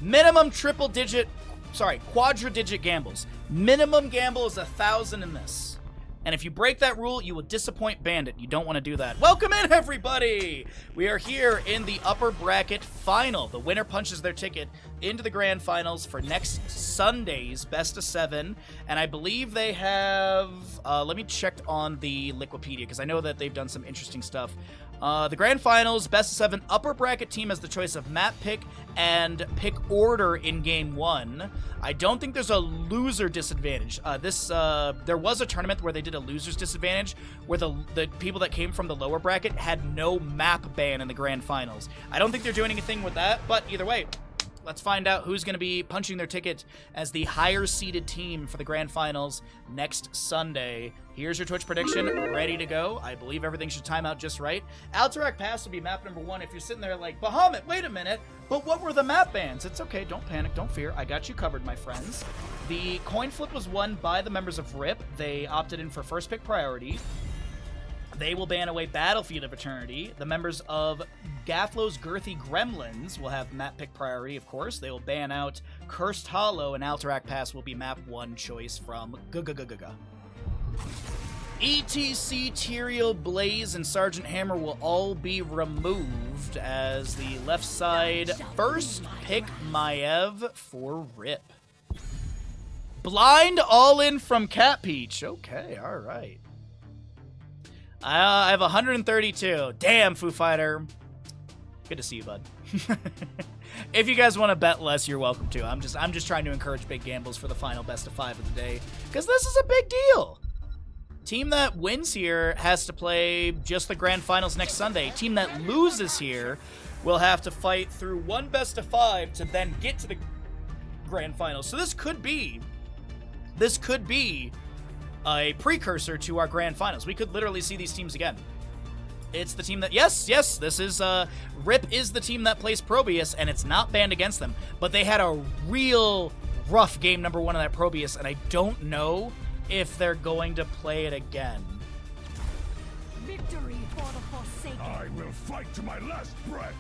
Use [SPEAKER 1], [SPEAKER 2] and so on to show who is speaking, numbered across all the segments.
[SPEAKER 1] Minimum quadra-digit gambles. Minimum gamble is 1,000 in this. And if you break that rule, you will disappoint Bandit. You don't want to do that. Welcome in, everybody! We are here in the upper bracket final. The winner punches their ticket into the grand finals for next Sunday's best of 7. And I believe they have... let me check on the Liquipedia, because I know that they've done some interesting stuff. The grand finals, best of 7, upper bracket team has the choice of map pick and pick order in game 1. I don't think there's a loser disadvantage. There was a tournament where they did a loser's disadvantage, where the people that came from the lower bracket had no map ban in the grand finals. I don't think they're doing anything with that, but either way, let's find out who's going to be punching their ticket as the higher-seeded team for the grand finals next Sunday. Here's your Twitch prediction, ready to go. I believe everything should time out just right. Alterac Pass will be map number 1. If you're sitting there like, Bahamut, wait a minute, but what were the map bans? It's okay, don't panic, don't fear. I got you covered, my friends. The coin flip was won by the members of RIP. They opted in for first pick priority. They will ban away Battlefield of Eternity. The members of Gaflo's Girthy Gremlins will have map pick priority, of course. They will ban out Cursed Hollow, and Alterac Pass will be map 1 choice from Guga. ETC, Tyrael, Blaze, and Sergeant Hammer will all be removed as the left side first pick Maiev for RIP. Blind all in from Cat Peach. Okay, all right. I have 132. Damn, Foo Fighter. Good to see you, bud. If you guys want to bet less, you're welcome to. I'm just trying to encourage big gambles for the final best of 5 of the day, because this is a big deal. Team that wins here has to play just the grand finals next Sunday. Team that loses here will have to fight through one best of 5 to then get to the grand finals. So this could be a precursor to our grand finals. We could literally see these teams again. It's the team that, yes, this is, RIP is the team that plays Probius, and it's not banned against them, but they had a real rough game number 1 of that Probius, and I don't know if they're going to play it again.
[SPEAKER 2] Victory for the Forsaken.
[SPEAKER 3] I will fight to my last breath.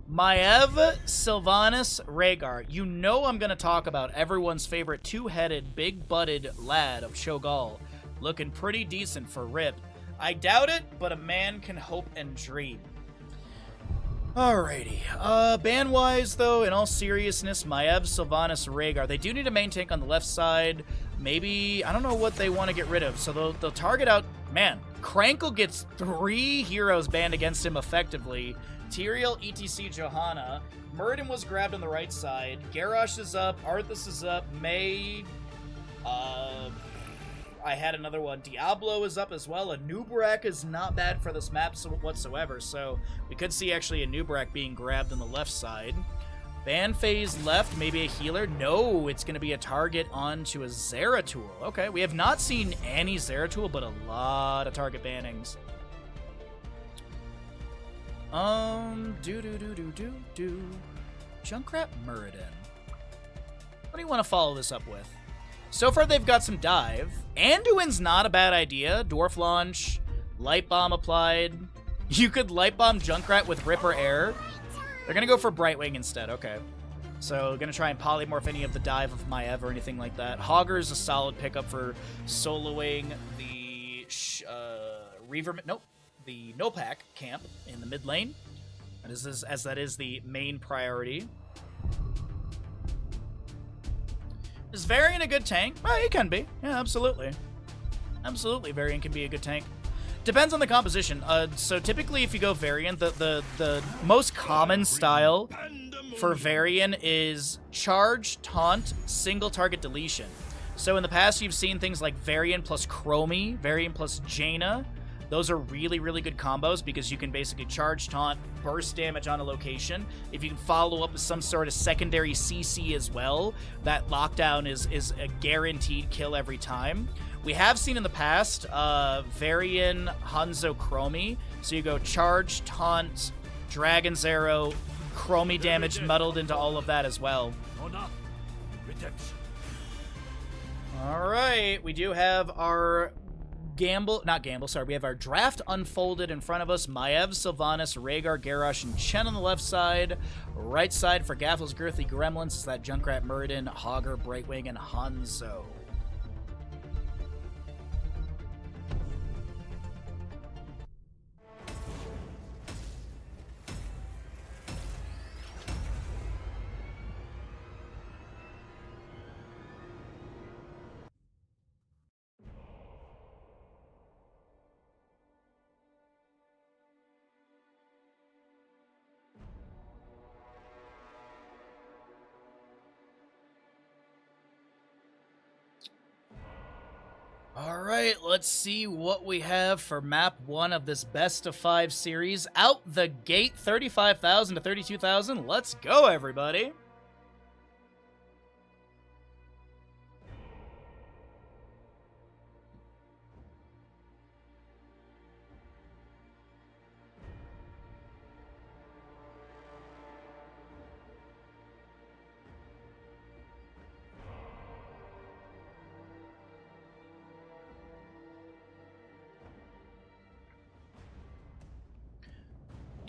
[SPEAKER 1] Maiev, Sylvanas, Rhaegar. You know I'm going to talk about everyone's favorite two-headed, big-butted lad of Cho'Gall. Looking pretty decent for RIP. I doubt it, but a man can hope and dream. Alrighty. Ban-wise, though, in all seriousness, Maiev, Sylvanas, Rhaegar. They do need a main tank on the left side. Maybe, I don't know what they want to get rid of. So they'll target out, man, Krankle gets 3 heroes banned against him effectively. Tyrael, ETC, Johanna. Muradin was grabbed on the right side. Garrosh is up. Arthas is up. May. I had another one. Diablo is up as well. A Nubrak is not bad for this map whatsoever, so we could see actually a Nubrak being grabbed on the left side. Ban phase left, maybe a healer. No, it's going to be a target onto a Zeratul. Okay, we have not seen any Zeratul, but a lot of target bannings. Junkrat Muradin. What do you want to follow this up with? So far, they've got some dive. Anduin's not a bad idea. Dwarf launch, light bomb applied. You could light bomb Junkrat with Rip or Air. They're gonna go for Brightwing instead. Okay. So gonna try and polymorph any of the dive of Maiev or anything like that. Hogger's a solid pickup for soloing the the Nopak camp in the mid lane. As that is the main priority. Is Varian a good tank? He can be. Yeah, absolutely. Absolutely, Varian can be a good tank. Depends on the composition. So typically if you go Varian, the most common style for Varian is charge, taunt, single target deletion. So in the past you've seen things like Varian plus Chromie, Varian plus Jaina. Those are really, really good combos because you can basically charge, taunt, burst damage on a location. If you can follow up with some sort of secondary CC as well, that lockdown is a guaranteed kill every time. We have seen in the past Varian, Hanzo, Chromie. So you go charge, taunt, Dragon's Arrow, Chromie damage muddled into all of that as well. All right, we do have our we have our draft unfolded in front of us. Maiev, Sylvanas, Rhaegar, Garrosh, and Chen on the left side. Right side for Gaflo's Girthy Gremlins is that Junkrat, Muradin, Hogger, Brightwing, and Hanzo. Alright, let's see what we have for map 1 of this best of 5 series. Out the gate, 35,000 to 32,000. Let's go, everybody!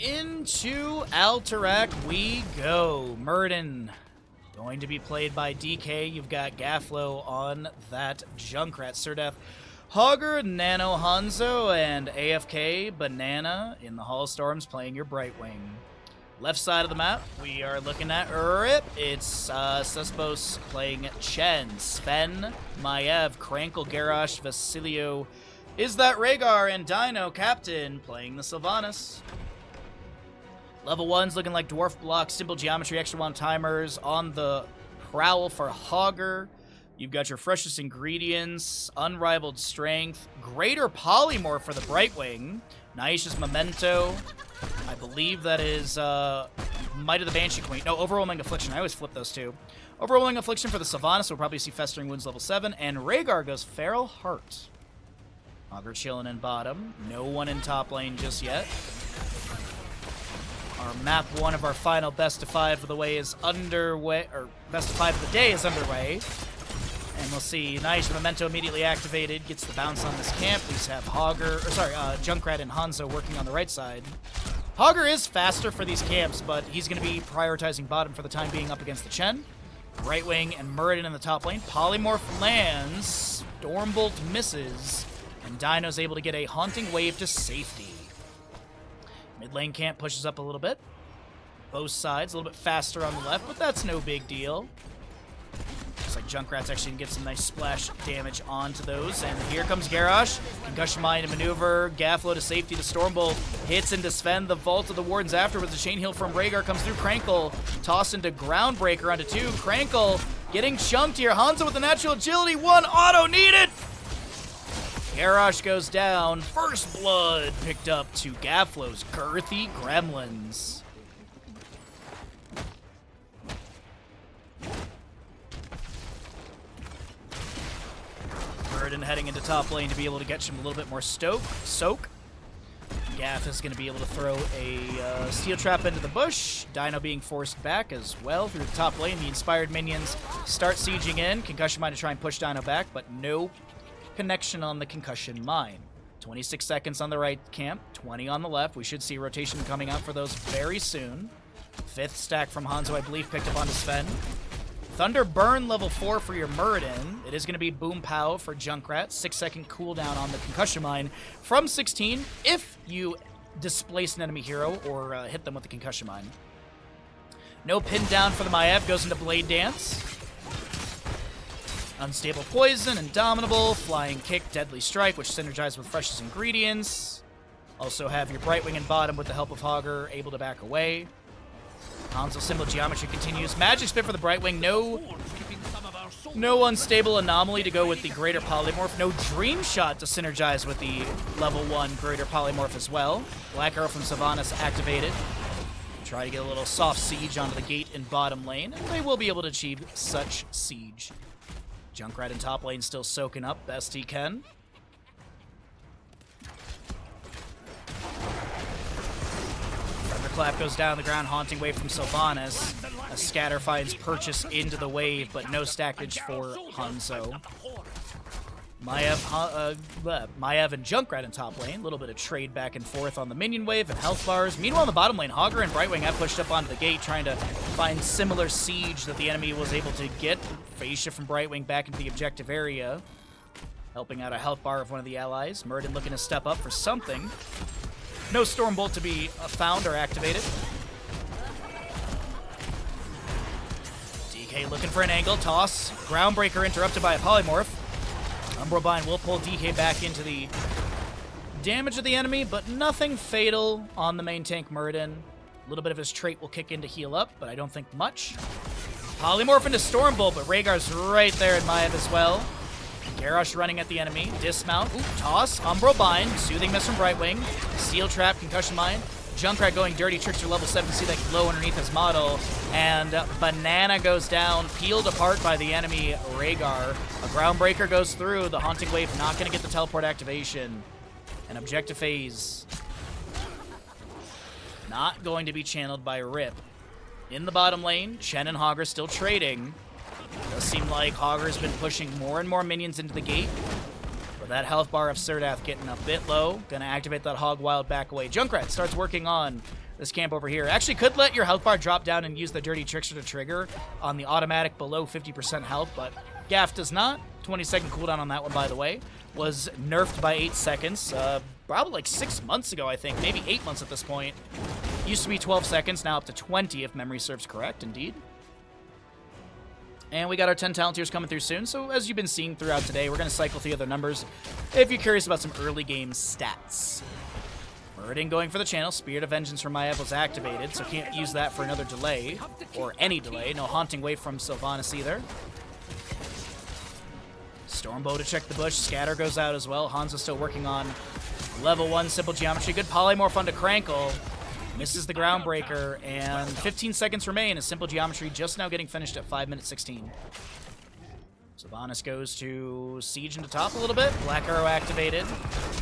[SPEAKER 1] Into Alterac we go. Muradin going to be played by DK. You've got Gaflo on that Junkrat. Surdef, Hogger, Nano, Hanzo, and AFK Banana in the Hall of Storms playing your Brightwing. Left side of the map, we are looking at Rip. It's Suspos playing Chen, Sven, Maiev, Krankle, Garrosh, Vasilio. Is that Rhaegar and Dino Captain playing the Sylvanas? Level 1's looking like Dwarf Block, Simple Geometry, Extra 1 Timers. On the prowl for Hogger. You've got your freshest ingredients, Unrivaled Strength, Greater Polymorph for the Brightwing, Naisha's Memento. I believe that is Might of the Banshee Queen. No, Overwhelming Affliction. I always flip those two. Overwhelming Affliction for the Sylvanas. We'll probably see Festering Wounds level 7. And Rhaegar goes Feral Heart. Hogger chilling in bottom. No one in top lane just yet. Our map 1 of our final best of 5 of the way is underway, or best of 5 of the day is underway. And we'll see Nice Memento immediately activated, gets the bounce on this camp. We have Junkrat and Hanzo working on the right side. Hogger is faster for these camps, but he's going to be prioritizing bottom for the time being up against the Chen. Brightwing and Muradin in the top lane. Polymorph lands, Stormbolt misses, and Dino's able to get a Haunting Wave to safety. Mid lane camp pushes up a little bit. Both sides, a little bit faster on the left, but that's no big deal. Looks like Junkrat's actually going to get some nice splash damage onto those. And here comes Garrosh. Concussion Mine to maneuver. Gaflo to safety. The Stormbolt hits into Sven. The Vault of the Wardens afterwards. The Chain Heal from Rhaegar comes through. Krankle tossed into Groundbreaker onto 2. Krankle getting chunked here. Hanzo with the natural agility. 1 auto needed. Garrosh goes down. First blood picked up to Gaflo's Girthy Gremlins. Muradin heading into top lane to be able to get him a little bit more soak. Gaff is going to be able to throw a steel trap into the bush. Dino being forced back as well through the top lane. The inspired minions start sieging in. Concussion Mine to try and push Dino back, but no connection on the Concussion Mine. 26 seconds on the right camp, 20 on the left. We should see rotation coming out for those very soon. 5th stack from Hanzo, I believe, picked up onto Sven. Thunder Burn level 4 for your Muradin. It is going to be Boom Pow for Junkrat. 6-second cooldown on the Concussion Mine from 16 if you displace an enemy hero or hit them with the Concussion Mine. No pin down for the Maiev, goes into Blade Dance. Unstable Poison, Indomitable, Flying Kick, Deadly Strike, which synergizes with Freshest Ingredients. Also have your Brightwing in bottom with the help of Hogger, able to back away. Hanzo Symbol Geometry continues. Magic Spit for the Brightwing, no unstable Anomaly to go with the Greater Polymorph. No Dream Shot to synergize with the level 1 Greater Polymorph as well. Black Arrow from Sylvanas activated. Try to get a little soft siege onto the gate in bottom lane, and they will be able to achieve such siege. Junkrat in top lane still soaking up best he can. Thunderclap goes down the ground, Haunting Wave from Sylvanas. A Scatter finds purchase into the wave, but no stackage for Hanzo. Maiev and Junkrat in top lane. A little bit of trade back and forth on the minion wave and health bars. Meanwhile, in the bottom lane, Hogger and Brightwing have pushed up onto the gate, trying to find similar siege that the enemy was able to get. Fascia from Brightwing back into the objective area, helping out a health bar of one of the allies. Murden looking to step up for something. No Stormbolt to be found or activated. DK looking for an angle. Toss. Groundbreaker interrupted by a polymorph. Umbrobind will pull DK back into the damage of the enemy, but nothing fatal on the main tank Murden. A little bit of his trait will kick in to heal up, but I don't think much. Polymorph into Stormbolt, but Rhaegar's right there in Maiev as well. Garrosh running at the enemy. Dismount. Ooh, toss. Umbrobind. Soothing Mist from Brightwing. Steel Trap. Concussion Mine. Junkrat going Dirty Trickster level 7 to see that glow underneath his model. And Banana goes down, peeled apart by the enemy Rhaegar. A Groundbreaker goes through. The Haunting Wave not going to get the teleport activation. And Objective Phase not going to be channeled by Rip. In the bottom lane, Chen and Hogger still trading. Does seem like Hogger's been pushing more and more minions into the gate. But that health bar of Serdath getting a bit low. Gonna activate that Hog Wild back away. Junkrat starts working on this camp over here. Actually could let your health bar drop down and use the Dirty Trickster to trigger on the automatic below 50% health, but Gaff does not. 20-second cooldown on that one, by the way. Was nerfed by 8 seconds. Probably like 6 months ago, I think. Maybe 8 months at this point. Used to be 12 seconds, now up to 20 if memory serves correct, indeed. And we got our 10 talent tiers coming through soon, so as you've been seeing throughout today, we're going to cycle through other numbers if you're curious about some early game stats. Murden going for the channel. Spirit of Vengeance from Maiev was activated, so can't use that for another delay, or any delay. No Haunting Wave from Sylvanas either. Stormbow to check the bush. Scatter goes out as well. Hanzo's still working on level 1 Simple Geometry. Good polymorph onto Crankle. Misses the Groundbreaker, and 15 seconds remain as Simple Geometry just now getting finished at 5 minutes 16. Sylvanas goes to siege into top a little bit. Black Arrow activated.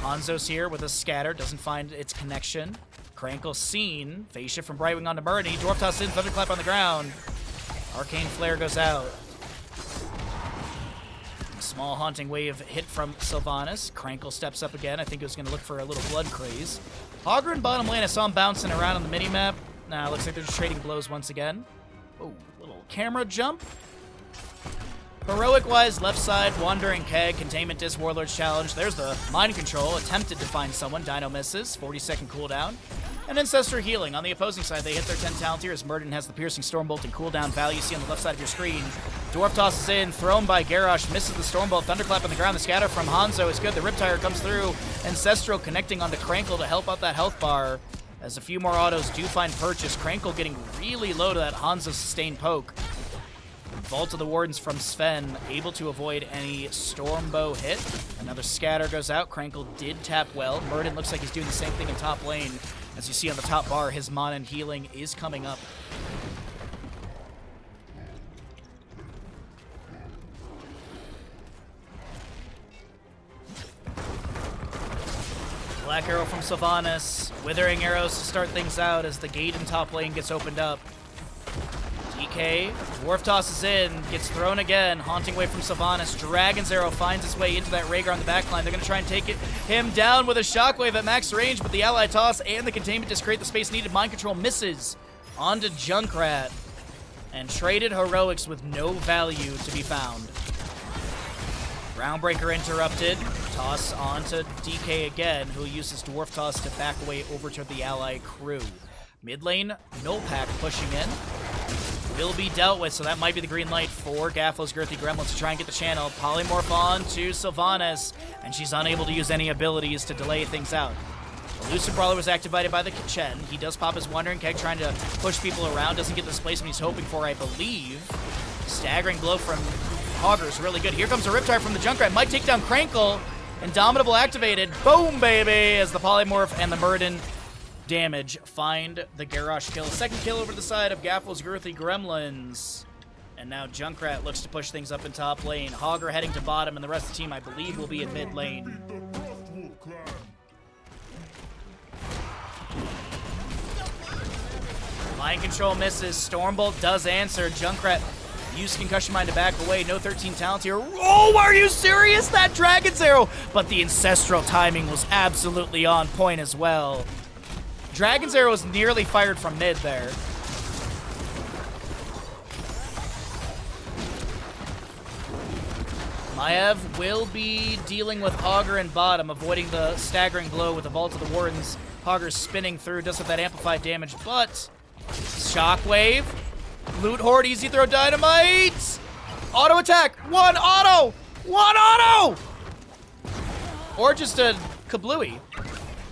[SPEAKER 1] Hanzo's here with a scatter. Doesn't find its connection. Crankle seen. Phase shift from Brightwing onto Murden. Dwarf toss in. Thunderclap on the ground. Arcane Flare goes out. Small Haunting Wave hit from Sylvanas. Crankle steps up again. I think it was going to look for a little Blood Craze. Hogger in bottom lane, I saw him bouncing around on the minimap. Nah, looks like they're just trading blows once again. Oh, little camera jump. Heroic-wise, left side, Wandering Keg, Containment Disc, Warlord's Challenge. There's the Mind Control, attempted to find someone. Dino misses, 40-second cooldown. And Ancestor Healing. On the opposing side, they hit their 10 talent tiers. Murden has the Piercing Stormbolt and cooldown value you see on the left side of your screen. Dwarf tosses in, thrown by Garrosh, misses the Stormbolt. Thunderclap on the ground. The scatter from Hanzo is good. The Riptire comes through. Ancestral connecting onto Crankle to help out that health bar. As a few more autos do find purchase. Crankle getting really low to that Hanzo sustained poke. Vault of the Wardens from Sven, able to avoid any Stormbow hit. Another scatter goes out. Crankle did tap well. Murden looks like he's doing the same thing in top lane. As you see on the top bar, his mana and healing is coming up. Black Arrow from Sylvanas. Withering Arrows to start things out as the gate in top lane gets opened up. DK, Dwarf tosses in, gets thrown again. Haunting Wave from Sylvanas. Dragon's Arrow finds its way into that Rhaegar on the backline. They're going to try and take him down with a Shockwave at max range, but the ally toss and the Containment Disc create the space needed. Mind Control misses onto Junkrat, and traded Heroics with no value to be found. Groundbreaker interrupted. Toss onto DK again, who uses Dwarf Toss to back away over to the ally crew. Mid lane, Nullpack pushing in. Will be dealt with, so that might be the green light for Gaflo's Girthy Gremlins to try and get the channel. Polymorph on to Sylvanas, and she's unable to use any abilities to delay things out. Elusive Brawler was activated by the Chen. He does pop his Wandering Keg, trying to push people around. Doesn't get the displacement he's hoping for, I believe. Staggering blow from Hogger is really good. Here comes a Riptire from the Junkrat. Might take down Crankle. Indomitable activated. Boom, baby, as the Polymorph and the Murden damage find the Garrosh kill. Second kill over to the side of Gaflo's Girthy Gremlins. And now Junkrat looks to push things up in top lane. Hogger heading to bottom, and the rest of the team, I believe, will be in mid lane. Mind Control misses. Stormbolt does answer. Junkrat Use Concussion Mine to back away. No 13 talent here. Oh, are you serious? That Dragon's Arrow! But the Ancestral timing was absolutely on point as well. Dragon's Arrow was nearly fired from mid there. Maiev will be dealing with Augur in bottom, avoiding the staggering blow with the Vault of the Wardens. Augur's spinning through, does have that amplified damage, but Shockwave. Loot Horde, easy throw dynamite! Auto attack! One auto! One auto! Or just a kablooey.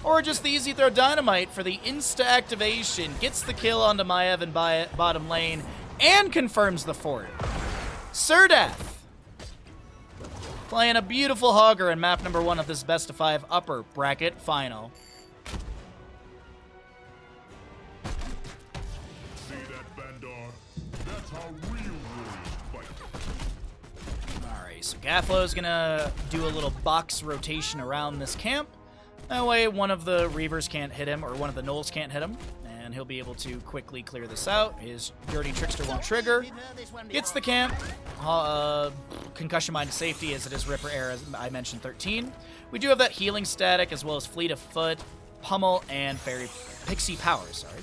[SPEAKER 1] Or just the easy throw dynamite for the insta activation. Gets the kill onto Maiev in bottom lane and confirms the fort. Surdath playing a beautiful Augur in map number 1 of this best of 5 upper bracket final. So Gaflo is going to do a little box rotation around this camp. That way one of the Reavers can't hit him, or one of the Gnolls can't hit him, and he'll be able to quickly clear this out. His Girthy Trickster won't trigger. Gets the camp. Concussion Mine to safety, as it is Ripper Air, as I mentioned, 13. We do have that healing static, as well as Fleet of Foot, Pummel, and Fairy Pixie Power, sorry.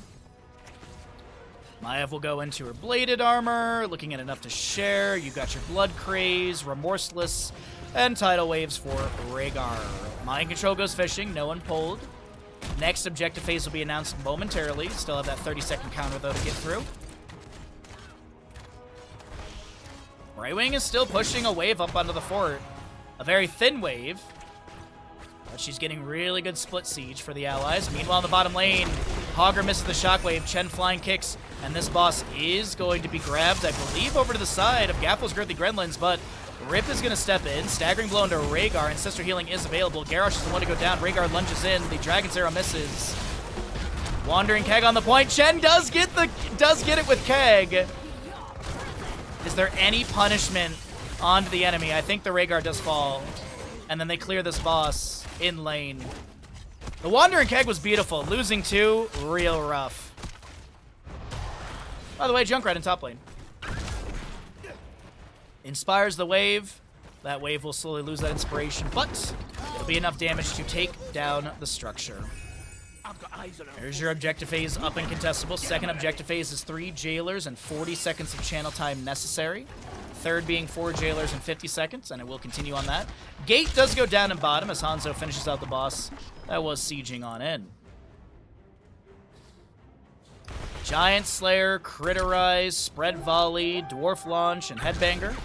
[SPEAKER 1] Maiev will go into her bladed armor, looking at enough to share. You've got your Blood Craze, Remorseless, and Tidal Waves for Rhaegar. Mind Control goes fishing, no one pulled. Next objective phase will be announced momentarily. Still have that 30-second counter, though, to get through. Right Wing is still pushing a wave up onto the fort. A very thin wave. But she's getting really good split siege for the allies. Meanwhile, in the bottom lane, Augur misses the shockwave. Chen flying kicks, and this boss is going to be grabbed, I believe, over to the side of Gaflo's Girthy Gremlins, but Rip is going to step in. Staggering blow into Rhaegar, and Sister Healing is available. Garrosh is the one to go down. Rhaegar lunges in. The Dragon's Arrow misses. Wandering Keg on the point. Chen does get it with Keg. Is there any punishment onto the enemy? I think the Rhaegar does fall, and then they clear this boss in lane. The Wandering Keg was beautiful. Losing 2, real rough. By the way, Junkrat in top lane. Inspires the wave. That wave will slowly lose that inspiration, but it'll be enough damage to take down the structure. There's your objective phase up and contestable. Second objective phase is 3 jailers and 40 seconds of channel time necessary. Third being 4 jailers and 50 seconds, and it will continue on that. Gate does go down in bottom as Hanzo finishes out the boss that was sieging on in. Giant Slayer, Critterize, Spread Volley, Dwarf Launch, and Headbanger.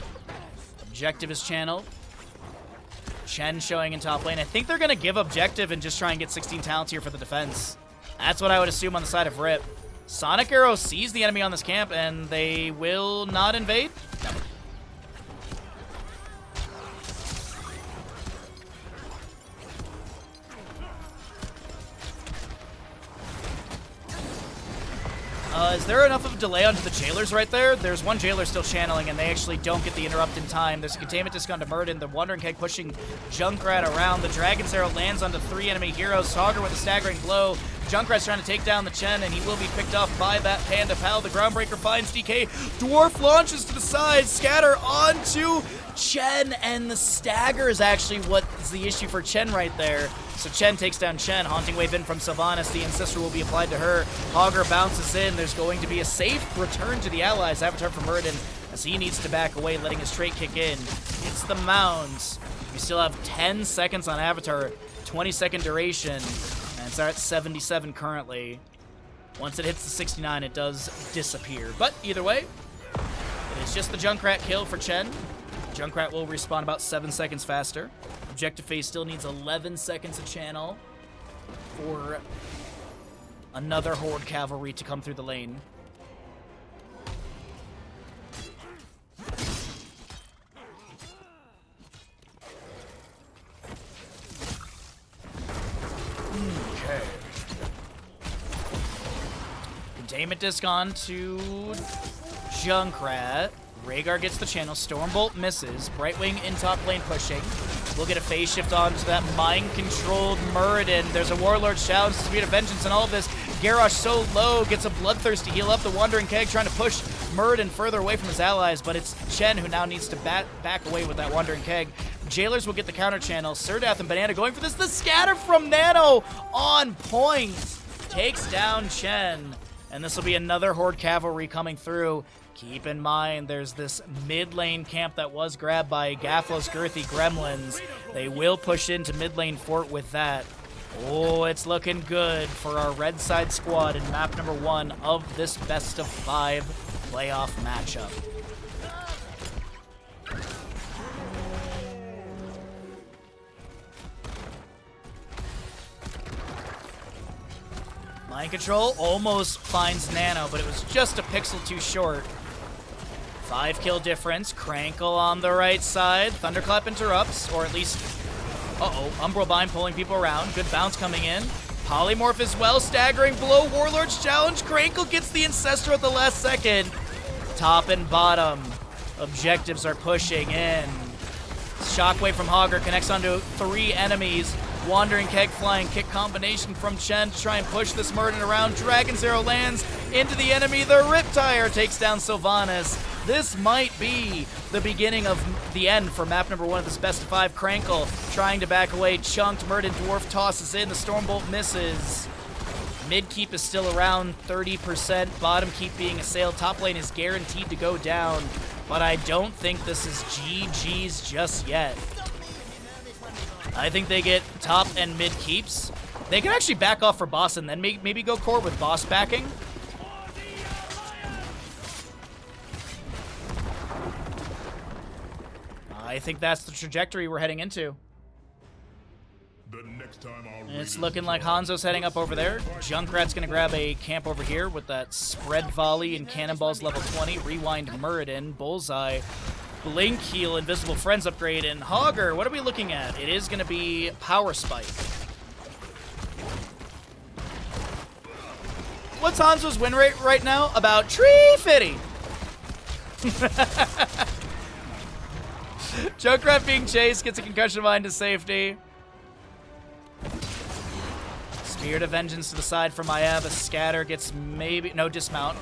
[SPEAKER 1] Objective is channeled. Chen showing in top lane. I think they're going to give objective and just try and get 16 talents here for the defense. That's what I would assume on the side of Rip. Sonic Arrow sees the enemy on this camp, and they will not invade. No. Is there enough of a delay onto the jailers right there? There's one jailer still channeling, and they actually don't get the interrupt in time. There's a containment disc onto Murden. The Wandering Keg pushing Junkrat around. The Dragon's Arrow lands onto 3 enemy heroes. Augur with a staggering blow. Junkrat's trying to take down the Chen, and he will be picked off by that Panda Pal. The Groundbreaker finds DK. Dwarf launches to the side. Scatter onto Chen, and the stagger is actually what's the issue for Chen right there. So Chen takes down Chen. Haunting Wave in from Sylvanas. The Ancestor will be applied to her. Augur bounces in. There's going to be a safe return to the allies. Avatar for Murden, as he needs to back away, letting his trait kick in. It's the Mounds. We still have 10 seconds on Avatar. 20-second duration. And it's at 77 currently. Once it hits the 69, it does disappear. But either way, it is just the Junkrat kill for Chen. Junkrat will respawn about 7 seconds faster. Objective phase still needs 11 seconds of channel for another Horde Cavalry to come through the lane. Okay. Containment disc on to Junkrat. Rhaegar gets the channel. Stormbolt misses. Brightwing in top lane pushing. We'll get a phase shift on to that mind-controlled Muradin. There's a Warlord Shout, Speed of Vengeance, and all of this. Garrosh so low, gets a Bloodthirst to heal up. The Wandering Keg trying to push Muradin further away from his allies, but it's Chen who now needs to back away with that Wandering Keg. Jailers will get the counter channel. Surdath and Banana going for this. The scatter from Nano on point. Takes down Chen. And this will be another Horde Cavalry coming through. Keep in mind, there's this mid lane camp that was grabbed by Gaflo's Girthy Gremlins. They will push into mid lane fort with that. Oh, it's looking good for our red side squad in map number 1 of this best of 5 playoff matchup. Mind Control almost finds Nano, but it was just a pixel too short. 5 kill difference. Crankle on the right side. Thunderclap interrupts, or at least... Uh-oh. Umbral Bind pulling people around. Good bounce coming in. Polymorph as well. Staggering blow. Warlord's challenge. Crankle gets the Ancestor at the last second. Top and bottom. Objectives are pushing in. Shockwave from Hogger connects onto 3 enemies. Wandering Keg flying kick combination from Chen to try and push this Muradin around. Dragon's Arrow lands into the enemy. The Riptire takes down Sylvanas. This might be the beginning of the end for map number 1 of this best of 5. Crankle trying to back away. Chunked Muradin Dwarf tosses in. The Stormbolt misses. Mid keep is still around 30%. Bottom keep being assailed. Top lane is guaranteed to go down. But I don't think this is GG's just yet. I think they get top and mid keeps. They can actually back off for boss and then maybe go core with boss backing. I think that's the trajectory we're heading into.
[SPEAKER 3] The next time
[SPEAKER 1] It's looking like Hanzo's heading up over there. Junkrat's going to grab a camp over here with that spread volley and cannonballs level 20. Rewind Muradin, Bullseye. Blink Heal, Invisible Friends upgrade, and Hogger, what are we looking at? It is going to be Power Spike. What's Hanzo's win rate right now? About 350. Junkrat being chased, gets a concussion mine to safety. Spirit of Vengeance to the side for Maiev. A scatter gets maybe... No, dismount.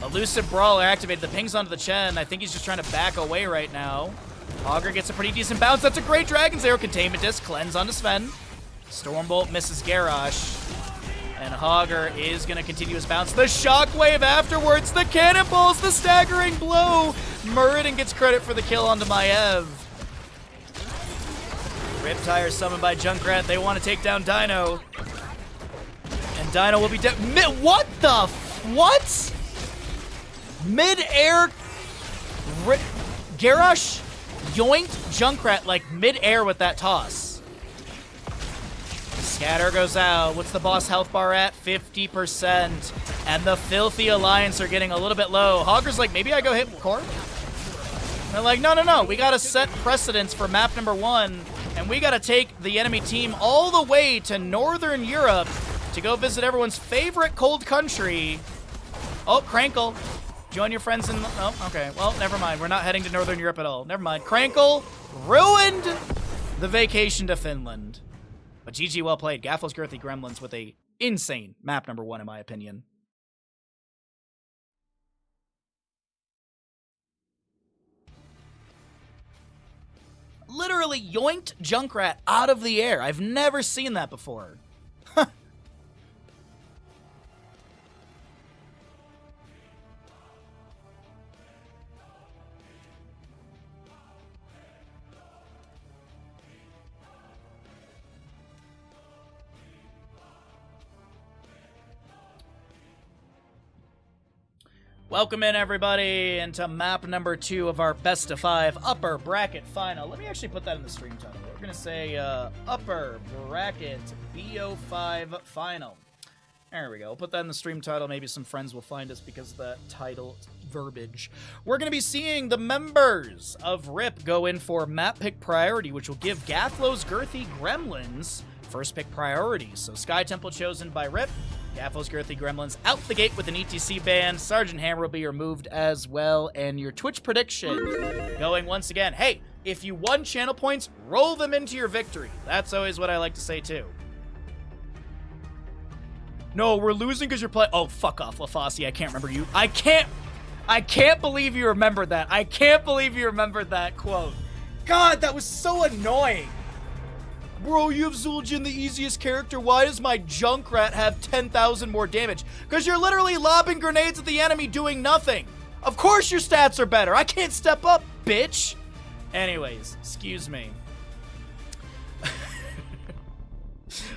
[SPEAKER 1] Elusive Brawler activated. The ping's onto the Chen. I think he's just trying to back away right now. Hogger gets a pretty decent bounce. That's a great Dragon's Arrow. Containment Disc. Cleanse onto Sven. Stormbolt misses Garrosh. And Hogger is going to continue his bounce. The Shockwave afterwards. The Cannonballs. The Staggering Blow. Muradin gets credit for the kill onto Maiev. Riptire summoned by Junkrat. They want to take down Dino. And Dino will be dead. What the... What? Mid-air... Garrosh yoinked Junkrat like mid-air with that toss. Scatter goes out. What's the boss health bar at? 50%. And the Filthy Alliance are getting a little bit low. Hogger's like, maybe I go hit core? They're like, no. We gotta set precedence for map number 1. And we gotta take the enemy team all the way to Northern Europe to go visit everyone's favorite cold country. Oh, Crankle. Join your friends in... Oh, okay. Well, never mind. We're not heading to Northern Europe at all. Never mind. Crankle ruined the vacation to Finland. But GG, well played. Gaflo's Girthy Gremlins with a insane map number 1, in my opinion. Literally yoinked Junkrat out of the air. I've never seen that before. Welcome in, everybody, into map number 2 of our best of 5 upper bracket final. Let me actually put that in the stream title. We're going to say upper bracket BO5 final. There we go. We'll put that in the stream title. Maybe some friends will find us because of that title verbiage. We're going to be seeing the members of RIP go in for map pick priority, which will give Gaflo's Girthy Gremlins first pick priority. So Sky Temple chosen by RIP. Gaflo's Girthy Gremlins out the gate with an ETC ban. Sergeant Hammer will be removed as well. And your Twitch prediction going once again. Hey, if you won channel points, roll them into your victory. That's always what I like to say too. No, we're losing because you're playing. Oh, fuck off, LaFosse. I can't remember you. I can't believe you remembered that. I can't believe you remembered that quote. God, that was so annoying. Bro, you have Zul'jin, the easiest character. Why does my Junkrat have 10,000 more damage? Because you're literally lobbing grenades at the enemy doing nothing. Of course your stats are better. I can't step up, bitch. Anyways, excuse me.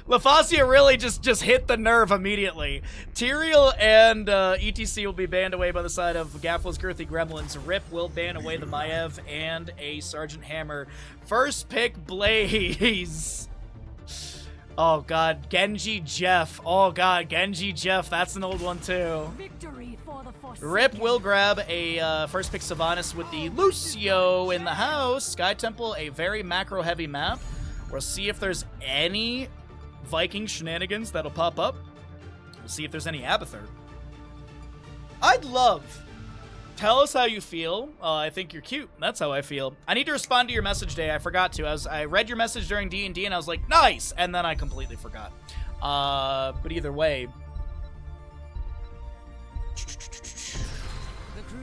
[SPEAKER 1] LaFosse really just hit the nerve immediately. Tyrael and ETC will be banned away by the side of Gaflo's Girthy Gremlins. Rip will ban away the Maiev and a Sergeant Hammer. First pick, Blaze. Oh, God. Genji Jeff. Oh, God. Genji Jeff. That's an old one, too.
[SPEAKER 2] Victory for the
[SPEAKER 1] Rip will grab a first pick Sylvanas with the Lucio in the house. Sky Temple, a very macro-heavy map. We'll see if there's any Viking shenanigans that'll pop up. We'll see if there's any Abathur. I'd love. Tell us how you feel. I think you're cute. That's how I feel. I need to respond to your message today. I forgot to. I read your message during D&D and I was like, nice! And then I completely forgot. But either way.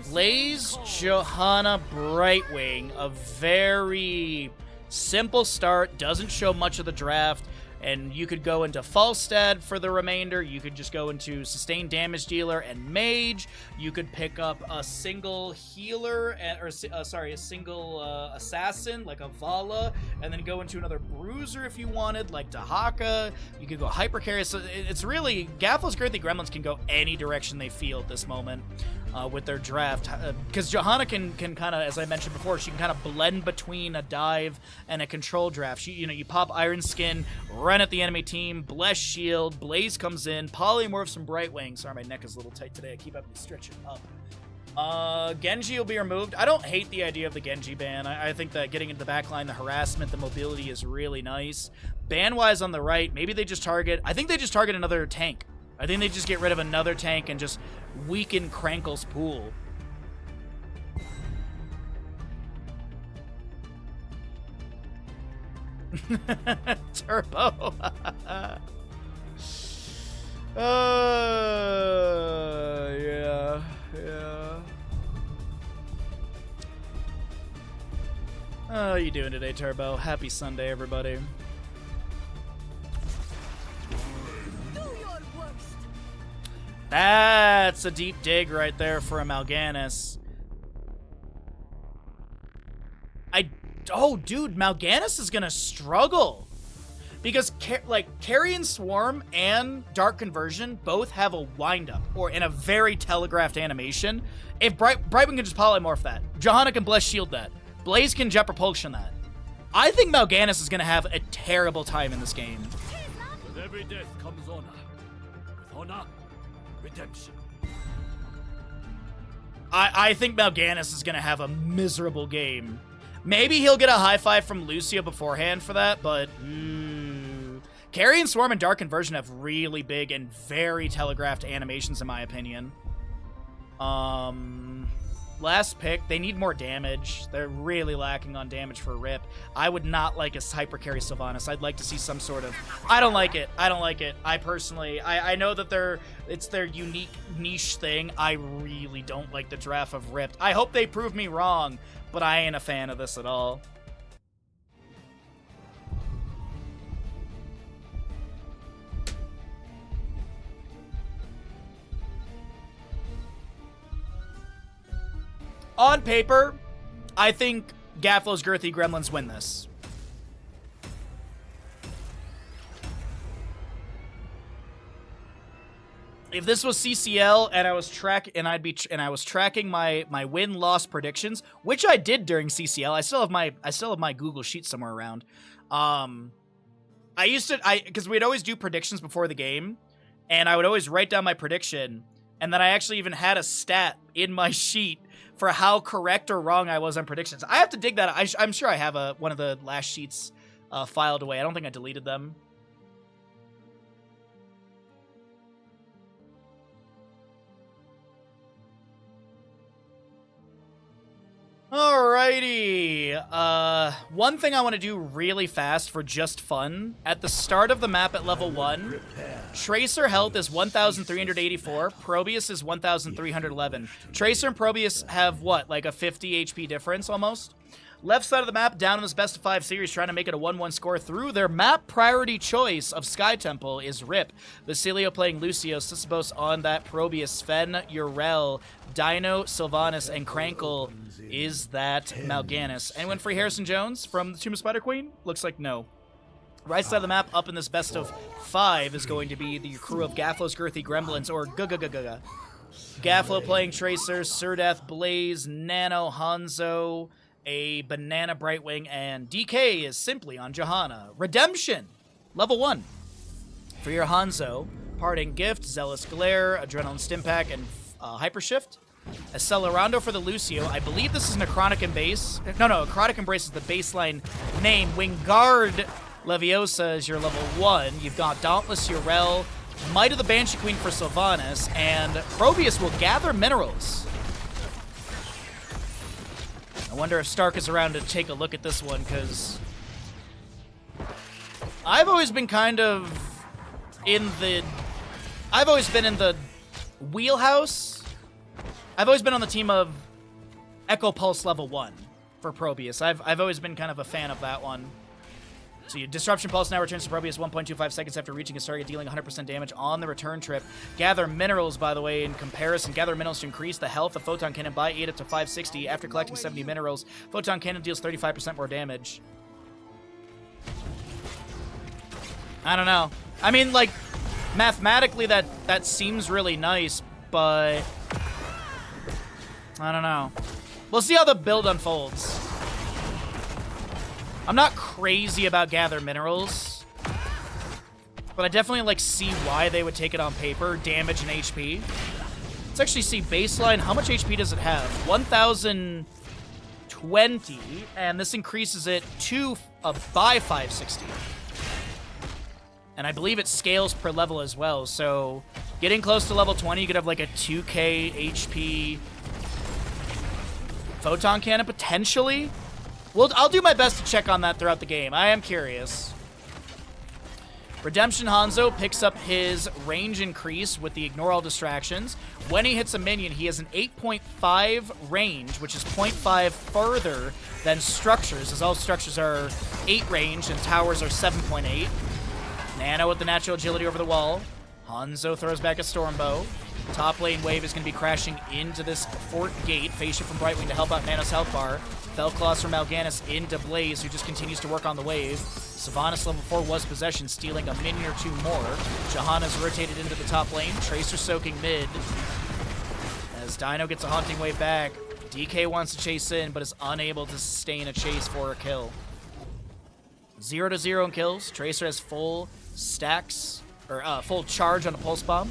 [SPEAKER 1] Blaze, Johanna, Brightwing. A very simple start. Doesn't show much of the draft. And you could go into Falstad for the remainder. You could just go into Sustained Damage Dealer and Mage. You could pick up a single healer, a single assassin, like a Vala, and then go into another Bruiser if you wanted, like Dahaka. You could go Hyper Carry. So it's really, Gaflo's Girthy Gremlins can go any direction they feel at this moment with their draft. Because Johanna can kind of, as I mentioned before, she can kind of blend between a dive and a control draft. You pop Iron Skin, run at the enemy team, Bless Shield, Blaze comes in, Polymorph some Brightwing. Sorry, my neck is a little tight today. I keep having to stretch it up. Genji will be removed. I don't hate the idea of the Genji ban. I think that getting into the backline, the harassment, the mobility is really nice. Ban-wise on the right, maybe they just target... I think they just target another tank. I think they just get rid of another tank and just weaken Crankle's pool. Turbo. Yeah. How you doing today, Turbo? Happy Sunday, everybody. That's a deep dig right there for a Mal'Ganis. Oh, dude, Mal'Ganis is gonna struggle. Because, Carrion Swarm and Dark Conversion both have a wind-up, or in a very telegraphed animation. If Brightwing can just polymorph that. Johanna can Bless Shield that. Blaze can Jet Propulsion that. I think Mal'Ganis is gonna have a terrible time in this game.
[SPEAKER 4] With every death comes honor. With honor, redemption.
[SPEAKER 1] I think Mal'Ganis is gonna have a miserable game. Maybe he'll get a high five from Lucio beforehand for that, but Carrion Swarm and Dark Conversion have really big and very telegraphed animations, in my opinion. Last pick, they need more damage. They're really lacking on damage for Rip. I would not like a Hyper Carry Sylvanas. I'd like to see some sort of... I don't like it. I personally... I know that it's their unique niche thing. I really don't like the draft of Rip. I hope they prove me wrong, but I ain't a fan of this at all. On paper, I think Gaflo's Girthy Gremlins win this. If this was CCL and I was tracking my win-loss predictions, which I did during CCL, I still have my Google sheet somewhere around. Because we'd always do predictions before the game, and I would always write down my prediction, and then I actually even had a stat in my sheet for how correct or wrong I was on predictions. I have to dig that. I'm sure I have one of the last sheets filed away. I don't think I deleted them. Alrighty. Okay, one thing I want to do really fast for just fun. At the start of the map at level 1, Tracer health is 1,384, Probius is 1,311. Tracer and Probius have, what, like a 50 HP difference almost? Left side of the map, down in this best of 5 series, trying to make it a 1-1 score through. Their map priority choice of Sky Temple is Rip. Basilio playing Lucio, Sisyphos on that Probius, Sven, Urel, Dino, Sylvanas, and Krankle is that Mal'Ganis. Anyone free Harrison Jones from the Tomb of Spider Queen? Looks like no. Right side of the map, up in this best of 5, is going to be the crew of Gaflo's Girthy Gremlins, or Guga. Gaflo playing Tracer, Surdeth, Blaze, Nano, Hanzo, a Banana Brightwing, and DK is simply on Johanna. Redemption, level 1. For your Hanzo, Parting Gift, Zealous Glare, Adrenaline Stimpack, and Hypershift. Accelerando for the Lucio. I believe this is Necrotic Embrace. No, Necrotic Embrace is the baseline name. Wingard Leviosa is your level 1. You've got Dauntless Urel, Might of the Banshee Queen for Sylvanas, and Probius will gather minerals. I wonder if Stark is around to take a look at this one, because I've always been kind of I've always been in the wheelhouse. I've always been on the team of Echo Pulse level 1 for Probius. I've always been kind of a fan of that one. So your Disruption Pulse now returns to Probius 1.25 seconds after reaching his target, dealing 100% damage on the return trip. Gather Minerals, by the way, in comparison. Gather Minerals to increase the health of Photon Cannon by 8 up to 560. After collecting 70 Minerals, Photon Cannon deals 35% more damage. I don't know. I mean, like, mathematically that seems really nice, but I don't know. We'll see how the build unfolds. I'm not crazy about Gather Minerals, but I definitely, like, see why they would take it on paper. Damage and HP. Let's actually see baseline. How much HP does it have? 1,020, and this increases it by 560. And I believe it scales per level as well, so getting close to level 20, you could have, like, a 2k HP Photon Cannon, potentially. Well, I'll do my best to check on that throughout the game. I am curious. Redemption Hanzo picks up his range increase with the Ignore All Distractions. When he hits a minion, he has an 8.5 range, which is 0.5 further than Structures, as all Structures are 8 range and Towers are 7.8. Nano with the natural agility over the wall. Hanzo throws back a Stormbow. Top lane wave is going to be crashing into this Fort Gate. Phase Shift from Brightwing to help out Nano's health bar. Fellclaws from Mal'Ganis into Blaze, who just continues to work on the wave. Sylvanas level 4 was possession, stealing a minion or 2 more. Johanna's rotated into the top lane. Tracer soaking mid. As Dino gets a Haunting Wave back, DK wants to chase in, but is unable to sustain a chase for a kill. 0-0 in kills. Tracer has full stacks, or full charge on a Pulse Bomb.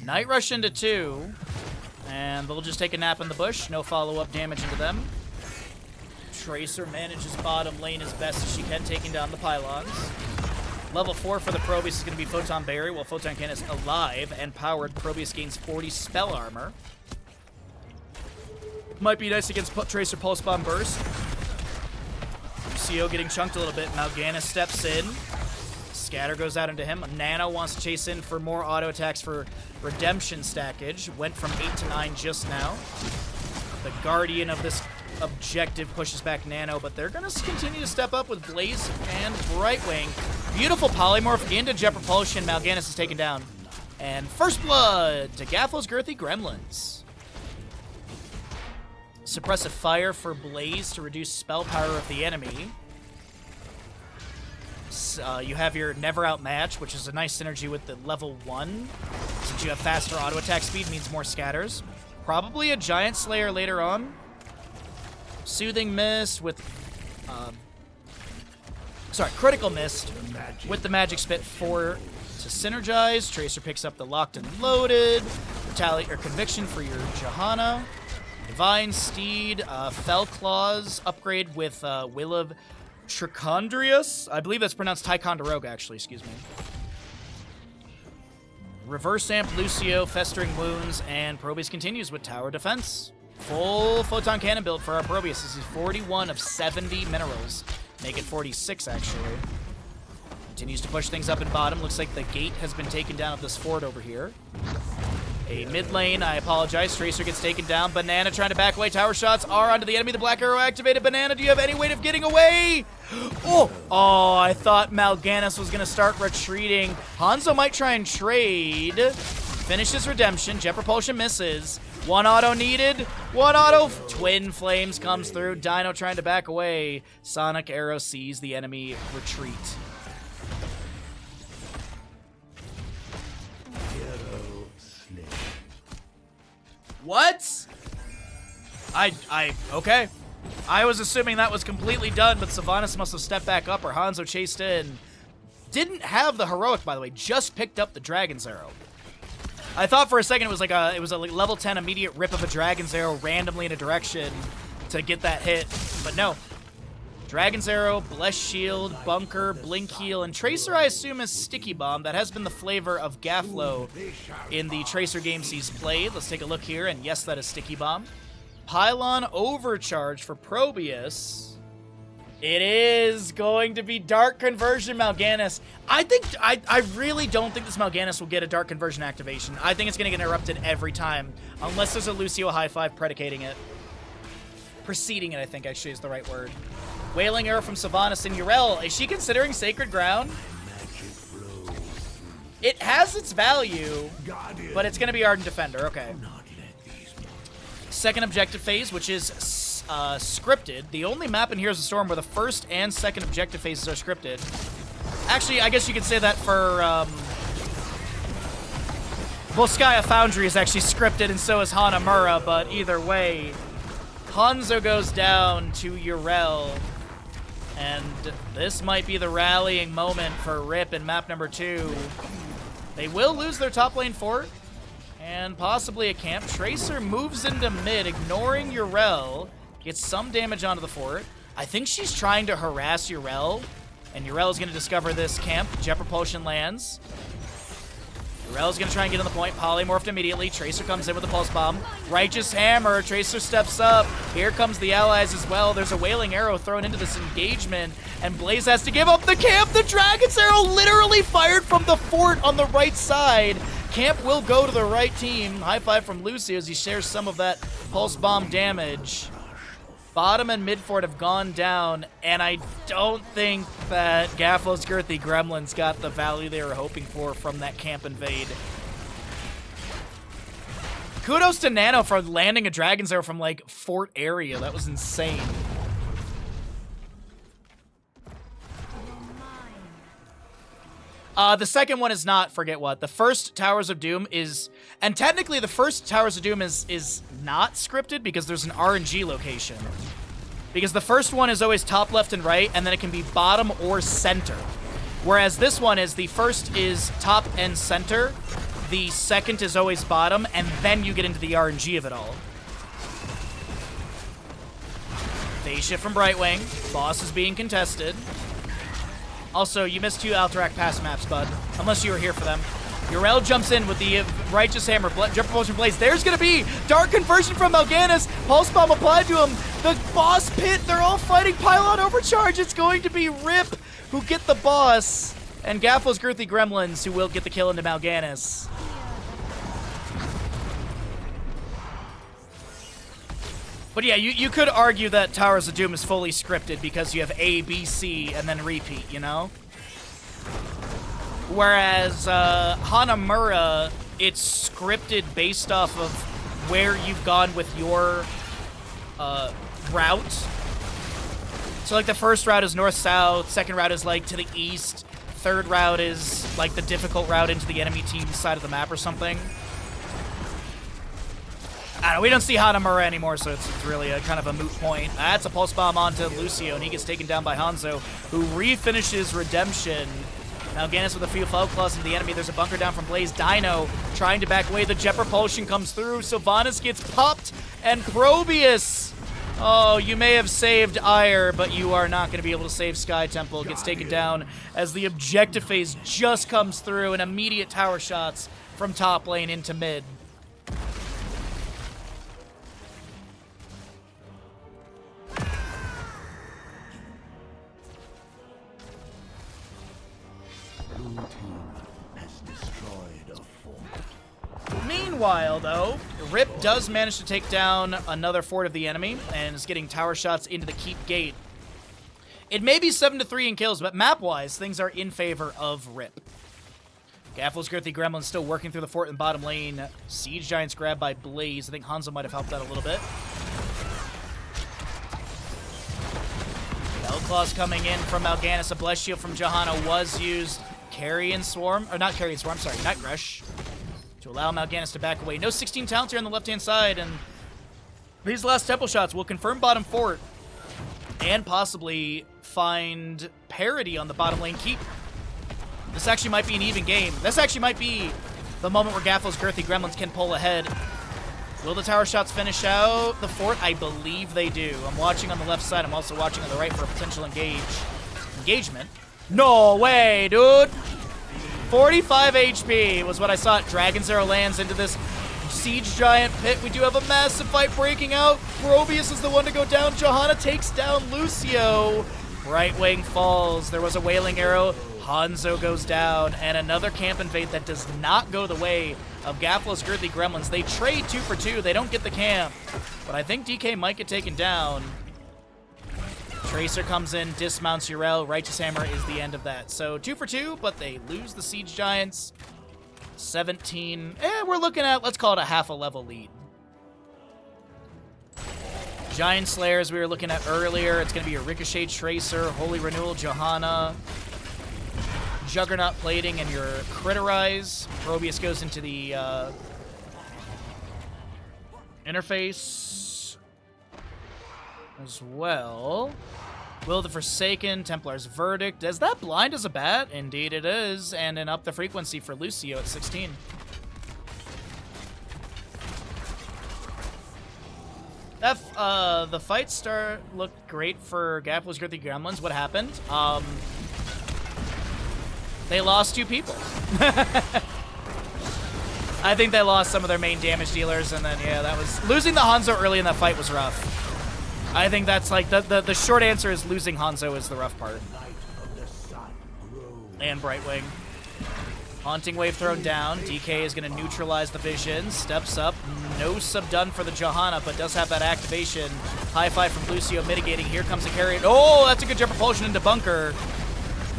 [SPEAKER 1] Night Rush into 2, and they'll just take a nap in the bush. No follow-up damage into them. Tracer manages bottom lane as best as she can, taking down the pylons. Level 4 for the Probius is going to be Photon Barrier, while Photon Cannon is alive and powered. Probius gains 40 spell armor. Might be nice against Tracer Pulse Bomb Burst. Lucio getting chunked a little bit. Mal'Ganis steps in. Scatter goes out into him. Nano wants to chase in for more auto attacks for Redemption stackage. Went from 8 to 9 just now. The Guardian of this objective pushes back Nano, but they're going to continue to step up with Blaze and Brightwing. Beautiful polymorph into Jet Propulsion. Mal'Ganis is taken down. And first blood to Gaflo's Girthy Gremlins. Suppressive Fire for Blaze to reduce spell power of the enemy. You have your Never Outmatch, which is a nice synergy with the level 1. Since you have faster auto attack speed, means more scatters. Probably a Giant Slayer later on. Soothing Mist with... Critical Mist with the Magic Spit to synergize. Tracer picks up the Locked and Loaded. Conviction for your Johanna. Divine Steed. Fellclaws upgrade with Will of Trichondrius. I believe that's pronounced Ticonderoga, actually. Excuse me. Reverse amp Lucio, Festering Wounds, and Probius continues with Tower Defense. Full Photon Cannon build for our Probius. This is 41 of 70 minerals. Make it 46, actually. Continues to push things up in bottom. Looks like the gate has been taken down of this fort over here. A mid lane, I apologize. Tracer gets taken down. Banana trying to back away. Tower shots are onto the enemy. The Black Arrow activated. Banana, do you have any way of getting away? Oh, I thought Mal'Ganis was going to start retreating. Hanzo might try and trade. Finishes Redemption. Jet Propulsion misses. One auto needed. One auto. Twin Flames comes through. Dino trying to back away. Sonic Arrow sees the enemy retreat. What? Okay. I was assuming that was completely done, but Sylvanas must have stepped back up or Hanzo chased in. Didn't have the heroic, by the way, just picked up the Dragon's Arrow. I thought for a second it was a level 10 immediate rip of a Dragon's Arrow randomly in a direction to get that hit, but no. Dragon's Arrow, Bless Shield, Bunker, Blink Heal, and Tracer I assume is Sticky Bomb. That has been the flavor of Gaflo in the Tracer games he's played. Let's take a look here, and yes, that is Sticky Bomb. Pylon Overcharge for Probius. It is going to be Dark Conversion Mal'Ganis. I really don't think this Mal'Ganis will get a Dark Conversion activation. I think it's going to get interrupted every time, unless there's a Lucio high five predicating it. Preceding it, I think, actually, is the right word. Wailing Arrow from Sylvanas and Yrel. Is she considering Sacred Ground? It has its value, but it's going to be Ardent Defender. Okay. Second objective phase, which is scripted. The only map in Heroes of Storm where the first and second objective phases are scripted. Actually, I guess you could say that for Volskaya Foundry is actually scripted, and so is Hanamura, but either way, Hanzo goes down to Yrel, and this might be the rallying moment for Rip in map number 2. They will lose their top lane fort, and possibly a camp. Tracer moves into mid, ignoring Yrel, gets some damage onto the fort. I think she's trying to harass Yrel, and Yrel is going to discover this camp. Jet Propulsion lands. Yrel's going to try and get on the point. Polymorphed immediately. Tracer comes in with a Pulse Bomb. Righteous Hammer. Tracer steps up. Here comes the allies as well. There's a Wailing Arrow thrown into this engagement, and Blaze has to give up the camp. The Dragon's Arrow literally fired from the fort on the right side. Camp will go to the right team. High five from Lucio as he shares some of that Pulse Bomb damage. Bottom and mid fort have gone down, and I don't think that Gaflo's Girthy Gremlins got the value they were hoping for from that camp invade. Kudos to Nano for landing a Dragon's Arrow from, like, fort area. That was insane. The second one is not, forget what. The first Towers of Doom is, and technically the first Towers of Doom is not scripted because there's an RNG location. Because the first one is always top, left, and right, and then it can be bottom or center. Whereas this one is, the first is top and center, the second is always bottom, and then you get into the RNG of it all. Phase shift from Brightwing. Boss is being contested. Also, you missed 2 Alterac pass maps, bud. Unless you were here for them. Yrel jumps in with the Righteous Hammer. Jet Propulsion Blaze. There's going to be Dark Conversion from Mal'Ganis. Pulse Bomb applied to him. The boss pit. They're all fighting Pylon Overcharge. It's going to be Rip who get the boss. And Gaflo's Girthy Gremlins who will get the kill into Mal'Ganis. But yeah, you could argue that Towers of Doom is fully scripted because you have A, B, C, and then repeat, you know? Whereas Hanamura, it's scripted based off of where you've gone with your route. So like the first route is north-south, second route is like to the east, third route is like the difficult route into the enemy team's side of the map or something. I don't know, we don't see Hanamura anymore, so it's really a kind of a moot point. That's a Pulse Bomb onto Lucio, and he gets taken down by Hanzo, who refinishes Redemption. Mal'Ganis with a few Foul Claws into the enemy. There's a bunker down from Blaze. Dino trying to back away. The Jet Propulsion comes through. Sylvanas gets popped, and Probius Oh, you may have saved Ire, but you are not going to be able to save Sky Temple. Gets taken down as the objective phase just comes through and immediate tower shots from top lane into mid. Meanwhile, though, Rip does manage to take down another fort of the enemy and is getting tower shots into the keep gate. It may be 7-3 in kills, but map-wise, things are in favor of Rip. Gaflo's Girthy Gremlins still working through the fort in bottom lane. Siege Giants grabbed by Blaze. I think Hanzo might have helped out a little bit. Claws coming in from Mal'Ganis. A Bless Shield from Johanna was used. Carrion Swarm, or not Carrion Swarm, sorry, Night Rush, to allow Mal'Ganis to back away. No 16 talents here on the left-hand side, and these last temple shots will confirm bottom fort and possibly find parity on the bottom lane keep. This actually might be an even game. This actually might be the moment where Gaflo's Girthy Gremlins can pull ahead. Will the tower shots finish out the fort? I believe they do. I'm watching on the left side. I'm also watching on the right for a potential engagement. No way, dude. 45 HP was what I saw. Dragon Zero lands into this Siege Giant pit. We do have a massive fight breaking out. Grobius is the one to go down. Johanna takes down Lucio. Brightwing falls. There was a Wailing Arrow. Hanzo goes down. And another camp invade that does not go the way of Gaflo's Girthy Gremlins. They trade 2 for 2. They don't get the camp. But I think DK might get taken down. Tracer comes in, dismounts Urel. Righteous Hammer is the end of that. So 2 for 2, but they lose the Siege Giants. 17. We're looking at, let's call it a half a level lead. Giant Slayers we were looking at earlier. It's going to be a Ricochet Tracer, Holy Renewal Johanna, Juggernaut Plating, and your Criterize. Probius goes into the interface as well. Will the Forsaken, Templar's Verdict. Is that blind as a bat? Indeed it is. And then up the frequency for Lucio at 16. The fight start looked great for Gaflo's Girthy Gremlins. What happened? They lost 2 people. I think they lost some of their main damage dealers, and then, yeah, that was... Losing the Hanzo early in that fight was rough. I think that's, like, the short answer is losing Hanzo is the rough part. And Brightwing. Haunting Wave thrown down. DK is going to neutralize the vision. Steps up. No sub done for the Johanna, but does have that activation. High five from Lucio mitigating. Here comes the carry. Oh, that's a good jump propulsion into bunker.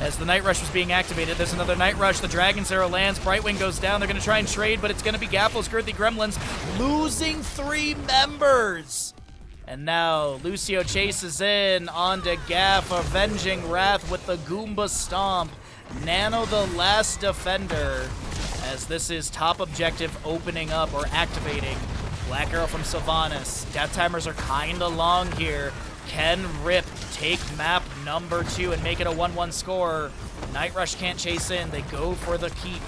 [SPEAKER 1] As the Night Rush was being activated, there's another Night Rush. The Dragon's Arrow lands. Brightwing goes down. They're going to try and trade, but it's going to be Gaflo's Girthy Gremlins losing 3 members. And now Lucio chases in onto Gaff, avenging Wrath with the Goomba Stomp. Nano the last defender, as this is top objective opening up or activating. Black Arrow from Sylvanas. Death timers are kind of long here. Can Rip take map number 2 and make it a 1-1 score? Night Rush can't chase in. They go for the keep.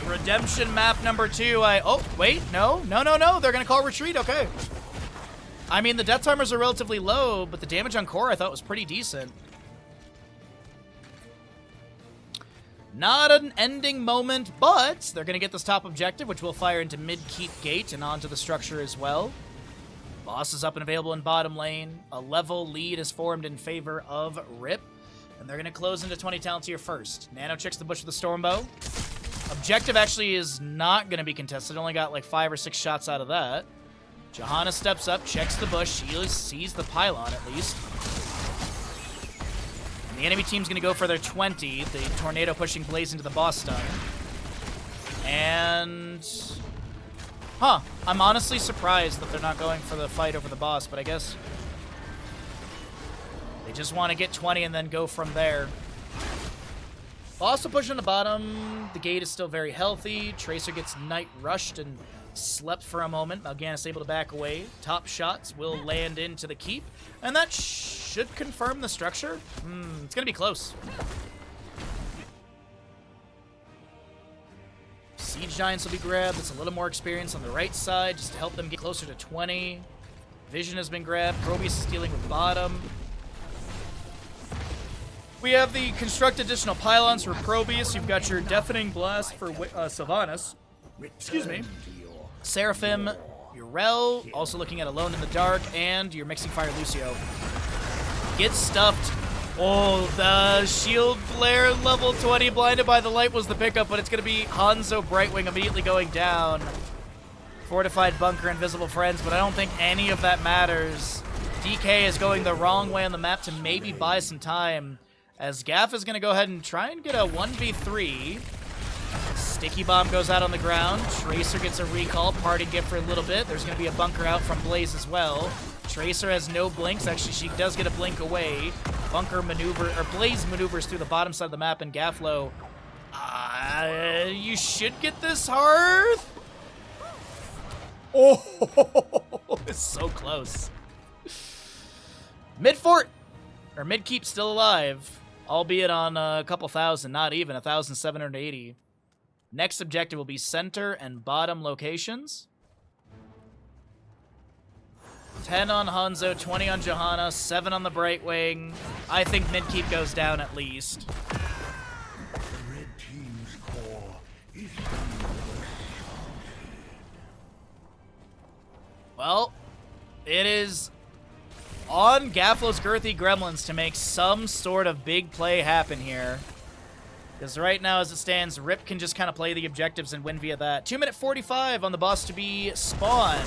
[SPEAKER 1] Redemption map number 2. Oh, wait, no. They're going to call retreat. Okay. I mean, the death timers are relatively low, but the damage on core I thought was pretty decent. Not an ending moment, but they're going to get this top objective, which will fire into mid-keep gate and onto the structure as well. Boss is up and available in bottom lane. A level lead is formed in favor of Rip, and they're going to close into 20 talents here first. Nano checks the bush with the Stormbow. Objective actually is not going to be contested. Only got like 5 or 6 shots out of that. Johanna steps up, checks the bush. She sees the pylon at least. And the enemy team's going to go for their 20. The Tornado pushing Blaze into the boss stun. And... I'm honestly surprised that they're not going for the fight over the boss, but I guess they just want to get 20 and then go from there. Boss will push on the bottom. The gate is still very healthy. Tracer gets Night Rushed and slept for a moment. Mal'Ganis able to back away. Top shots will land into the keep, and that should confirm the structure. It's gonna be close. Siege Giants will be grabbed. It's a little more experience on the right side just to help them get closer to 20. Vision has been grabbed. Probius is dealing with bottom. We have the construct additional pylons for Probius. You've got your deafening blast for Sylvanas. Excuse me. Seraphim, your Rel, also looking at Alone in the Dark, and your Mixing Fire Lucio. Get stuffed. Oh, the shield flare level 20 blinded by the light was the pickup, but it's going to be Hanzo Brightwing immediately going down. Fortified Bunker, Invisible Friends, but I don't think any of that matters. DK is going the wrong way on the map to maybe buy some time, as Gaff is going to go ahead and try and get a 1v3. Sticky Bomb goes out on the ground. Tracer gets a recall. Party gift for a little bit. There's going to be a bunker out from Blaze as well. Tracer has no blinks. Actually, she does get a blink away. Bunker maneuver, or Blaze maneuvers through the bottom side of the map, and Gaflo, you should get this Hearth. Oh, it's so close. Mid-fort, or mid-keep still alive, albeit on a couple thousand, not even, 1,780. Next objective will be center and bottom locations. 10 on Hanzo, 20 on Johanna, 7 on the Brightwing. I think mid-keep goes down at least.
[SPEAKER 3] The red team's core is
[SPEAKER 1] Well, it is on Gaflo's Girthy Gremlins to make some sort of big play happen here. Because right now, as it stands, Rip can just kind of play the objectives and win via that. 2 minute 45 on the boss to be spawned.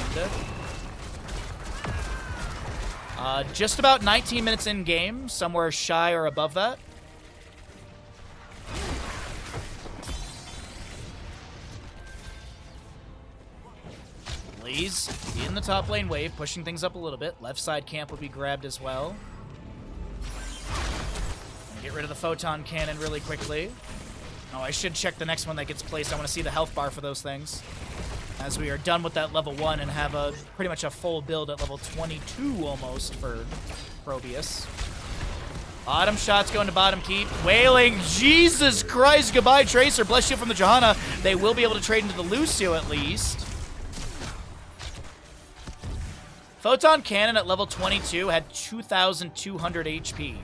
[SPEAKER 1] Just about 19 minutes in game, somewhere shy or above that. Blaze in the top lane wave, pushing things up a little bit. Left side camp will be grabbed as well. Get rid of the photon cannon really quickly. Oh, I should check the next one that gets placed. I want to see the health bar for those things. As we are done with that level 1 and have a pretty much a full build at level 22 almost for Probius. Bottom shots going to bottom keep. Wailing. Jesus Christ. Goodbye, Tracer. Bless you from the Johanna. They will be able to trade into the Lucio at least. Photon Cannon at level 22 had 2,200 HP.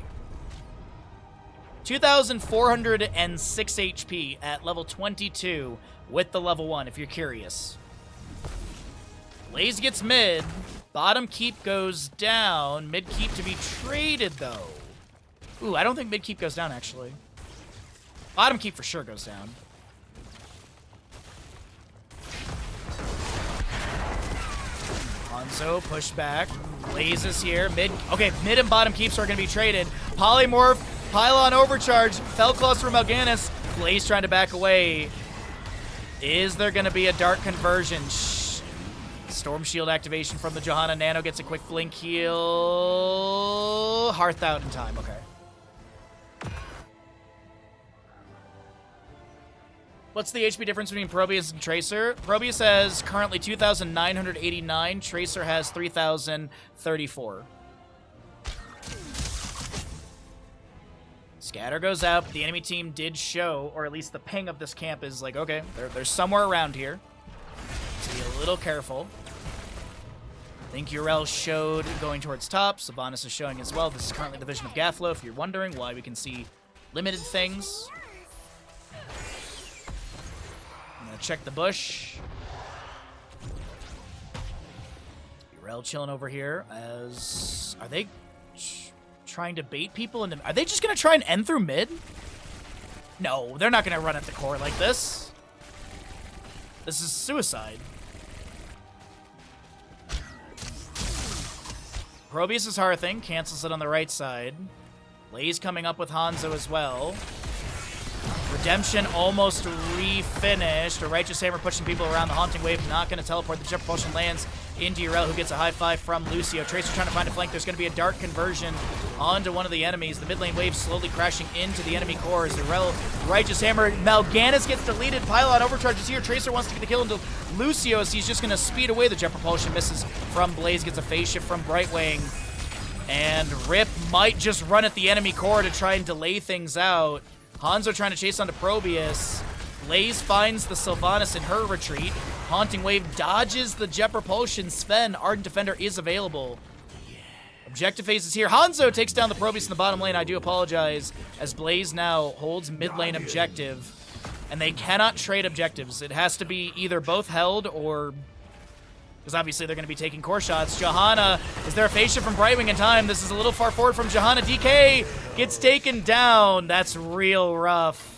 [SPEAKER 1] 2,406 HP at level 22 with the level 1, if you're curious. Blaze gets mid. Bottom keep goes down. Mid keep to be traded, though. Ooh, I don't think mid keep goes down, actually. Bottom keep for sure goes down. Hanzo pushed back. Blaze is here. Mid and bottom keeps are going to be traded. Polymorph, Pylon overcharge, Fellclaws from Mal'Ganis. Blaze trying to back away. Is there going to be a dark conversion? Storm Shield activation from the Johanna. Nano gets a quick blink heal. Hearth out in time. Okay. What's the HP difference between Probius and Tracer? Probius has currently 2,989. Tracer has 3,034. Scatter goes out. The enemy team did show, or at least the ping of this camp is like, okay, they're somewhere around here. So be a little careful. I think Urel showed going towards top. Sylvanas is showing as well. This is currently the vision of Gaflo, if you're wondering why we can see limited things. I'm going to check the bush. Urel chilling over here as... Are they trying to bait people? Are they just going to try and end through mid? No, they're not going to run at the core like this. This is suicide. Probius is Hearthing, cancels it on the right side. Blaze coming up with Hanzo as well. Redemption almost refinished. A Righteous Hammer pushing people around. The Haunting Wave not going to teleport. The Jet Propulsion lands into Yrel, who gets a high five from Lucio. Tracer trying to find a flank. There's going to be a Dark Conversion onto one of the enemies. The mid lane wave slowly crashing into the enemy core. As Yrel, Righteous Hammer, Mal'Ganis gets deleted. Pylon overcharges here. Tracer wants to get the kill into Lucio as he's just going to speed away. The Jet Propulsion misses from Blaze. Gets a phase shift from Brightwing. And Rip might just run at the enemy core to try and delay things out. Hanzo trying to chase onto Probius. Blaze finds the Sylvanas in her retreat. Haunting Wave dodges the Jet Propulsion. Sven, Ardent Defender, is available. Objective phase is here. Hanzo takes down the Probius in the bottom lane. I do apologize, as Blaze now holds mid lane objective. And they cannot trade objectives. It has to be either both held or... because obviously they're going to be taking core shots. Johanna, is there a phase shift from Brightwing in time? This is a little far forward from Johanna. DK gets taken down. That's real rough.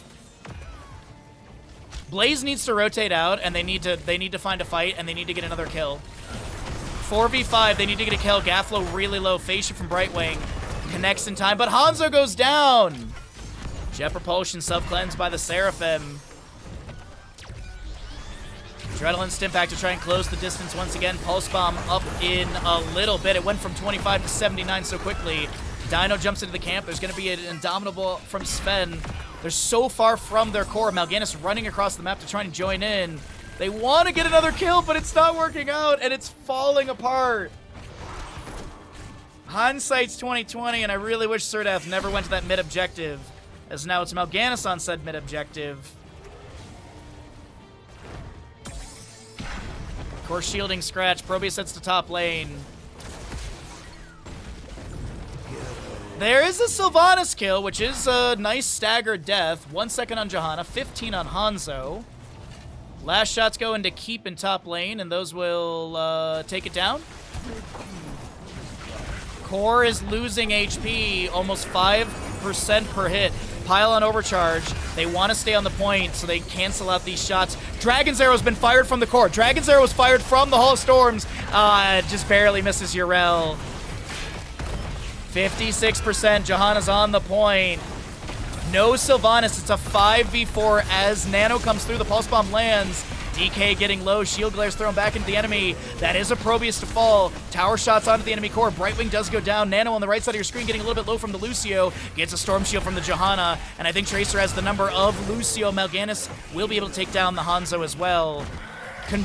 [SPEAKER 1] Blaze needs to rotate out, and they need to find a fight, and they need to get another kill. 4v5, they need to get a kill. Gaflo really low. Phase shift from Brightwing. Connects in time, but Hanzo goes down. Jet Propulsion sub-cleansed by the Seraphim. Adrenaline Stimpak to try and close the distance once again. Pulse Bomb up in a little bit. It went from 25 to 79 so quickly. Dino jumps into the camp. There's going to be an Indomitable from Sven. They're so far from their core. Mal'Ganis running across the map to try and join in. They want to get another kill, but it's not working out, and it's falling apart. Hindsight's 2020, and I really wish Surdath never went to that mid-objective, as now it's Mal'Ganis on said mid-objective. Core shielding scratch. Probius sets to top lane. There is a Sylvanas kill, which is a nice staggered death. 1 second on Johanna, 15 on Hanzo. Last shots go into Keep in top lane, and those will take it down. Core is losing HP, almost 5% per hit. Pylon overcharge. They want to stay on the point, so they cancel out these shots. Dragon's Arrow's been fired from the core. Dragon's Arrow was fired from the Hall of Storms. Just barely misses Yrel. 56%. Johanna's on the point. No Sylvanas. It's a 5v4 as Nano comes through. The Pulse Bomb lands. DK getting low. Shield Glare's thrown back into the enemy. That is a Probius to fall. Tower shots onto the enemy core. Brightwing does go down. Nano on the right side of your screen getting a little bit low from the Lucio. Gets a Storm Shield from the Johanna. And I think Tracer has the number of Lucio. Mal'Ganis will be able to take down the Hanzo as well.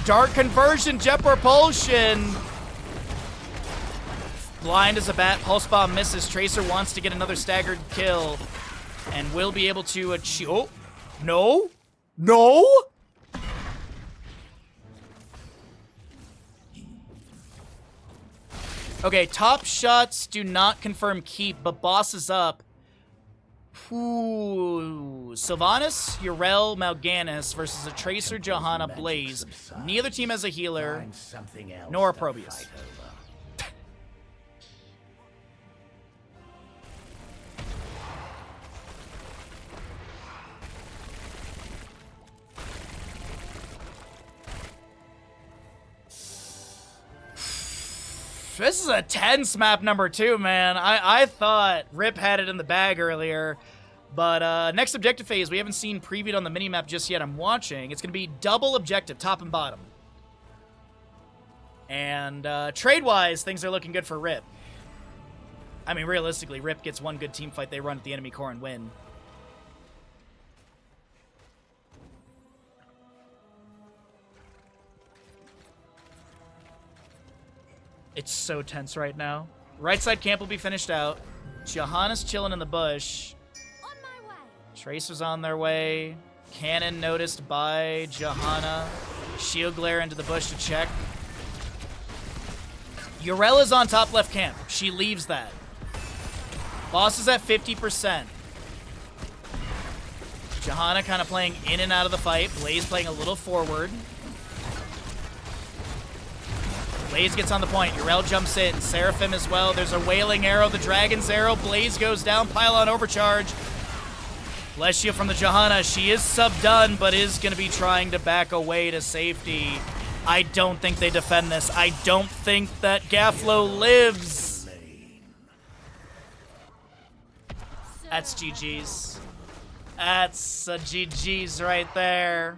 [SPEAKER 1] Dark Conversion. Jet Propulsion. Blind as a bat. Pulse Bomb misses. Tracer wants to get another staggered kill. And will be able to achieve... Oh! No! No! Okay, top shots do not confirm keep, but boss is up. Ooh. Sylvanas, Yrel, Mal'Ganis versus a Tracer, Johanna, Blaze. Neither team has a healer, nor a Probius. This is a tense map number 2, man. I thought Rip had it in the bag earlier. But next objective phase, we haven't seen previewed on the minimap just yet. I'm watching. It's going to be double objective, top and bottom. And trade-wise, things are looking good for Rip. I mean, realistically, Rip gets one good team fight. They run at the enemy core and win. It's so tense right now. Right side camp will be finished out. Johanna's chilling in the bush.
[SPEAKER 2] On my way.
[SPEAKER 1] Tracer's on their way. Cannon noticed by Johanna. Shield glare into the bush to check. Yrel is on top left camp. She leaves that. Boss is at 50%. Johanna kind of playing in and out of the fight. Blaze playing a little forward. Blaze gets on the point. Yrel jumps in. Seraphim as well. There's a Wailing Arrow. The Dragon's Arrow. Blaze goes down. Pylon overcharge. Bless Shield from the Johanna. She is sub-done, but is going to be trying to back away to safety. I don't think they defend this. I don't think that Gaflo lives. That's GG's. That's a GG's right there.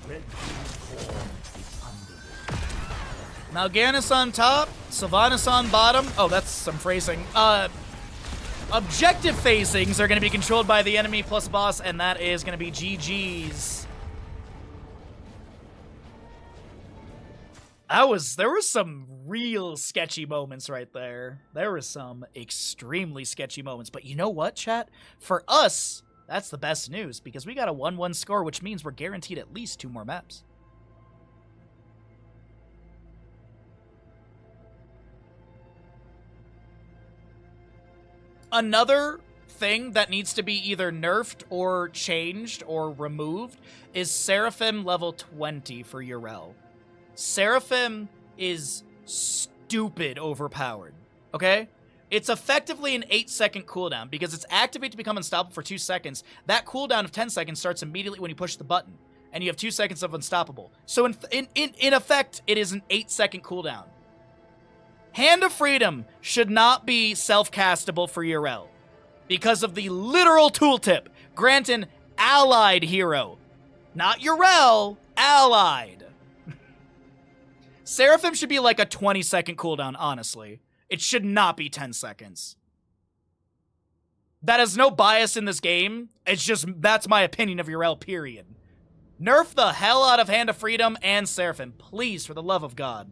[SPEAKER 3] Red team's core is under
[SPEAKER 1] Mal'Ganis on top, Sylvanas on bottom. Oh, that's some phrasing. Objective phasings are going to be controlled by the enemy plus boss, and that is going to be GG's. There were some real sketchy moments right there. There were some extremely sketchy moments. But you know what, chat? For us, that's the best news, because we got a 1-1 score, which means we're guaranteed at least 2 more maps. Another thing that needs to be either nerfed or changed or removed is Seraphim level 20 for Yrel. Seraphim is stupid overpowered, okay? It's effectively an 8-second cooldown because it's activate to become unstoppable for 2 seconds. That cooldown of 10 seconds starts immediately when you push the button, and you have 2 seconds of unstoppable. So in effect, it is an 8-second cooldown. Hand of Freedom should not be self-castable for Yrel because of the literal tooltip. Grant an allied hero. Not Yrel, allied. Seraphim should be like a 20-second cooldown, honestly. It should not be 10 seconds. That has no bias in this game. It's just, that's my opinion of Yrel, period. Nerf the hell out of Hand of Freedom and Seraphim, please, for the love of God.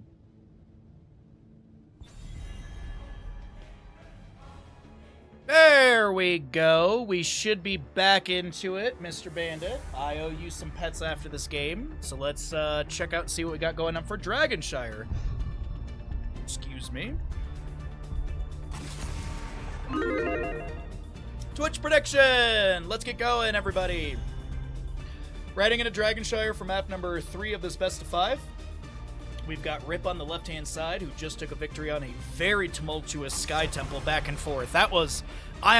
[SPEAKER 1] There we go. We should be back into it, Mr. Bandit. I owe you some pets after this game, so let's check out and see what we got going on for Dragonshire. Excuse me. Twitch prediction! Let's get going, everybody. Riding into Dragonshire for map number 3 of this best of 5. We've got Rip on the left-hand side, who just took a victory on a very tumultuous Sky Temple back and forth. That was... I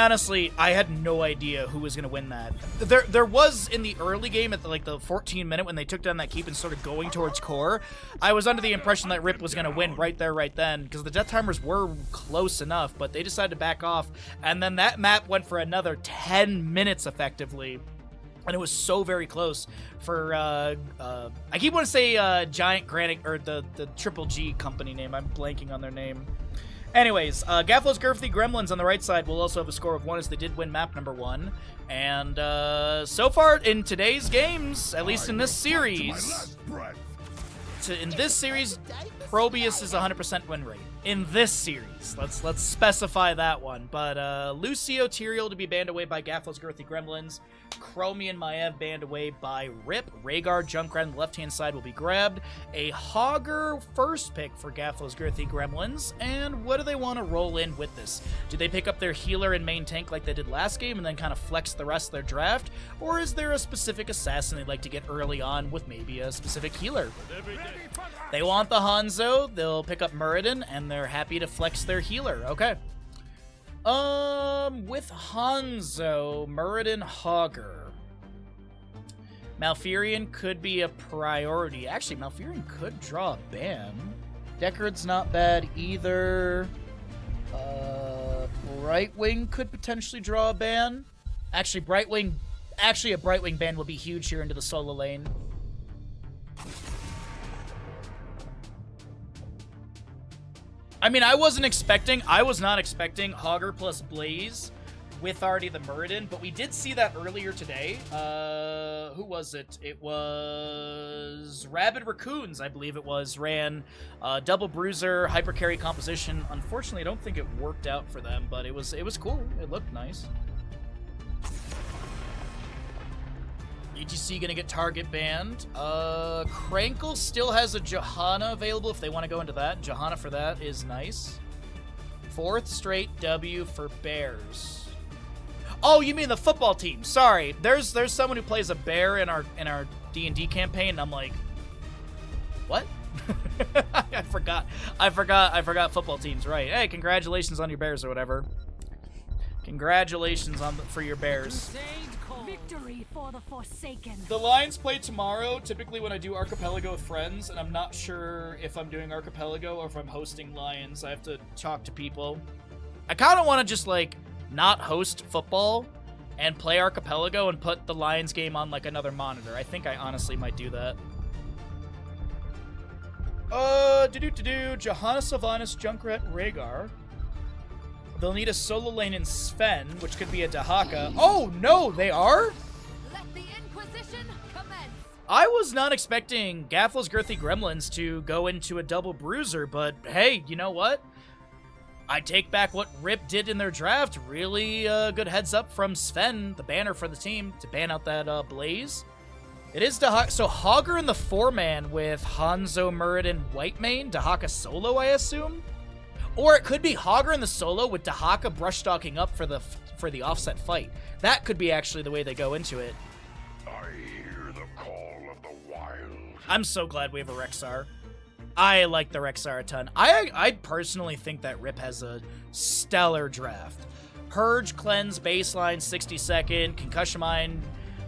[SPEAKER 1] had no idea who was going to win that. There was, in the early game, at the 14-minute, when they took down that keep and started going towards core, I was under the impression that Rip was going to win right there, right then, because the death timers were close enough, but they decided to back off, and then that map went for another 10 minutes, effectively. And it was so very close for, I keep wanting to say Giant Granite, or the Triple G company name. I'm blanking on their name. Anyways, Gaflo's Girthy Gremlins on the right side will also have a score of 1 as they did win map number 1. And so far in today's games, at least in this series, Probius is 100% win rate. In this series, let's specify that one. But Lucio Tyrael to be banned away by Gaflo's Girthy Gremlins. Chromie and Maev banned away by Rip. Rhaegar Junkrat on the left-hand side will be grabbed. A Hogger first pick for Gaflo's Girthy Gremlins. And what do they want to roll in with this? Do they pick up their healer and main tank like they did last game and then kind of flex the rest of their draft? Or is there a specific assassin they'd like to get early on with maybe a specific healer? They want the Hanzo, they'll pick up Muradin, and they're happy to flex their healer. Okay. With Hanzo, Muradin, Hogger. Malfurion could be a priority. Actually, Malfurion could draw a ban. Deckard's not bad either. Brightwing could potentially draw a ban. Actually, a Brightwing ban would be huge here into the solo lane. I mean, I was not expecting Hogger plus Blaze with already the Muradin, but we did see that earlier today. Who was it? It was Rabid Raccoons, I believe it was, ran double bruiser, hyper carry composition. Unfortunately, I don't think it worked out for them, but it was cool. It looked nice. ETC gonna get target banned. Krankle still has a Johanna available if they want to go into that. Johanna for that is nice. 4th straight W for Bears. Oh, you mean the football team? Sorry, there's someone who plays a bear in our D&D campaign, and I'm like, what? I forgot football teams. Right? Hey, congratulations on your Bears or whatever. Congratulations for your Bears.
[SPEAKER 2] Victory for the Forsaken.
[SPEAKER 1] The Lions play tomorrow, typically when I do Archipelago with friends, and I'm not sure if I'm doing Archipelago or if I'm hosting Lions. I have to talk to people. I kind of want to just, like, not host football and play Archipelago and put the Lions game on, like, another monitor. I think I honestly might do that. Johanna, Sylvanas, Junkrat, Rhaegar. They'll need a solo lane in Sven, which could be a Dahaka. Oh, no, they are?
[SPEAKER 2] Let the Inquisition commence.
[SPEAKER 1] I was not expecting Gaflo's Girthy Gremlins to go into a double bruiser, but hey, you know what? I take back what Rip did in their draft. Really good heads up from Sven, the banner for the team, to ban out that Blaze. It is Dahaka. So Hogger in the 4-man with Hanzo, Muradin, Whitemane. Dahaka solo, I assume? Or it could be Hogger in the solo with Dahaka brush-stalking up for the offset fight. That could be actually the way they go into it.
[SPEAKER 5] I hear the call of the wild.
[SPEAKER 1] I'm so glad we have a Rexar. I like the Rexar a ton. I personally think that Rip has a stellar draft. Purge, Cleanse, Baseline, 60-second, Concussion Mine,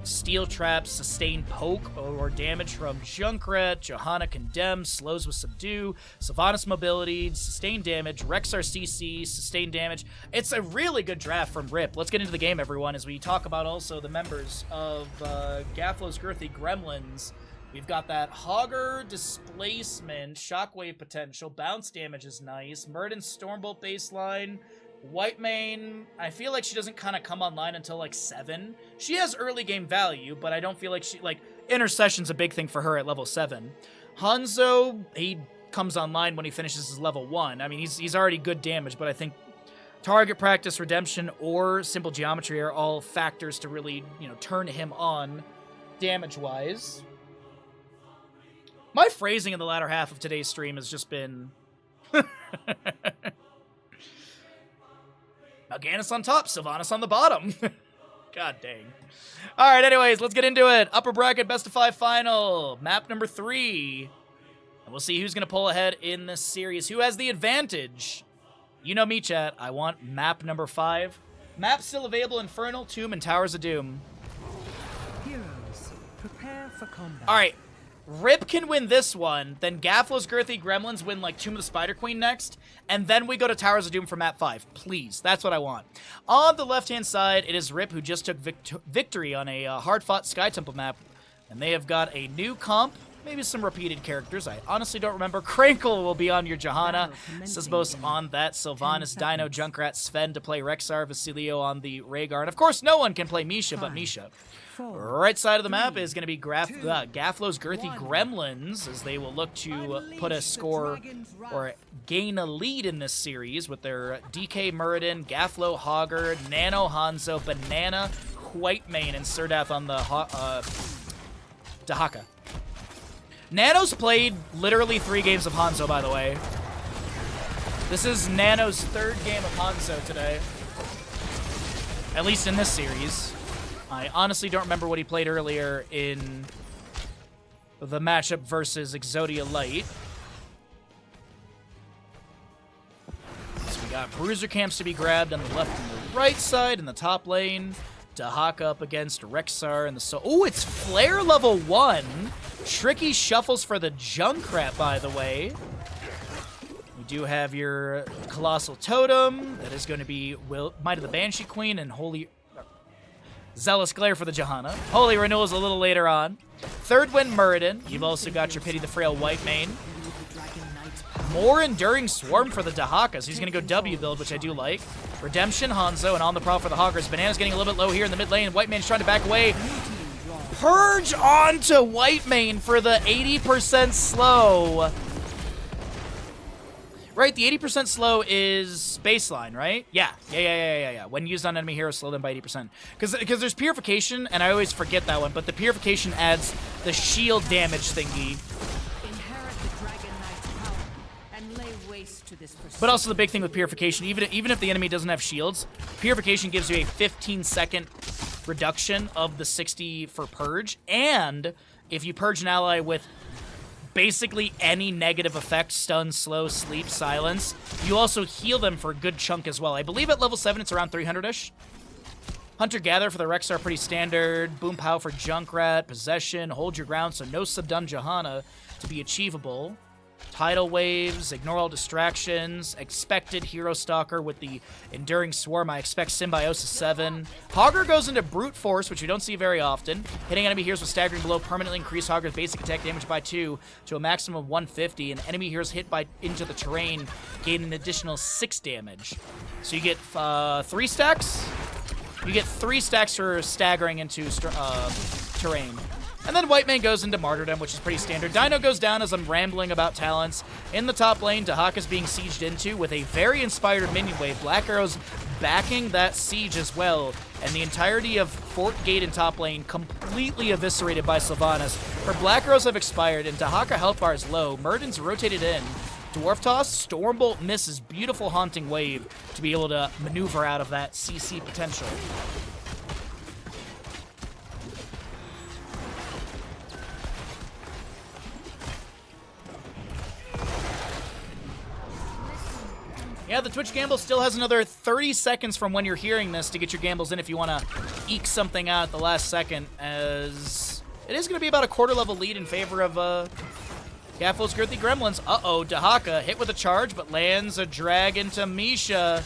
[SPEAKER 1] Steel Trap, Sustain Poke or damage from Junkrat, Johanna Condemn, Slows with Subdue, Sylvanas Mobility, Sustain Damage, Rexar CC, Sustain Damage. It's a really good draft from Rip. Let's get into the game, everyone, as we talk about also the members of Gaflo's Girthy Gremlins. We've got that Hogger Displacement, Shockwave Potential, Bounce Damage is nice, Muradin Stormbolt Baseline, Whitemane, I feel like she doesn't kind of come online until like 7. She has early game value, but I don't feel like Intercession's a big thing for her at level 7. Hanzo, he comes online when he finishes his level 1. I mean, he's already good damage, but I think Target Practice, Redemption, or Simple Geometry are all factors to really, turn him on damage-wise. My phrasing in the latter half of today's stream has just been... Mal'Ganis on top, Sylvanas on the bottom. God dang. All right, anyways, let's get into it. Upper bracket best of 5 final. Map number 3. And we'll see who's going to pull ahead in this series. Who has the advantage? You know me, chat. I want map number 5. Map still available: Infernal, Tomb, and Towers of Doom.
[SPEAKER 6] Heroes, prepare for combat.
[SPEAKER 1] All right. Rip can win this one, then Gaflo's Girthy Gremlins win like Tomb of the Spider Queen next, and then we go to Towers of Doom for map 5. Please, that's what I want. On the left-hand side, it is Rip who just took victory on a hard-fought Sky Temple map, and they have got a new comp, maybe some repeated characters. I honestly don't remember. Crankle will be on your Johanna, Sisbos on that, Sylvanas, Dino, Junkrat, Sven to play Rexar, Vasilio on the Rhaegar, and of course no one can play Misha but Misha. Right side of the map is going to be Gaflo's Girthy Gremlins, as they will look to put a score or gain a lead in this series with their DK Muradin, Gaflo Hogger, Nano Hanzo, Banana, Whitemane, and Surdath on the Dahaka. Nano's played literally 3 games of Hanzo, by the way. This is Nano's 3rd game of Hanzo today. At least in this series. I honestly don't remember what he played earlier in the matchup versus Exodia Light. So we got bruiser camps to be grabbed on the left and the right side in the top lane. Dahaka up against Rexar and the Oh, it's Flare level 1. Tricky shuffles for the Junkrat, by the way. We do have your Colossal Totem. That is going to be Might of the Banshee Queen and Holy... Zealous Glare for the Johanna. Holy Renewal is a little later on. 3rd Wind Muradin. You've also got your Pity the Frail Whitemane. More Enduring Swarm for the Dahaka, so he's going to go W build, which I do like. Redemption, Hanzo, and on the prowl for the Hoggers. Banana's getting a little bit low here in the mid lane. Whitemane's trying to back away. Purge onto Whitemane for the 80% slow. Right, the 80% slow is baseline, right? Yeah. When used on enemy heroes, slow them by 80%. Because there's Purification, and I always forget that one, but the Purification adds the shield damage thingy.
[SPEAKER 2] Inherit the Dragon Knight's power and lay waste to this pursuit.
[SPEAKER 1] But also the big thing with Purification, even if the enemy doesn't have shields, Purification gives you a 15-second reduction of the 60 for Purge, and if you Purge an ally with basically any negative effect, stun, slow, sleep, silence, you also heal them for a good chunk as well. I believe at level 7 it's around 300-ish. Hunter-Gatherer for the Rexar, pretty standard. Boom Pow for Junkrat. Possession, hold your ground, so no Subdone Johanna to be achievable. Tidal Waves, ignore all distractions. Expected Hero Stalker with the Enduring Swarm. I expect Symbiosis 7. Hogger goes into Brute Force, which we don't see very often. Hitting enemy heroes with Staggering Blow permanently increase Hogger's basic attack damage by 2 to a maximum of 150, and enemy heroes hit by into the terrain gain an additional 6 damage. So you get 3 stacks? You get 3 stacks for staggering into terrain. And then White Man goes into Martyrdom, which is pretty standard. Dino goes down as I'm rambling about talents. In the top lane, Dahaka's being sieged into with a very inspired minion wave. Black Arrow's backing that siege as well. And the entirety of Fort Gate in top lane completely eviscerated by Sylvanas. Her Black Arrows have expired, and Dahaka health bar is low. Murden's rotated in. Dwarf Toss, Stormbolt misses. Beautiful Haunting Wave to be able to maneuver out of that CC potential. Yeah, the Twitch gamble still has another 30 seconds from when you're hearing this to get your gambles in if you want to eke something out at the last second, as it is going to be about a quarter level lead in favor of Gaflo's Girthy Gremlins. Uh-oh, Dahaka hit with a charge, but lands a drag into Misha.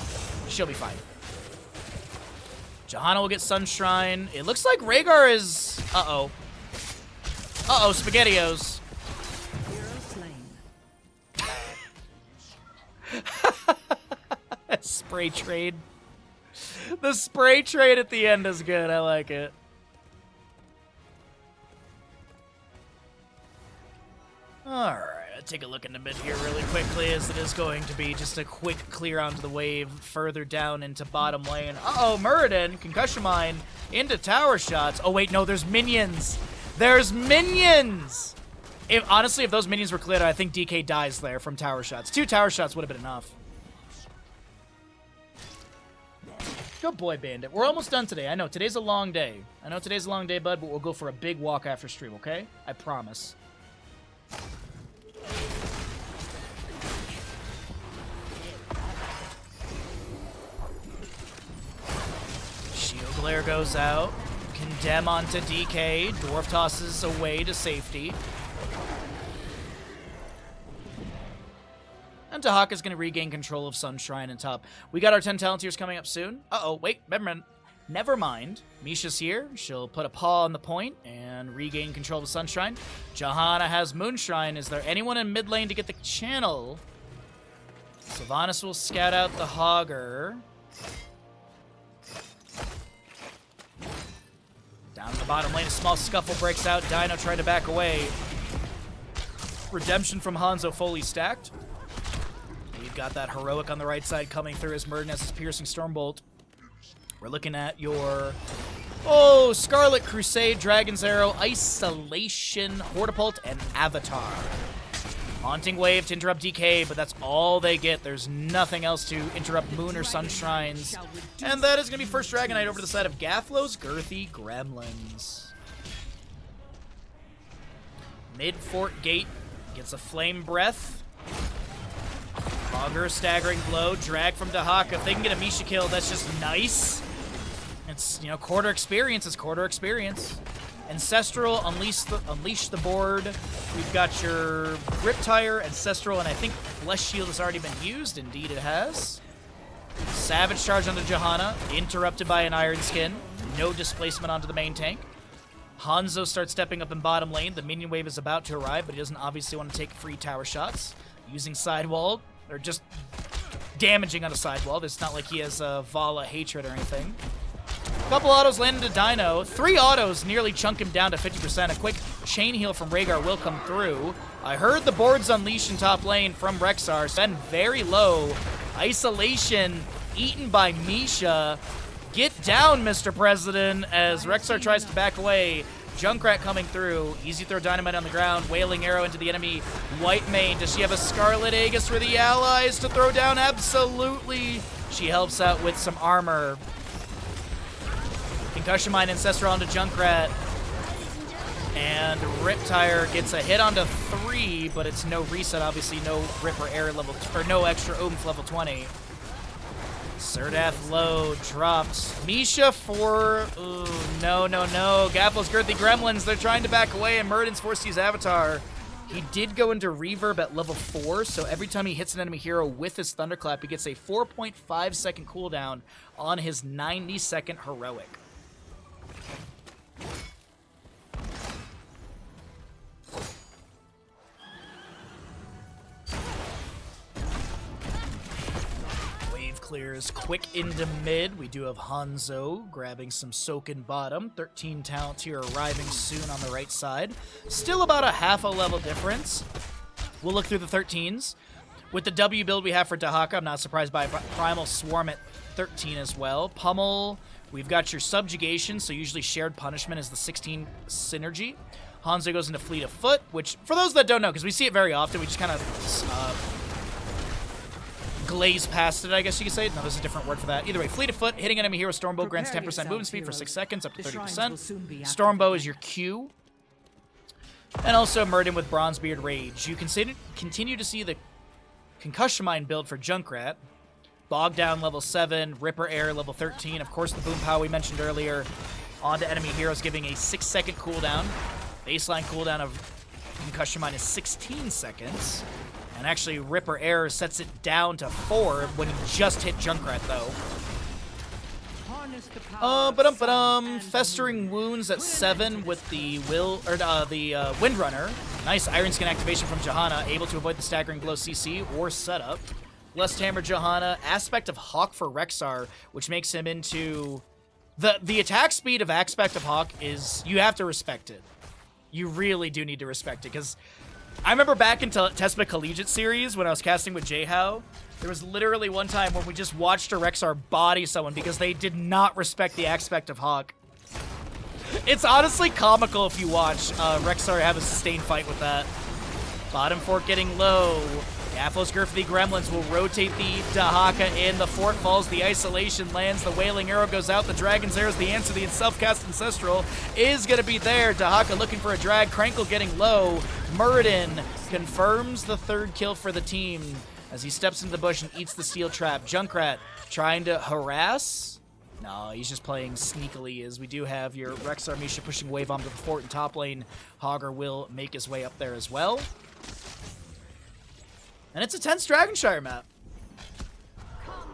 [SPEAKER 1] She'll be fine. Johanna will get Sunshrine. It looks like Rhaegar is... Uh-oh. Uh-oh, SpaghettiOs. Spray trade. The spray trade at the end is good. I like it. Alright, I'll take a look in the mid here really quickly, as it is going to be just a quick clear onto the wave further down into bottom lane. Uh-oh, Muradin, Concussion Mine, into tower shots. Oh wait, no, there's minions. There's minions! Honestly, if those minions were cleared, I think DK dies there from tower shots. 2 tower shots would have been enough. Good boy, Bandit. We're almost done today. I know, today's a long day. I know today's a long day, bud, but we'll go for a big walk after stream, okay? I promise. Shield Glare goes out. Condemn onto DK. Dwarf tosses away to safety. And Dahaka's going to regain control of Sunshrine and top. We got our 10 talent tiers coming up soon. Uh-oh, wait, never mind. Misha's here. She'll put a paw on the point and regain control of Sunshine. Johanna has Moonshine. Is there anyone in mid lane to get the channel? Sylvanas will scout out the Hogger. Down in the bottom lane, a small scuffle breaks out. Dino tried to back away. Redemption from Hanzo fully stacked. You've got that heroic on the right side coming through as Murden has his piercing Stormbolt. We're looking at your... Oh, Scarlet Crusade, Dragon's Arrow, Isolation, Hortipult, and Avatar. Haunting Wave to interrupt DK, but that's all they get. There's nothing else to interrupt Moon or Sunshines. And that is going to be first Dragonite over to the side of Gaflo's Girthy Gremlins. Mid-Fort Gate gets a Flame Breath. Hogger, Staggering Blow, drag from Dahaka. If they can get a Misha kill, that's just nice. It's, you know, quarter experience is quarter experience. Ancestral, unleash the board. We've got your Riptire, Ancestral, and I think Bless Shield has already been used. Indeed it has. Savage Charge onto Johanna, interrupted by an Iron Skin. No displacement onto the main tank. Hanzo starts stepping up in bottom lane. The minion wave is about to arrive, but he doesn't obviously want to take free tower shots. Using Sidewall, or just damaging on a Sidewall. It's not like he has Vala hatred or anything. Couple autos landed to Dino. 3 autos nearly chunk him down to 50%. A quick chain heal from Rhaegar will come through. I heard the boards unleash in top lane from Rexar. Then very low. Isolation eaten by Misha. Get down, Mr. President, as Rexar tries to back away. Junkrat coming through. Easy throw dynamite on the ground. Wailing arrow into the enemy. White Mane. Does she have a Scarlet Aegis for the allies to throw down? Absolutely. She helps out with some armor. Concussion Mine Ancestral onto Junkrat. And Riptire gets a hit onto 3, but it's no reset, obviously no Rip or Air level, or no extra oomph level 20. Serdath low, dropped. Misha for... Ooh, no. Gaflo's Girthy Gremlins, they're trying to back away, and Murden's forced to use Avatar. He did go into Reverb at level 4, so every time he hits an enemy hero with his Thunderclap, he gets a 4.5 second cooldown on his 90-second Heroic. Clears quick into mid. We do have Hanzo grabbing some soak in bottom. 13 talents here arriving soon on the right side. Still about a half a level difference. We'll look through the 13s. With the W build we have for Dahaka, I'm not surprised by Primal Swarm at 13 as well. Pummel, we've got your Subjugation, so usually Shared Punishment is the 16 synergy. Hanzo goes into Fleet of Foot, which, for those that don't know, because we see it very often, we just kind of glaze past it, I guess you could say. No, there's a different word for that. Either way, Fleet of Foot, hitting enemy hero Stormbow grants 10% movement speed for 6 seconds, up to 30%. Stormbow is your Q. And also Murden with Bronzebeard Rage. You can continue to see the Concussion Mine build for Junkrat. Bog Down level 7, Ripper Air level 13. Of course, the Boom Pow we mentioned earlier onto enemy heroes, giving a 6-second cooldown. Baseline cooldown of Concussion Mine is 16 seconds. And actually, Ripper Air sets it down to 4 when you just hit Junkrat, though. Festering Wounds at 7 with the Windrunner. Nice Iron Skin activation from Johanna, able to avoid the Staggering Blow CC or setup. Blessed Hammer Johanna, Aspect of Hawk for Rexxar, which makes him into... The attack speed of Aspect of Hawk is... You have to respect it. You really do need to respect it, because... I remember back in Tespa Collegiate Series when I was casting with J-How, there was literally one time when we just watched a Rexxar body someone because they did not respect the Aspect of Hawk. It's honestly comical if you watch Rexxar have a sustained fight with that. Bottom fort getting low. Gaflo's Girthy Gremlins will rotate the Dahaka in. The fort falls, the isolation lands, the Wailing Arrow goes out, the Dragon's Arrow is the answer. The self-cast Ancestral is going to be there. Dahaka looking for a drag, Krankle getting low. Murden confirms the 3rd kill for the team as he steps into the bush and eats the Steel Trap. Junkrat trying to harass. No, he's just playing sneakily, as we do have your Rexxar Misha pushing Wave Bomb to the fort in top lane. Hogger will make his way up there as well. And it's a tense Dragonshire map.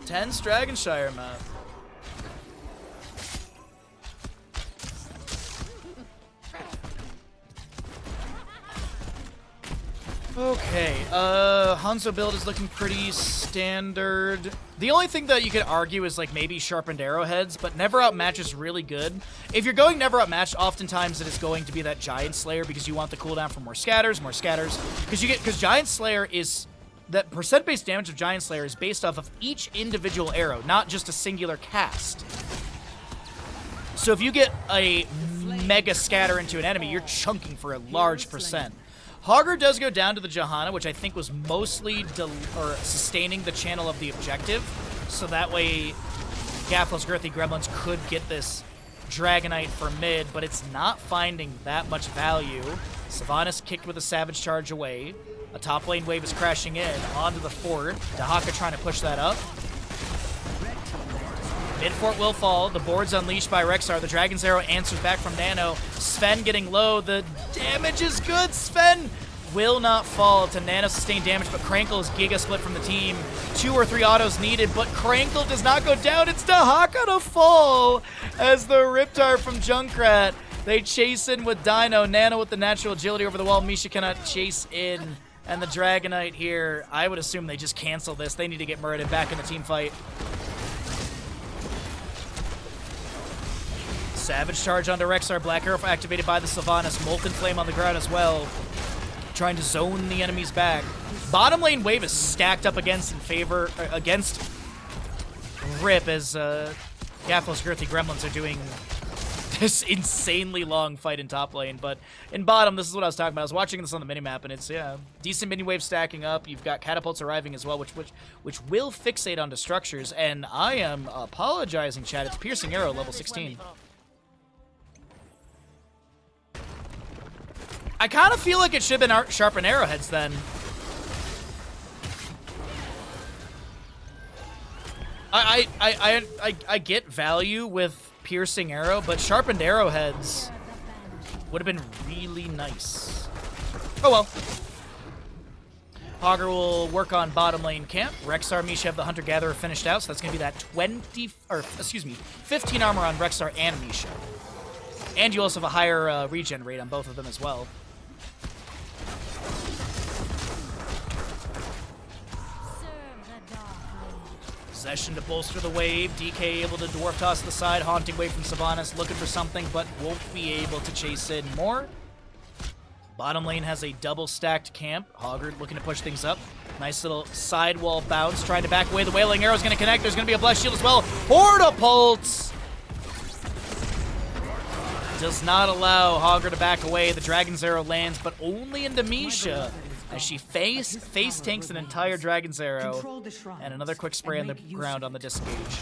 [SPEAKER 1] Tense Dragonshire map. Okay, Hanzo build is looking pretty standard. The only thing that you could argue is like maybe sharpened arrowheads, but Never Outmatch is really good. If you're going Never Outmatch, oftentimes it is going to be that Giant Slayer because you want the cooldown for more scatters. Because Giant Slayer is... That percent-based damage of Giant Slayer is based off of each individual arrow, not just a singular cast. So if you get a mega scatter into an enemy, you're chunking for a large percent. Hogger does go down to the Johanna, which I think was mostly sustaining the channel of the objective, so that way Gaflo's Girthy Gremlins could get this Dragonite for mid, but it's not finding that much value. Sylvanas kicked with a Savage Charge away. A top lane wave is crashing in onto the fort. Dahaka trying to push that up. Mid fort will fall. The board's unleashed by Rexxar. The Dragon's Arrow answers back from Nano. Sven getting low. The damage is good. Sven will not fall to Nano sustained damage, but Krankle is Giga Split from the team. 2 or 3 autos needed, but Krankle does not go down. It's Dahaka to fall as the Riptide from Junkrat. They chase in with Dino. Nano with the natural agility over the wall. Misha cannot chase in. And the Dragonite here, I would assume they just cancel this. They need to get Murden back in the team fight. Savage Charge onto Rexxar. Black Arrow activated by the Sylvanas. Molten Flame on the ground as well. Trying to zone the enemies back. Bottom lane wave is stacked up against Rip as Gaflo's Girthy Gremlins are doing this insanely long fight in top lane, but in bottom, this is what I was talking about. I was watching this on the minimap, and it's, yeah, decent mini wave stacking up. You've got catapults arriving as well, which will fixate onto structures, and I am apologizing, chat. It's Piercing Arrow, level 16. I kind of feel like it should have been Sharpen Arrowheads then. I get value with piercing arrow, but sharpened arrowheads would have been really nice. Oh well. Hogger will work on bottom lane camp. Rexar, Misha have the Hunter-Gatherer finished out, so that's going to be that 15 armor on Rexar and Misha. And you also have a higher regen rate on both of them as well. Possession to bolster the wave. DK able to dwarf toss to the side. Haunting wave from Sylvanas, looking for something, but won't be able to chase in more. Bottom lane has a double stacked camp. Hogger looking to push things up. Nice little sidewall bounce. Trying to back away. The Wailing Arrow is going to connect. There's going to be a Blessed Shield as well. Hortapult does not allow Hogger to back away. The Dragon's Arrow lands, but only into Misha, as she face tanks an entire Dragon's Arrow, and another quick spray on the ground on the disengage.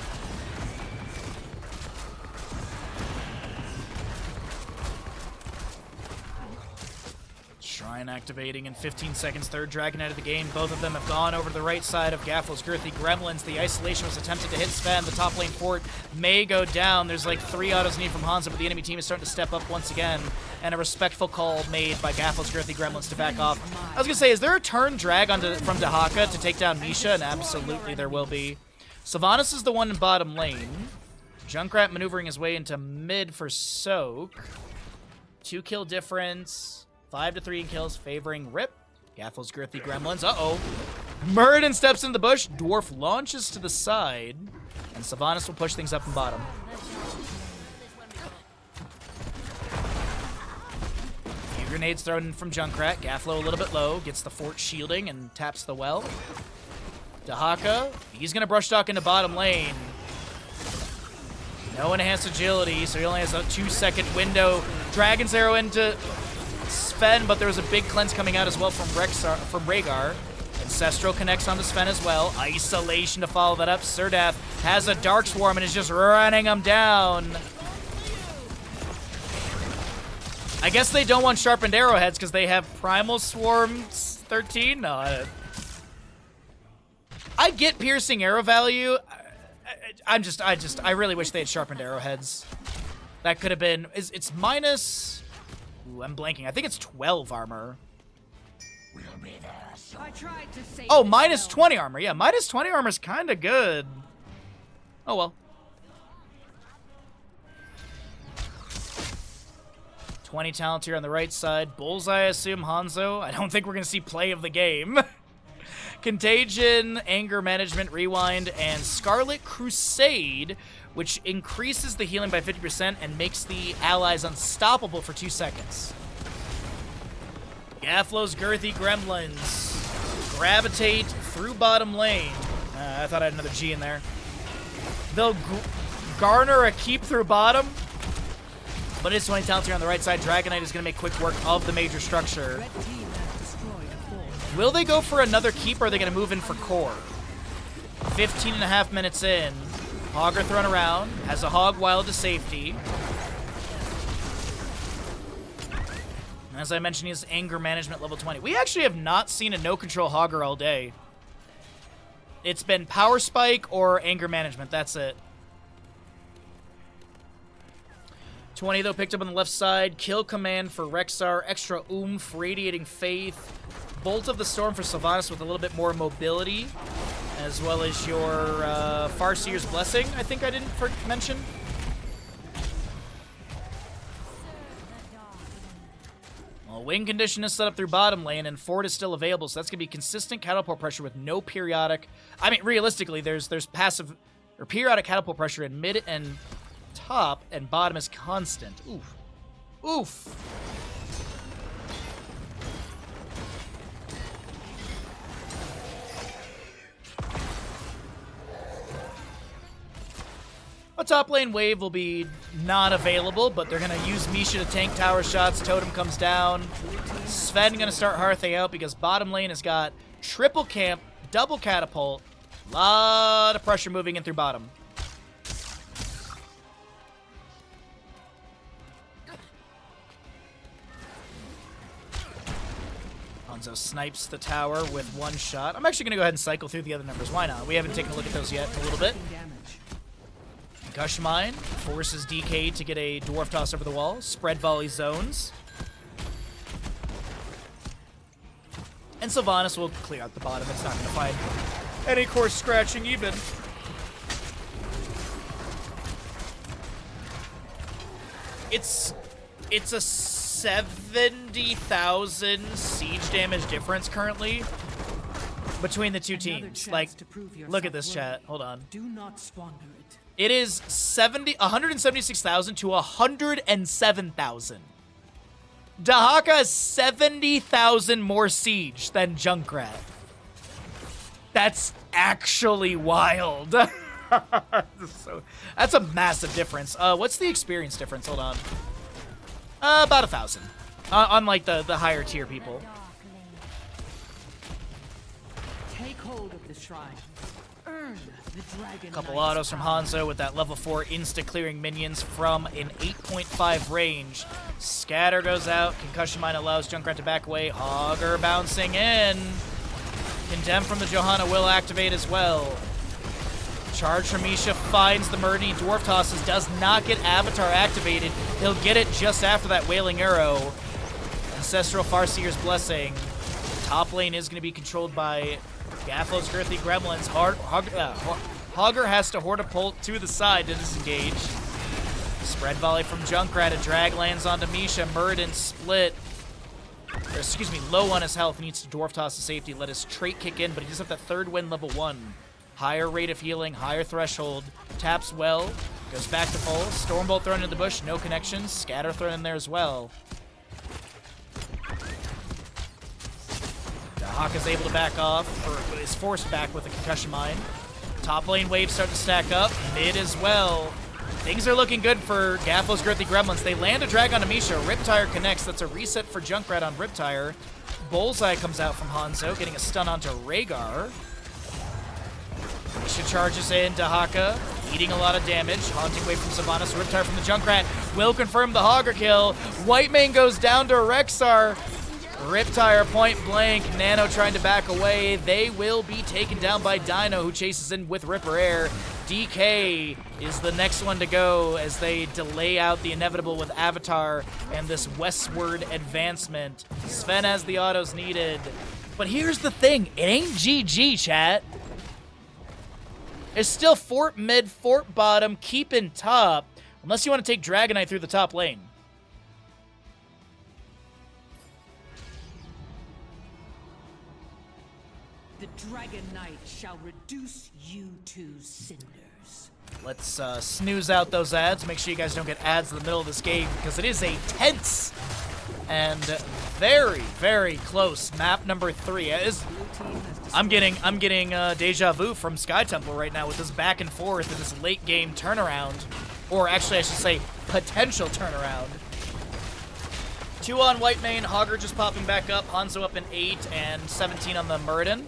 [SPEAKER 1] Shrine activating in 15 seconds. Third dragon out of the game. Both of them have gone over to the right side of Gaflo's Girthy Gremlins. The isolation was attempted to hit Sven. The top lane fort may go down. There's like 3 autos needed from Hanzo, but the enemy team is starting to step up once again. And a respectful call made by Gaflo's Girthy Gremlins to back off. I was going to say, is there a turn drag from Dahaka to take down Misha? And absolutely there will be. Sylvanas is the one in bottom lane. Junkrat maneuvering his way into mid for Soak. 2 kill difference. 5-3 in kills, favoring Rip. Gaflo's Girthy Gremlins. Uh-oh. Muradin steps in the bush. Dwarf launches to the side. And Sylvanas will push things up from bottom. Few grenades thrown in from Junkrat. Gaflo a little bit low. Gets the fort shielding and taps the well. Dahaka. He's going to brush talk into bottom lane. No enhanced agility, so he only has a 2-second window. Dragon's Arrow into Sven, but there was a big cleanse coming out as well from Rhaegar. Ancestral connects onto Sven as well. Isolation to follow that up. Serdath has a Dark Swarm and is just running him down. I guess they don't want sharpened arrowheads because they have Primal Swarms 13? No, I get piercing arrow value. I really wish they had sharpened arrowheads. That could have been, it's minus, ooh, I'm blanking. I think it's 12 armor. Oh, minus 20 armor. Yeah, minus 20 armor is kind of good. Oh, well. 20 talent here on the right side. Bullseye, I assume, Hanzo. I don't think we're going to see play of the game. Contagion, Anger Management, Rewind, and Scarlet Crusade, which increases the healing by 50% and makes the allies unstoppable for 2 seconds. Gaflo's Girthy Gremlins gravitate through bottom lane. I thought I had another G in there. They'll garner a keep through bottom, but it's 20 talents here on the right side. Dragonite is going to make quick work of the major structure. Will they go for another keep, or are they going to move in for core? 15.5 minutes in. Hogger thrown around. Has a Hog Wild to safety. As I mentioned, he has Anger Management level 20. We actually have not seen a no-control Hogger all day. It's been Power Spike or Anger Management. That's it. 20, though, picked up on the left side. Kill Command for Rexar. Extra Oomph. Radiating Faith. Bolt of the Storm for Sylvanas with a little bit more mobility, as well as your Farseer's Blessing, I think I didn't mention. Well, Wing Condition is set up through bottom lane, and Fort is still available, so that's going to be consistent catapult pressure with no periodic. I mean, realistically, there's passive or periodic catapult pressure in mid and top, and bottom is constant. Oof. Oof. A top lane wave will be not available, but they're going to use Misha to tank tower shots. Totem comes down. Sven going to start hearthing out because bottom lane has got triple camp, double catapult. A lot of pressure moving in through bottom. Hanzo snipes the tower with one shot. I'm actually going to go ahead and cycle through the other numbers. Why not? We haven't taken a look at those yet in a little bit. Gush Mine forces DK to get a Dwarf Toss over the wall. Spread volley zones. And Sylvanas will clear out the bottom. It's not going to find any course scratching even. It's a 70,000 siege damage difference currently between the two teams. Like, look at this chat. Hold on.
[SPEAKER 6] Do not squander it.
[SPEAKER 1] It is 176,000 to 107,000. Dahaka has 70,000 more siege than Junkrat. That's actually wild. That's a massive difference. What's the experience difference? Hold on. About 1,000. Unlike the higher tier people.
[SPEAKER 6] Take hold of the shrine. Earn the dragon.
[SPEAKER 1] Couple
[SPEAKER 6] Knight's
[SPEAKER 1] autos from
[SPEAKER 6] power.
[SPEAKER 1] Hanzo with that level 4 insta-clearing minions from an 8.5 range. Scatter goes out. Concussion Mine allows Junkrat to back away. Augur bouncing in. Condemn from the Johanna will activate as well. Charge from Misha finds the Murdy. Dwarf Tosses does not get Avatar activated. He'll get it just after that Wailing Arrow. Ancestral Farseer's Blessing. Top lane is going to be controlled by Gaflo's Girthy Gremlins. Hogger has to Hortapult to the side to disengage. Spread volley from Junkrat. A drag lands onto Misha. Murden split. Or, excuse me, low on his health. Needs to Dwarf Toss to safety. Let his trait kick in, but he does have that third win level 1. Higher rate of healing, higher threshold. Taps well. Goes back to full. Stormbolt thrown in the bush. No connections. Scatter thrown in there as well. Hawk is able to back off, or is forced back with a concussion mine. Top lane waves start to stack up. Mid as well. Things are looking good for Gaflo's Girthy Gremlins. They land a drag on Amisha. Riptire connects. That's a reset for Junkrat on Riptire. Bullseye comes out from Hanzo, getting a stun onto Rhaegar. Misha charges in. Dahaka eating a lot of damage. Haunting wave from Sylvanas. Riptire from the Junkrat will confirm the Hogger kill. Whitemane goes down to Rexar. Riptire point blank. Nano trying to back away. They will be taken down by Dino, who chases in with Ripper Air. DK is the next one to go as they delay out the inevitable with Avatar and this westward advancement. Sven has the autos needed. But here's the thing. It ain't GG, chat. It's still Fort mid, Fort bottom, keeping top. Unless you want to take Dragonite through the top lane.
[SPEAKER 6] The Dragon Knight shall reduce you to cinders.
[SPEAKER 1] Let's snooze out those ads. Make sure you guys don't get ads in the middle of this game because it is a tense and very, very close map number 3. I'm getting deja vu from Sky Temple right now with this back and forth and this late game turnaround, or actually I should say potential turnaround. 2 on Whitemane, Hogger just popping back up, Hanzo up in 8 and 17 on the Murden.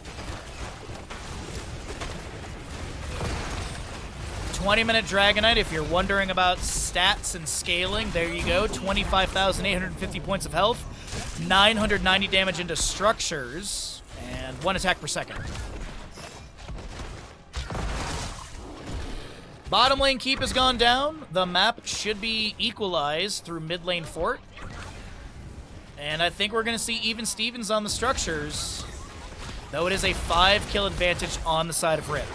[SPEAKER 1] 20-minute Dragonite, if you're wondering about stats and scaling, there you go. 25,850 points of health, 990 damage into structures, and 1 attack per second. Bottom lane keep has gone down. The map should be equalized through mid lane fort. And I think we're going to see even Stevens on the structures, though it is a 5-kill advantage on the side of Rip.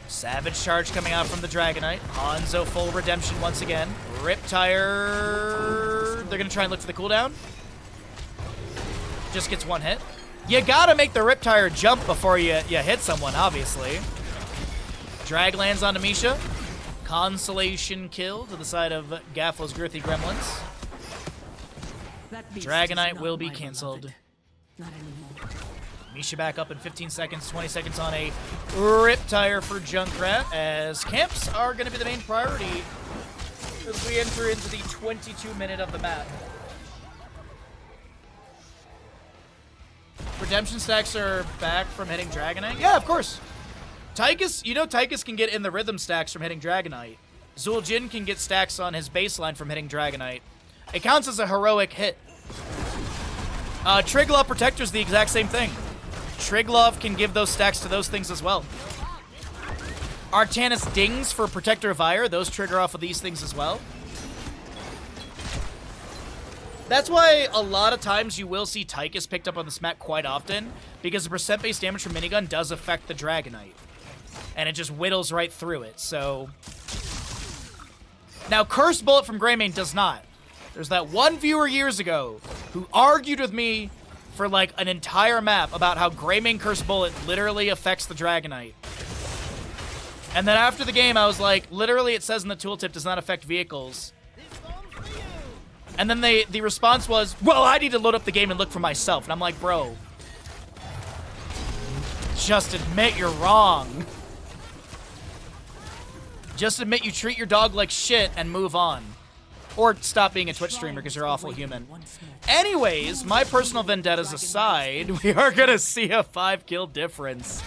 [SPEAKER 1] Savage charge coming out from the Dragonite. Hanzo full redemption once again. Riptire. They're going to try and look for the cooldown. Just gets 1 hit. You got to make the Riptire jump before you hit someone, obviously. Drag lands onto Misha. Consolation kill to the side of Gaflo's Girthy Gremlins. Dragonite will be canceled.
[SPEAKER 6] Not anymore.
[SPEAKER 1] Misha back up in 15 seconds, 20 seconds on a Riptire for Junkrat, as camps are going to be the main priority as we enter into the 22-minute of the map. Redemption stacks are back from hitting Dragonite? Yeah, of course. Tychus, you know Tychus can get in the rhythm stacks from hitting Dragonite. Zul'jin can get stacks on his baseline from hitting Dragonite. It counts as a heroic hit. Triglav Protector's the exact same thing. Triglav can give those stacks to those things as well. Artanis Dings for Protector of Ire, those trigger off of these things as well. That's why a lot of times you will see Tychus picked up on this map quite often, because the percent-based damage from minigun does affect the Dragonite. And it just whittles right through it, so... Now, Cursed Bullet from Greymane does not. There's that one viewer years ago who argued with me for like an entire map about how Greymane Cursed Bullet literally affects the Dragonite. And then after the game, I was like, literally it says in the tooltip does not affect vehicles. And then the response was, well, I need to load up the game and look for myself. And I'm like, bro, just admit you're wrong. Just admit you treat your dog like shit and move on. Or stop being a Twitch streamer because you're awful human. Anyways, my personal vendettas aside, we are going to see a 5-kill difference.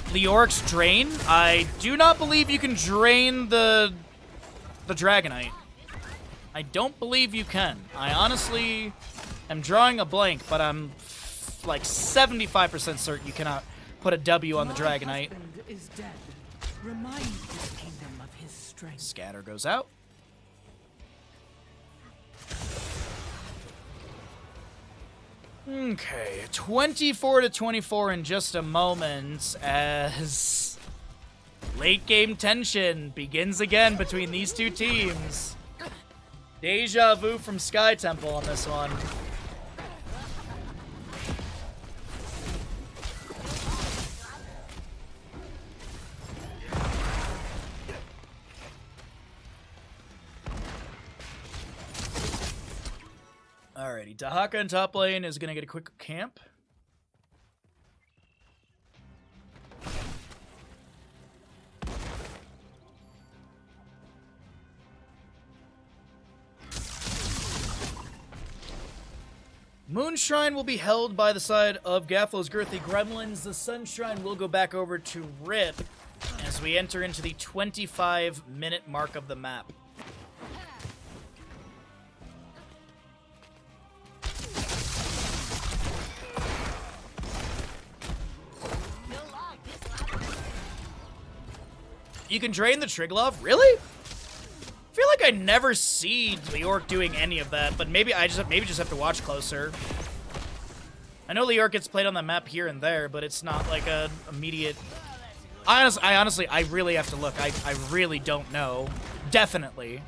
[SPEAKER 1] Leoric's Drain? I do not believe you can drain the Dragonite. I don't believe you can. I honestly am drawing a blank, but I'm like 75% certain you cannot put a W on the Dragonite.
[SPEAKER 6] Is dead. Remind this kingdom of his strength.
[SPEAKER 1] Scatter goes out. Okay, 24-24 in just a moment as late game tension begins again between these two teams. Deja vu from Sky Temple on this one. Alrighty, Dahaka in top lane is going to get a quick camp. Moonshrine will be held by the side of Gaflo's Girthy Gremlins. The Sunshrine will go back over to Rip as we enter into the 25-minute mark of the map. You can drain the Triglav? Really? I feel like I never see Leoric doing any of that, but maybe I just have to watch closer. I know Leoric gets played on the map here and there, but it's not like a immediate... I really have to look. I really don't know. Definitely.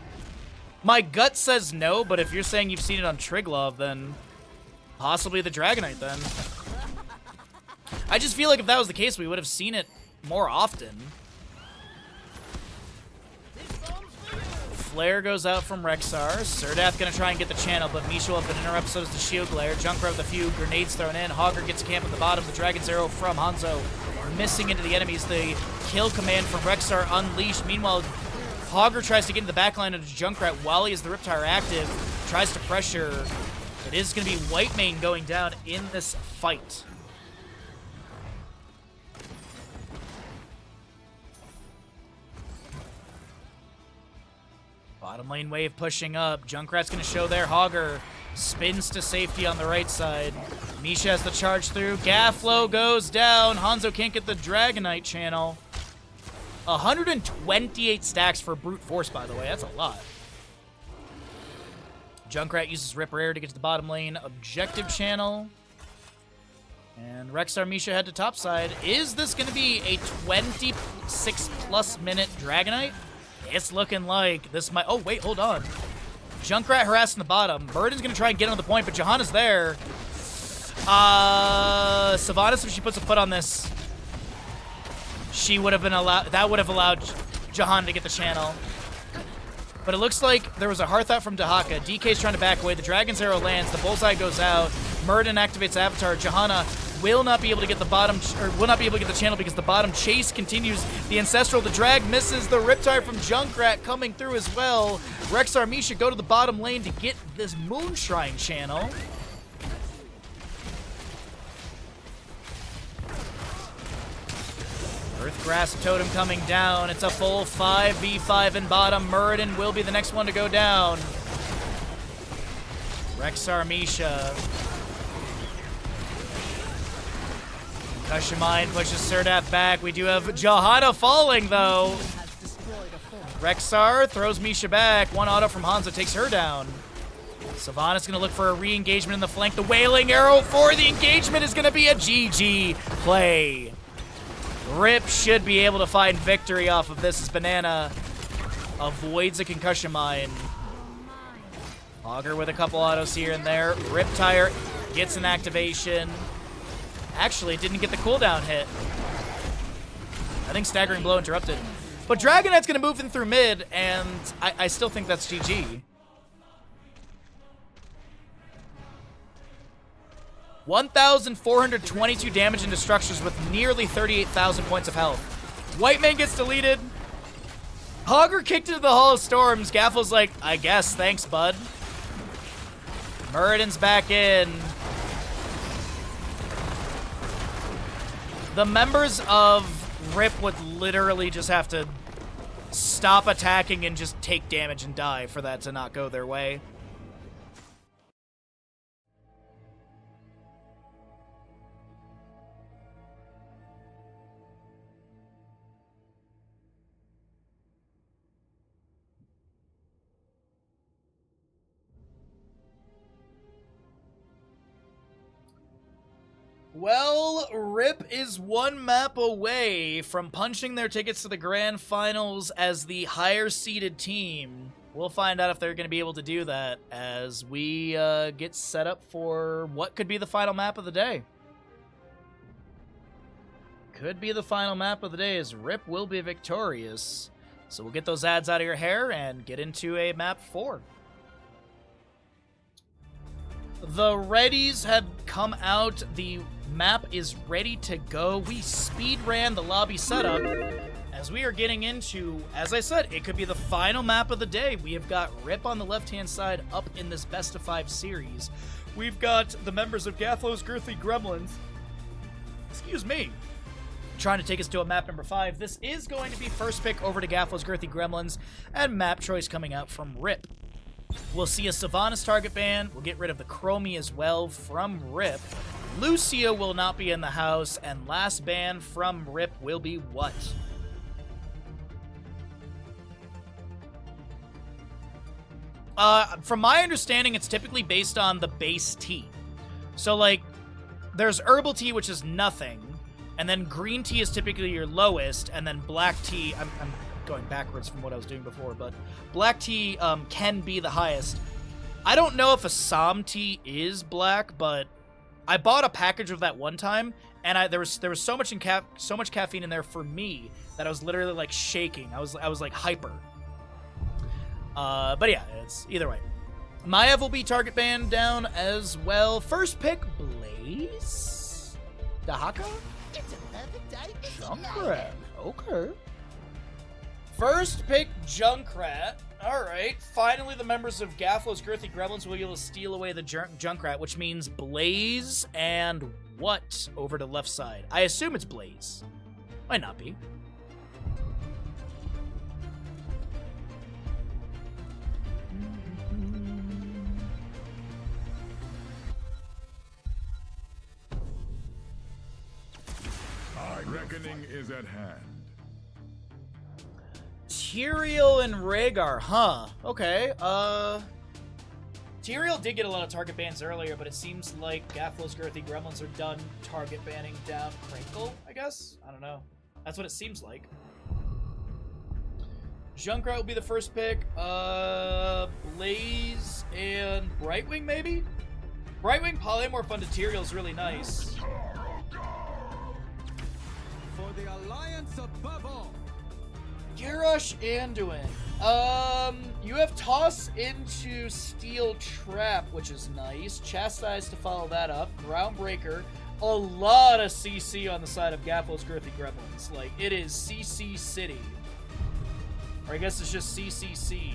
[SPEAKER 1] My gut says no, but if you're saying you've seen it on Triglav, then possibly the Dragonite then. I just feel like if that was the case, we would have seen it more often. Flare goes out from Rexar. Surdath gonna try and get the channel, but Misha up and interrupts, so does the Shield Glare. Junkrat with a few grenades thrown in. Hogger gets a camp at the bottom. The Dragon's Arrow from Hanzo missing into the enemies. The kill command from Rexar unleashed. Meanwhile, Hogger tries to get into the backline of Junkrat while he has the Riptire active. Tries to pressure. It is gonna be Whitemane going down in this fight. Bottom lane wave pushing up. Junkrat's going to show there. Hogger spins to safety on the right side. Misha has the charge through. Gaflo goes down. Hanzo can't get the Dragonite channel. 128 stacks for Brute Force, by the way. That's a lot. Junkrat uses Rip Rare to get to the bottom lane. Objective channel. And Rexar Misha head to top side. Is this going to be a 26-plus minute Dragonite? It's looking like this might... Oh, wait, hold on. Junkrat harassing the bottom. Burden's going to try and get on the point, but Johanna's there. Sylvanas, if she puts a foot on this, she would have been allowed... That would have allowed Johanna to get the channel. But it looks like there was a Hearth out from Dahaka. DK's trying to back away. The Dragon's Arrow lands. The Bullseye goes out. Murden activates Avatar. Johanna will not be able to get the bottom, or will not be able to get the channel because the bottom chase continues. The Ancestral, the drag misses. The Riptire from Junkrat coming through as well. Rexar Misha go to the bottom lane to get this Moonshrine channel. Earth Grasp Totem coming down. It's a full 5v5 in bottom. Muradin will be the next one to go down. Rexar Misha. Kushimine pushes Serdaf back. We do have Johanna falling, though. Rexar throws Misha back. One auto from Hanzo takes her down. Sylvanas going to look for a re-engagement in the flank. The Wailing Arrow for the engagement is going to be a GG play. Rip should be able to find victory off of this as Banana avoids a concussion mine. Augur with a couple autos here and there. Riptire gets an activation. Actually, didn't get the cooldown hit. I think Staggering Blow interrupted. But Dragonette's going to move in through mid, and I still think that's GG. 1,422 damage into structures with nearly 38,000 points of health. White man gets deleted. Augur kicked into the Hall of Storms. Gaflo's like, I guess, thanks, bud. Muradin's back in. The members of Rip would literally just have to stop attacking and just take damage and die for that to not go their way. Well, Rip is one map away from punching their tickets to the grand finals as the higher-seeded team. We'll find out if they're going to be able to do that as we get set up for what could be the final map of the day. Could be the final map of the day as Rip will be victorious. So we'll get those ads out of your hair and get into a map 4. The readies have come out. The map is ready to go. We speed ran the lobby setup as we are getting into, as I said, it could be the final map of the day. We have got Rip on the left-hand side up in this best of 5 series. We've got the members of Gaflo's Girthy Gremlins, excuse me, trying to take us to a map number 5. This is going to be first pick over to Gaflo's Girthy Gremlins and map choice coming out from Rip. We'll see a Sylvanas target ban. We'll get rid of the Chromie as well from Rip. Lucio will not be in the house, and last ban from Rip will be what? From my understanding, it's typically based on the base tea. So, like, there's herbal tea, which is nothing, and then green tea is typically your lowest, and then black tea, I'm going backwards from what I was doing before, but black tea can be the highest. I don't know if Assam tea is black, but I bought a package of that one time, and there was so much caffeine in there for me that I was literally like shaking. I was like hyper. But yeah, it's either way. Maiev will be target banned down as well. First pick, Blaze. Dahaka?
[SPEAKER 7] It's a perfect day.
[SPEAKER 1] Junkrat. Okay. First pick, Junkrat. Alright, finally the members of Gaflo's Girthy Gremlins will be able to steal away the Junkrat, which means Blaze and what over to left side? I assume it's Blaze. Might not be.
[SPEAKER 5] Reckoning is at hand.
[SPEAKER 1] Tyrael and Rhaegar, huh? Okay, Tyrael did get a lot of target bans earlier, but it seems like Gaflo's Girthy Gremlins are done target banning down Crinkle, I guess? I don't know. That's what it seems like. Junkrat will be the first pick. Blaze and Brightwing, maybe? Brightwing Polymorph onto Tyrael is really nice.
[SPEAKER 7] For the alliance above all.
[SPEAKER 1] Garrosh Anduin. You have Toss into Steel Trap, which is nice. Chastise to follow that up. Groundbreaker. A lot of CC on the side of Gaflo's Girthy Gremlins. Like, it is CC City. Or I guess it's just CCC.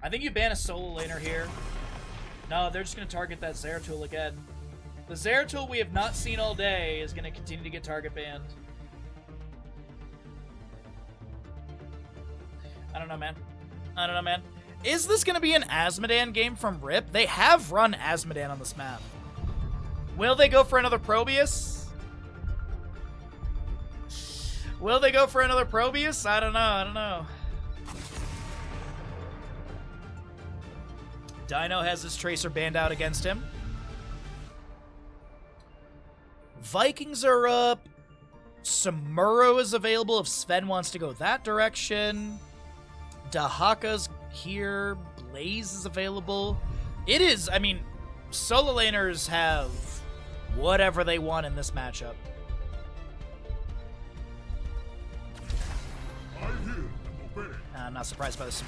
[SPEAKER 1] I think you ban a solo laner here. No, they're just going to target that Zeratul again. The Zeratul we have not seen all day is going to continue to get target banned. I don't know, man. I don't know, man. Is this going to be an Azmodan game from Rip? They have run Azmodan on this map. Will they go for another Probius? Will they go for another Probius? I don't know. I don't know. Dino has his Tracer banned out against him. Vikings are up. Samuro is available if Sven wants to go that direction. Dahaka's here. Blaze is available. It is, I mean, solo laners have whatever they want in this matchup. I'm not surprised by this.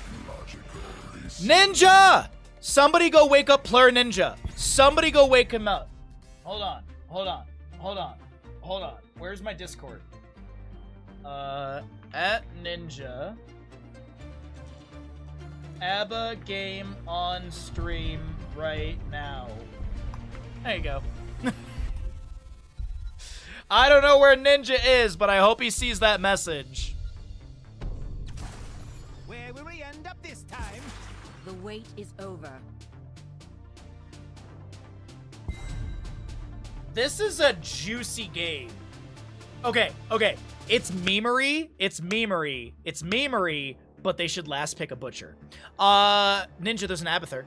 [SPEAKER 1] Ninja! Somebody go wake up Plur Ninja. Somebody go wake him up. Hold on. Hold on. Hold on. Hold on. Where's my Discord? At Ninja. ABBA game on stream right now. There you go. I don't know where Ninja is, but I hope he sees that message.
[SPEAKER 7] Where will we end up this time?
[SPEAKER 6] The wait is over.
[SPEAKER 1] This is a juicy game. Okay. It's memery. It's memery. It's memery, but they should last pick a butcher. Ninja, there's an Abathur.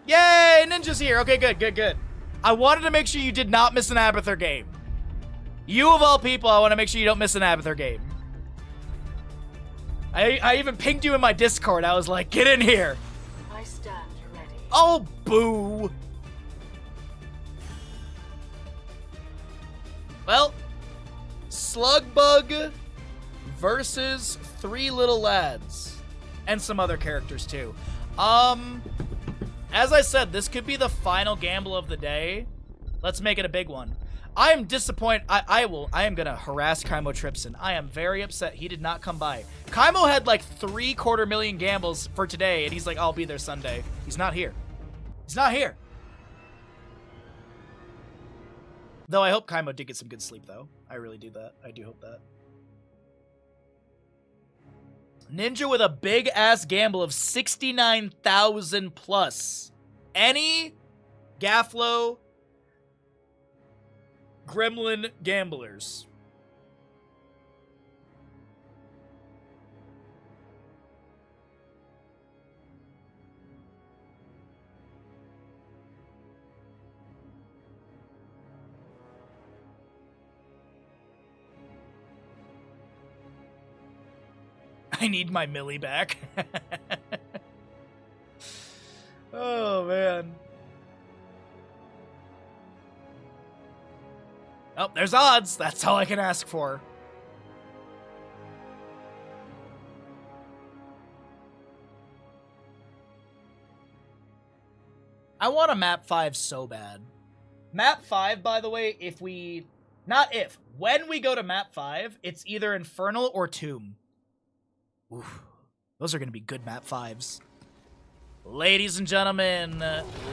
[SPEAKER 1] Yay, Ninja's here. Okay, good. I wanted to make sure you did not miss an Abathur game. You of all people, I want to make sure you don't miss an Abathur game. I even pinged you in my Discord. I was like, get in here.
[SPEAKER 6] I stand ready.
[SPEAKER 1] Oh, boo. Well, Slugbug versus Three Little Lads. And some other characters, too. As I said, this could be the final gamble of the day. Let's make it a big one. I am disappointed. I am gonna harass Kaimo Tripson. I am very upset he did not come by. Kaimo had like 750,000 gambles for today, and he's like, I'll be there Sunday. He's not here. He's not here. Though I hope Kaimo did get some good sleep, though. I really do that. I do hope that. Ninja with a big-ass gamble of 69,000 plus. Any Gaflo Gremlin gamblers. I need my Millie back. Oh, man. Oh, there's odds. That's all I can ask for. I want a map 5 so bad. Map 5, by the way, when we go to map 5, it's either Infernal or Tomb. Oof. Those are going to be good map 5s. Ladies and gentlemen,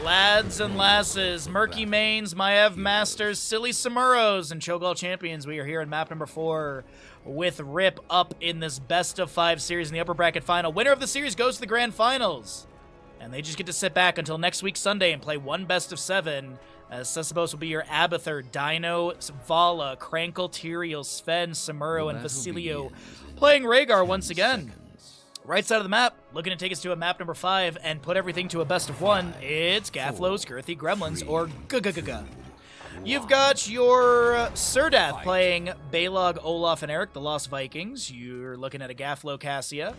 [SPEAKER 1] lads and lasses, Murky Mains, Maev Masters, Silly Samuros, and Cho'Gall Champions, we are here in map number 4 with Rip up in this best of 5 series in the upper bracket final. Winner of the series goes to the grand finals. And they just get to sit back until next week Sunday and play one best of 7. As Sesabos will be your Abathur, Dino, Vala, Krankle, Tyrael, Sven, Samuro, and Vasilio playing Rhaegar once again. Right side of the map, looking to take us to a map number 5 and put everything to a best of 1. It's Gaflo's Girthy Gremlins, or G-G-G-G. You've got your Serdath playing Balog, Olaf, and Eric, the Lost Vikings. You're looking at a Gaflo Cassia,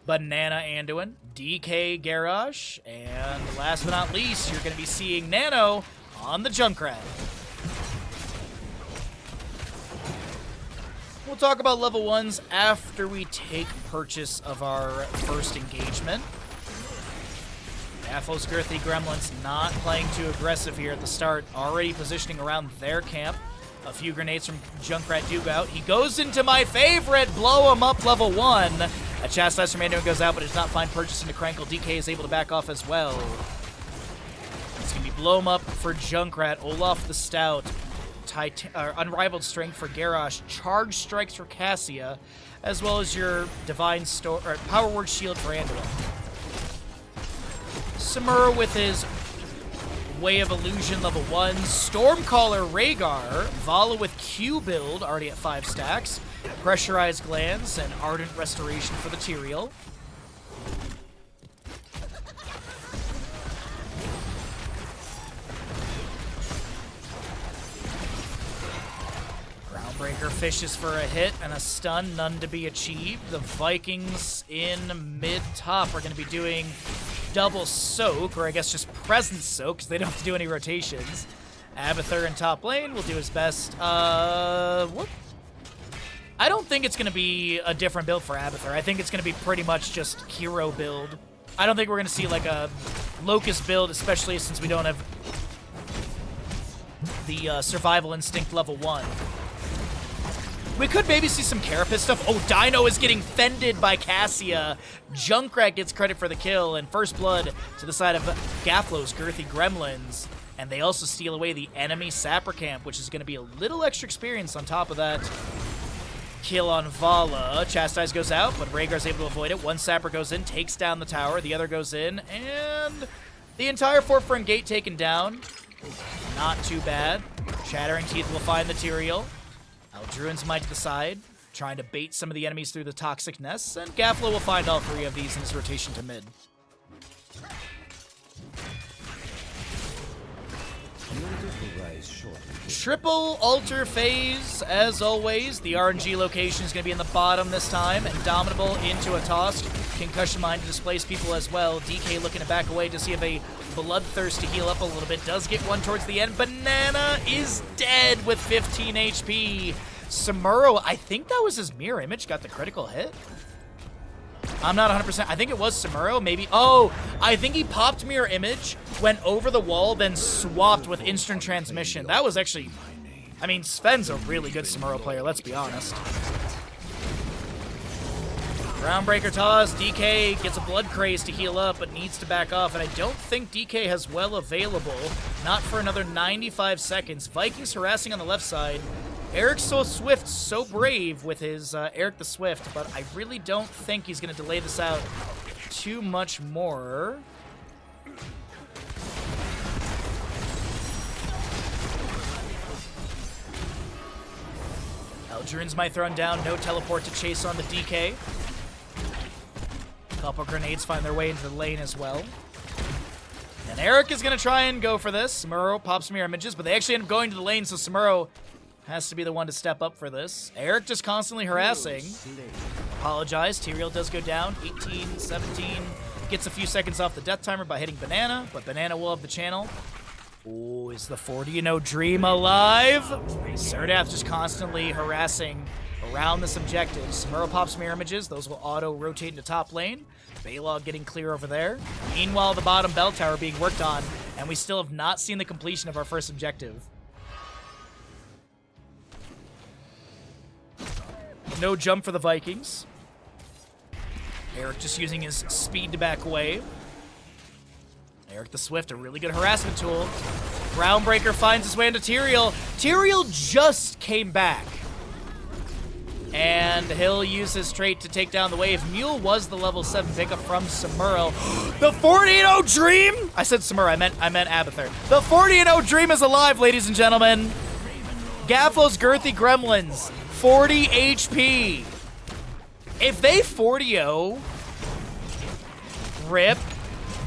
[SPEAKER 1] Banana Anduin, DK Garrosh, and last but not least, you're going to be seeing Nano on the Junkrat. We'll talk about level 1s after we take purchase of our first engagement. Gaflo's Girthy Gremlins not playing too aggressive here at the start, already positioning around their camp. A few grenades from Junkrat Dugout. He goes into my favorite, blow him up level 1. A Chastise from Anduin goes out, but does not find purchase into Krankle. DK is able to back off as well. It's going to be Blow 'em Up for Junkrat, Olaf the Stout, Unrivaled Strength for Garrosh, Charge Strikes for Cassia, as well as your Divine Power Word Shield for Anduin. Samura with his Way of Illusion level 1, Stormcaller Rhaegar, Vala with Q build, already at 5 stacks, Pressurized Glands, and Ardent Restoration for the Tyrael. Groundbreaker fishes for a hit and a stun, none to be achieved. The Vikings in mid-top are going to be doing double soak, or I guess just presence soak, because they don't have to do any rotations. Abathur in top lane will do his best. What? I don't think it's going to be a different build for Abathur. I think it's going to be pretty much just hero build. I don't think we're going to see like a Locust build, especially since we don't have the Survival Instinct level 1. We could maybe see some Carapace stuff. Oh, Dino is getting fended by Cassia. Junkrat gets credit for the kill, and First Blood to the side of Gaflo's Girthy Gremlins. And they also steal away the enemy Sapper Camp, which is going to be a little extra experience on top of that kill on Vala. Chastise goes out, but Rhaegar's able to avoid it. One Sapper goes in, takes down the tower. The other goes in, and the entire forefront gate taken down. Not too bad. Shattering Teeth will find the Tyrael. Druin's Might to the side, trying to bait some of the enemies through the toxic nests, and Gaflo will find all 3 of these in his rotation to mid. Triple Altar Phase, as always. The RNG location is going to be in the bottom this time. Indomitable into a Tosk. Concussion Mine to displace people as well. DK looking to back away to see if a Bloodthirst to heal up a little bit. Does get one towards the end. Banana is dead with 15 HP. Samuro, I think that was his mirror image, got the critical hit. I'm not 100%. I think it was Samuro, maybe. Oh, I think he popped mirror image, went over the wall, then swapped with instant transmission. That was actually... I mean, Sven's a really good Samuro player, let's be honest. Groundbreaker toss. DK gets a Blood Craze to heal up, but needs to back off, and I don't think DK has well available. Not for another 95 seconds. Vikings harassing on the left side. Eric so swift, so brave with his Eric the Swift, but I really don't think he's going to delay this out too much more. Eldrin's Might thrown down, no teleport to chase on the DK. Couple grenades find their way into the lane as well. And Eric is going to try and go for this. Samuro pops mirror images, but they actually end up going to the lane, so Samuro has to be the one to step up for this. Eric just constantly harassing. Apologize. Tyrael does go down. 18, 17. Gets a few seconds off the death timer by hitting Banana, but Banana will have the channel. Oh, is the 40-0 dream alive? Serdath just constantly harassing around this objective. Samuro pops mirror images. Those will auto-rotate into top lane. Balog getting clear over there. Meanwhile, the bottom bell tower being worked on, and we still have not seen the completion of our first objective. No jump for the Vikings. Eric just using his speed to back away. Eric the Swift, a really good harassment tool. Groundbreaker finds his way into Tyrael. Tyrael just came back. And he'll use his trait to take down the wave. Mule was the level 7 pickup from Samuro. The 40-0 dream! I said Samuro, I meant Abathur. The 40-0 dream is alive, ladies and gentlemen. Gaflo's Girthy Gremlins. 40 HP. If they 40-0, rip,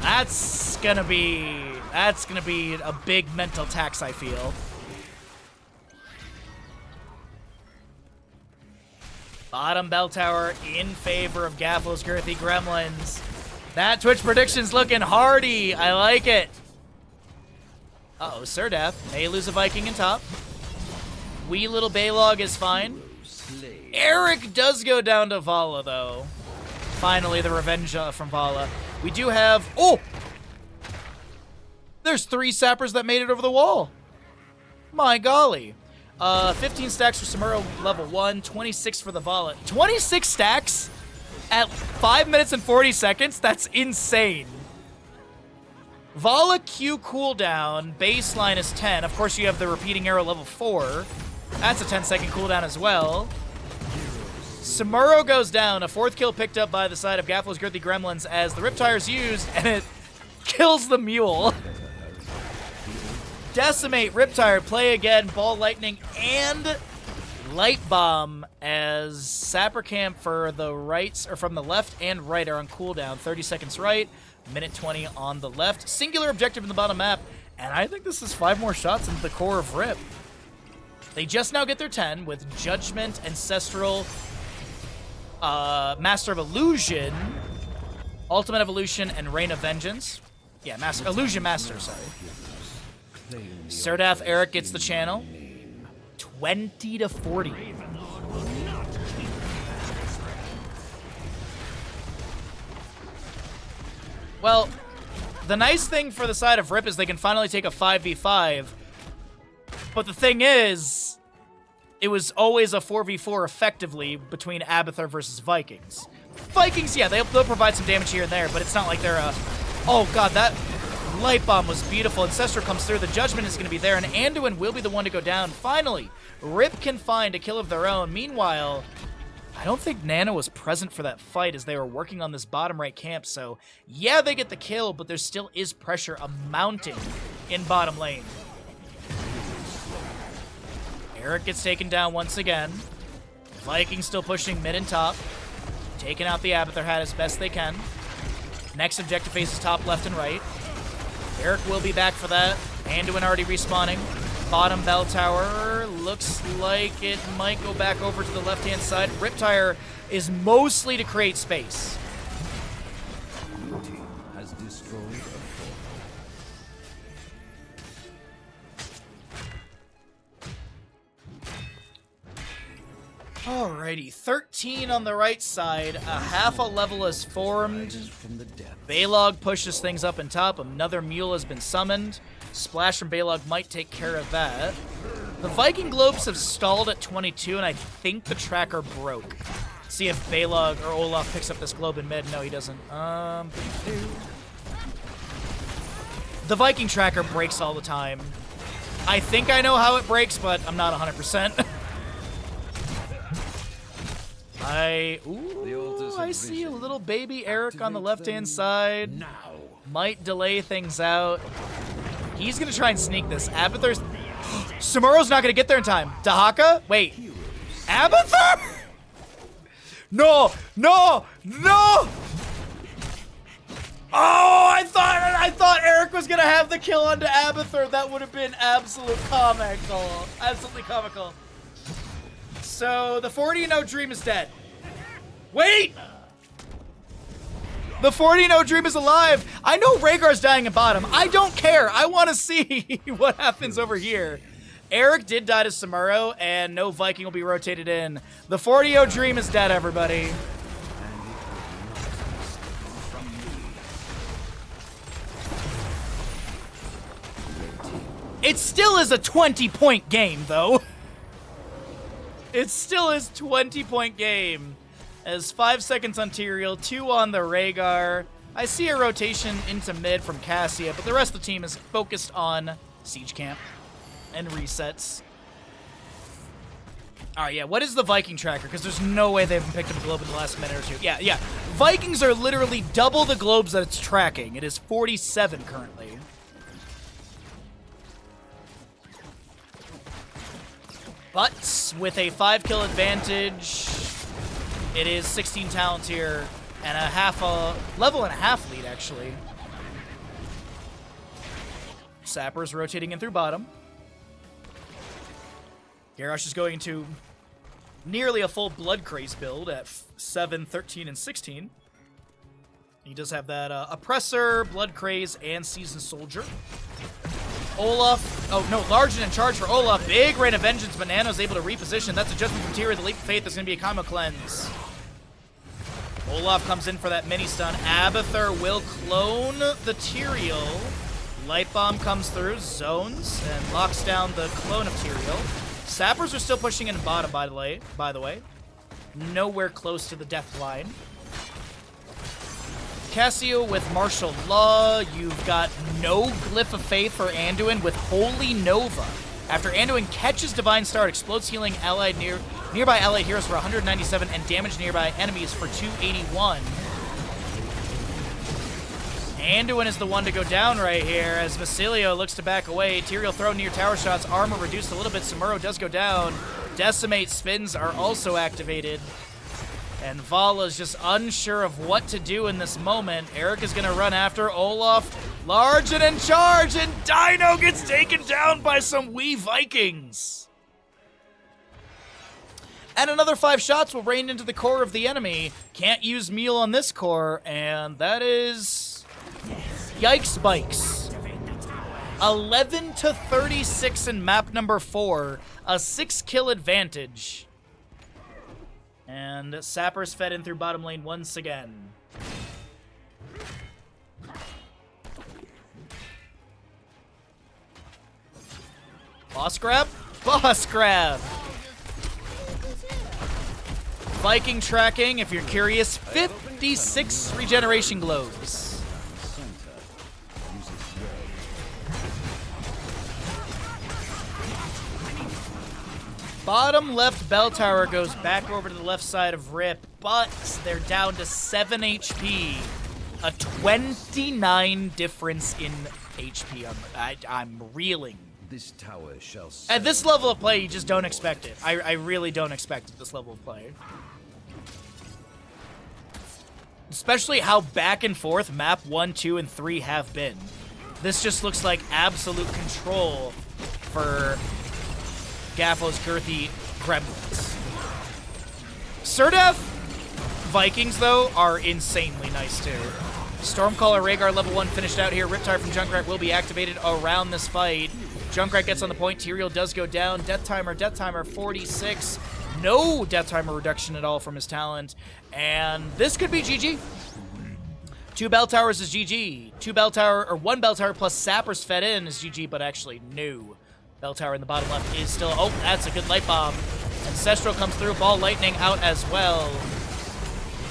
[SPEAKER 1] that's gonna be a big mental tax, I feel. Bottom bell tower in favor of Gaflo's Girthy Gremlins. That Twitch prediction's looking hardy. I like it. Uh-oh, Serdath may lose a Viking in top. Wee little Balog is fine. Eric does go down to Vala, though. Finally, the revenge from Vala. We do have... Oh! There's 3 sappers that made it over the wall. My golly. 15 stacks for Samuro, level 1. 26 for the Vala. 26 stacks at 5 minutes and 40 seconds? That's insane. Vala Q cooldown, baseline is 10. Of course, you have the repeating arrow level 4. That's a 10-second cooldown as well. Samuro goes down. A 4th kill picked up by the side of Gaflo's Girthy Gremlins as the Riptire is used, and it kills the mule. Decimate, Riptire, play again, Ball Lightning, and Light Bomb as Sapper Camp for the rights, or from the left and right are on cooldown. 30 seconds right, minute 20 on the left. Singular objective in the bottom map, and I think this is 5 more shots into the core of Rip. They just now get their 10 with Judgment, Ancestral, Master of Illusion, Ultimate Evolution, and Reign of Vengeance. Yeah, Illusion Master, sorry. Serdath Eric gets the channel. 20 to 40. Well, the nice thing for the side of Rip is they can finally take a 5v5. But the thing is, it was always a 4v4 effectively between Abathur versus Vikings. Vikings, yeah, they'll provide some damage here and there, but it's not like they're a... Oh god, that Light Bomb was beautiful. Ancestral comes through, the Judgment is going to be there, and Anduin will be the one to go down. Finally, Rip can find a kill of their own. Meanwhile, I don't think Nana was present for that fight as they were working on this bottom right camp, so yeah, they get the kill, but there still is pressure mounting in bottom lane. Eric gets taken down once again. Vikings still pushing mid and top. Taking out the Abathur hat as best they can. Next objective faces top, left, and right. Eric will be back for that. Anduin already respawning. Bottom bell tower. Looks like it might go back over to the left-hand side. Riptire is mostly to create space.
[SPEAKER 3] Your team has destroyed a fort.
[SPEAKER 1] Alrighty, 13 on the right side. A half a level is formed.
[SPEAKER 3] From the depths.
[SPEAKER 1] Balog pushes things up in top. Another mule has been summoned. Splash from Balog might take care of that. The Viking Globes have stalled at 22, and I think the tracker broke. See if Balog or Olaf picks up this globe in mid. No, he doesn't. The Viking tracker breaks all the time. I think I know how it breaks, but I'm not 100%. I see a little baby Eric on the left-hand side.
[SPEAKER 3] Now.
[SPEAKER 1] Might delay things out. He's going to try and sneak this. Abathur's... Samuro's not going to get there in time. Dahaka? Wait. Abathur? No! No! No! Oh, I thought Eric was going to have the kill onto Abathur. That would have been absolute comical. Absolutely comical. So, the 40-0 dream is dead. Wait! The 40-0 dream is alive. I know Rhaegar's dying at bottom. I don't care. I want to see what happens over here. Eric did die to Samuro, and no Viking will be rotated in. The 40-0 dream is dead, everybody. It still is a 20-point game, though. It still is 20-point game. As 5 seconds on Tyrael, 2 on the Rhaegar. I see a rotation into mid from Cassia, but the rest of the team is focused on Siege Camp and resets. Alright, yeah, what is the Viking tracker? Because there's no way they haven't picked up a globe in the last minute or two. Yeah. Vikings are literally double the globes that it's tracking. It is 47 currently. But with a 5-kill advantage, it is 16 talents here and a level and a half lead, actually. Sapper's rotating in through bottom. Garrosh is going to nearly a full Blood Craze build at 7, 13, and 16. He does have that Oppressor, Blood Craze, and Seasoned Soldier. Olaf, oh no, Large and in charge for Olaf. Big Reign of Vengeance, but Nano's able to reposition. That's a judgment from Tyrael. The Leap of Faith. There's going to be a combo cleanse. Olaf comes in for that mini stun. Abathur will clone the Tyrael. Light Bomb comes through, zones, and locks down the clone of Tyrael. Sappers are still pushing in bottom, by the way. Nowhere close to the death line. Cassio with Martial Law. You've got no Glyph of Faith for Anduin with Holy Nova. After Anduin catches Divine Star, it explodes healing nearby allied heroes for 197 and damage nearby enemies for 281. Anduin is the one to go down right here as Basilio looks to back away. Tyrael thrown near tower shots. Armor reduced a little bit. Samuro does go down. Decimate spins are also activated. And Vala's just unsure of what to do in this moment. Eric is going to run after Olaf. Large and in charge. And Dino gets taken down by some wee Vikings. And another 5 shots will rain into the core of the enemy. Can't use Meal on this core. And that is... Yikes bikes. 11 to 36 in map number 4. A 6-kill advantage. And Sappers fed in through bottom lane once again. Boss grab? Boss grab! Viking tracking, if you're curious, 56 regeneration globes. Bottom left bell tower goes back over to the left side of Rip, but they're down to 7 HP. A 29 difference in HP. I'm reeling.
[SPEAKER 3] This tower shall
[SPEAKER 1] at this level of play, you just don't expect it. I really don't expect it at this level of play. Especially how back and forth map 1, 2, and 3 have been. This just looks like absolute control for Gaflo's Girthy Gremlins. Surdef Vikings, though, are insanely nice, too. Stormcaller Rhaegar level 1 finished out here. Riptide from Junkrat will be activated around this fight. Junkrat gets on the point. Tyrael does go down. Death Timer 46. No Death Timer reduction at all from his talent. And this could be GG. 2 bell towers is GG. 1 bell tower plus Sappers fed in is GG, but actually no. Bell tower in the bottom left is still... Oh, that's a good light bomb. Ancestral comes through. Ball lightning out as well.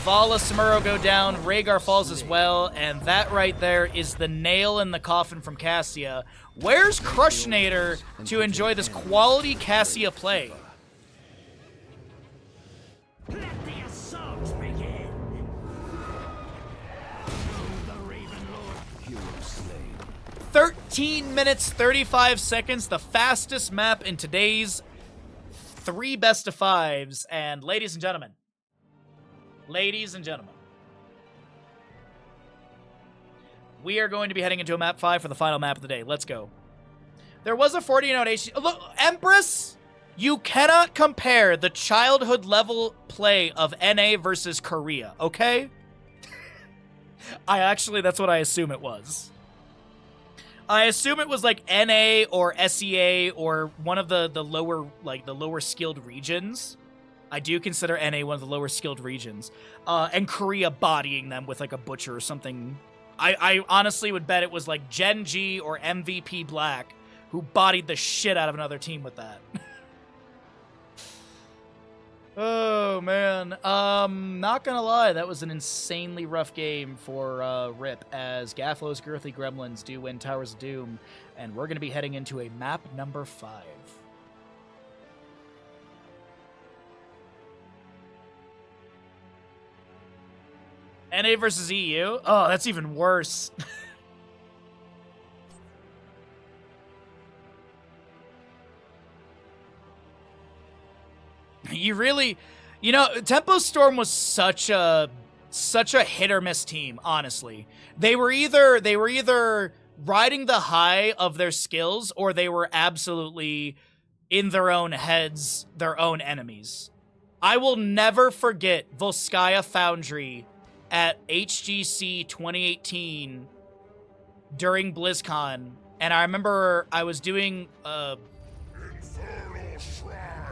[SPEAKER 1] Vala, Samuro go down. Rhaegar falls as well. And that right there is the nail in the coffin from Cassia. Where's Crushnator to enjoy this quality Cassia play?
[SPEAKER 4] Let the assault begin. The Raven Lord.
[SPEAKER 3] hero slain.
[SPEAKER 1] 13 minutes, 35 seconds, the fastest map in today's 3 best of 5s. And ladies and gentlemen, we are going to be heading into a map 5 for the final map of the day. Let's go. There was a 40-note HC. Look, Empress, you cannot compare the childhood level play of NA versus Korea, okay? That's what I assume it was. I assume it was like NA or SEA or one of the lower skilled regions. I do consider NA one of the lower skilled regions. And Korea bodying them with like a butcher or something. I honestly would bet it was like Gen G or MVP Black who bodied the shit out of another team with that. Oh, man. Not gonna lie, that was an insanely rough game for Rip, as Gaflo's Girthy Gremlins do win Towers of Doom, and we're gonna be heading into a map number 5. NA versus EU? Oh, that's even worse. Tempo Storm was such a hit or miss team, honestly. They were either riding the high of their skills, or they were absolutely in their own heads, their own enemies. I will never forget Volskaya Foundry at HGC 2018 during BlizzCon, and I remember I was doing
[SPEAKER 5] Infernal Shrine.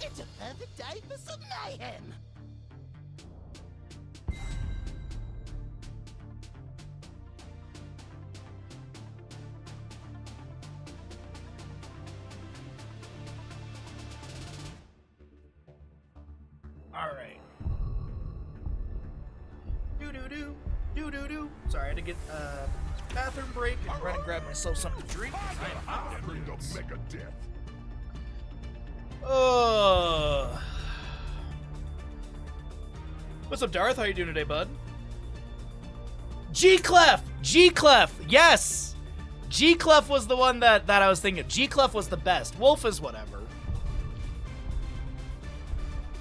[SPEAKER 7] It's a perfect day for some mayhem.
[SPEAKER 1] Alright. Do-do-do. Do-do-do. Sorry, I had to get a bathroom break and run and grab myself something to drink.
[SPEAKER 5] Bring the mega death.
[SPEAKER 1] What's up, Darth? How you doing today, bud? G-Clef! G-Clef! Yes! G-Clef was the one that I was thinking. G-Clef was the best. Wolf is whatever.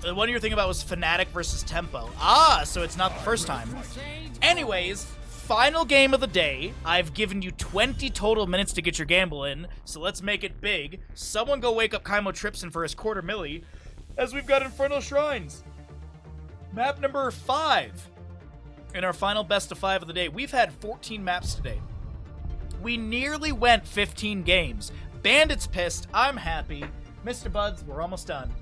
[SPEAKER 1] The one you're thinking about was Fnatic versus Tempo. Ah, so it's not the first time. Anyways, final game of the day. I've given you 20 total minutes to get your gamble in, so let's make it big. Someone go wake up Kaimo Tripson for his quarter milli, as we've got Infernal Shrines. Map number 5 in our final best of 5 of the day. We've had 14 maps today. We nearly went 15 games. Bandit's pissed. I'm happy. Mr. Buds, we're almost done.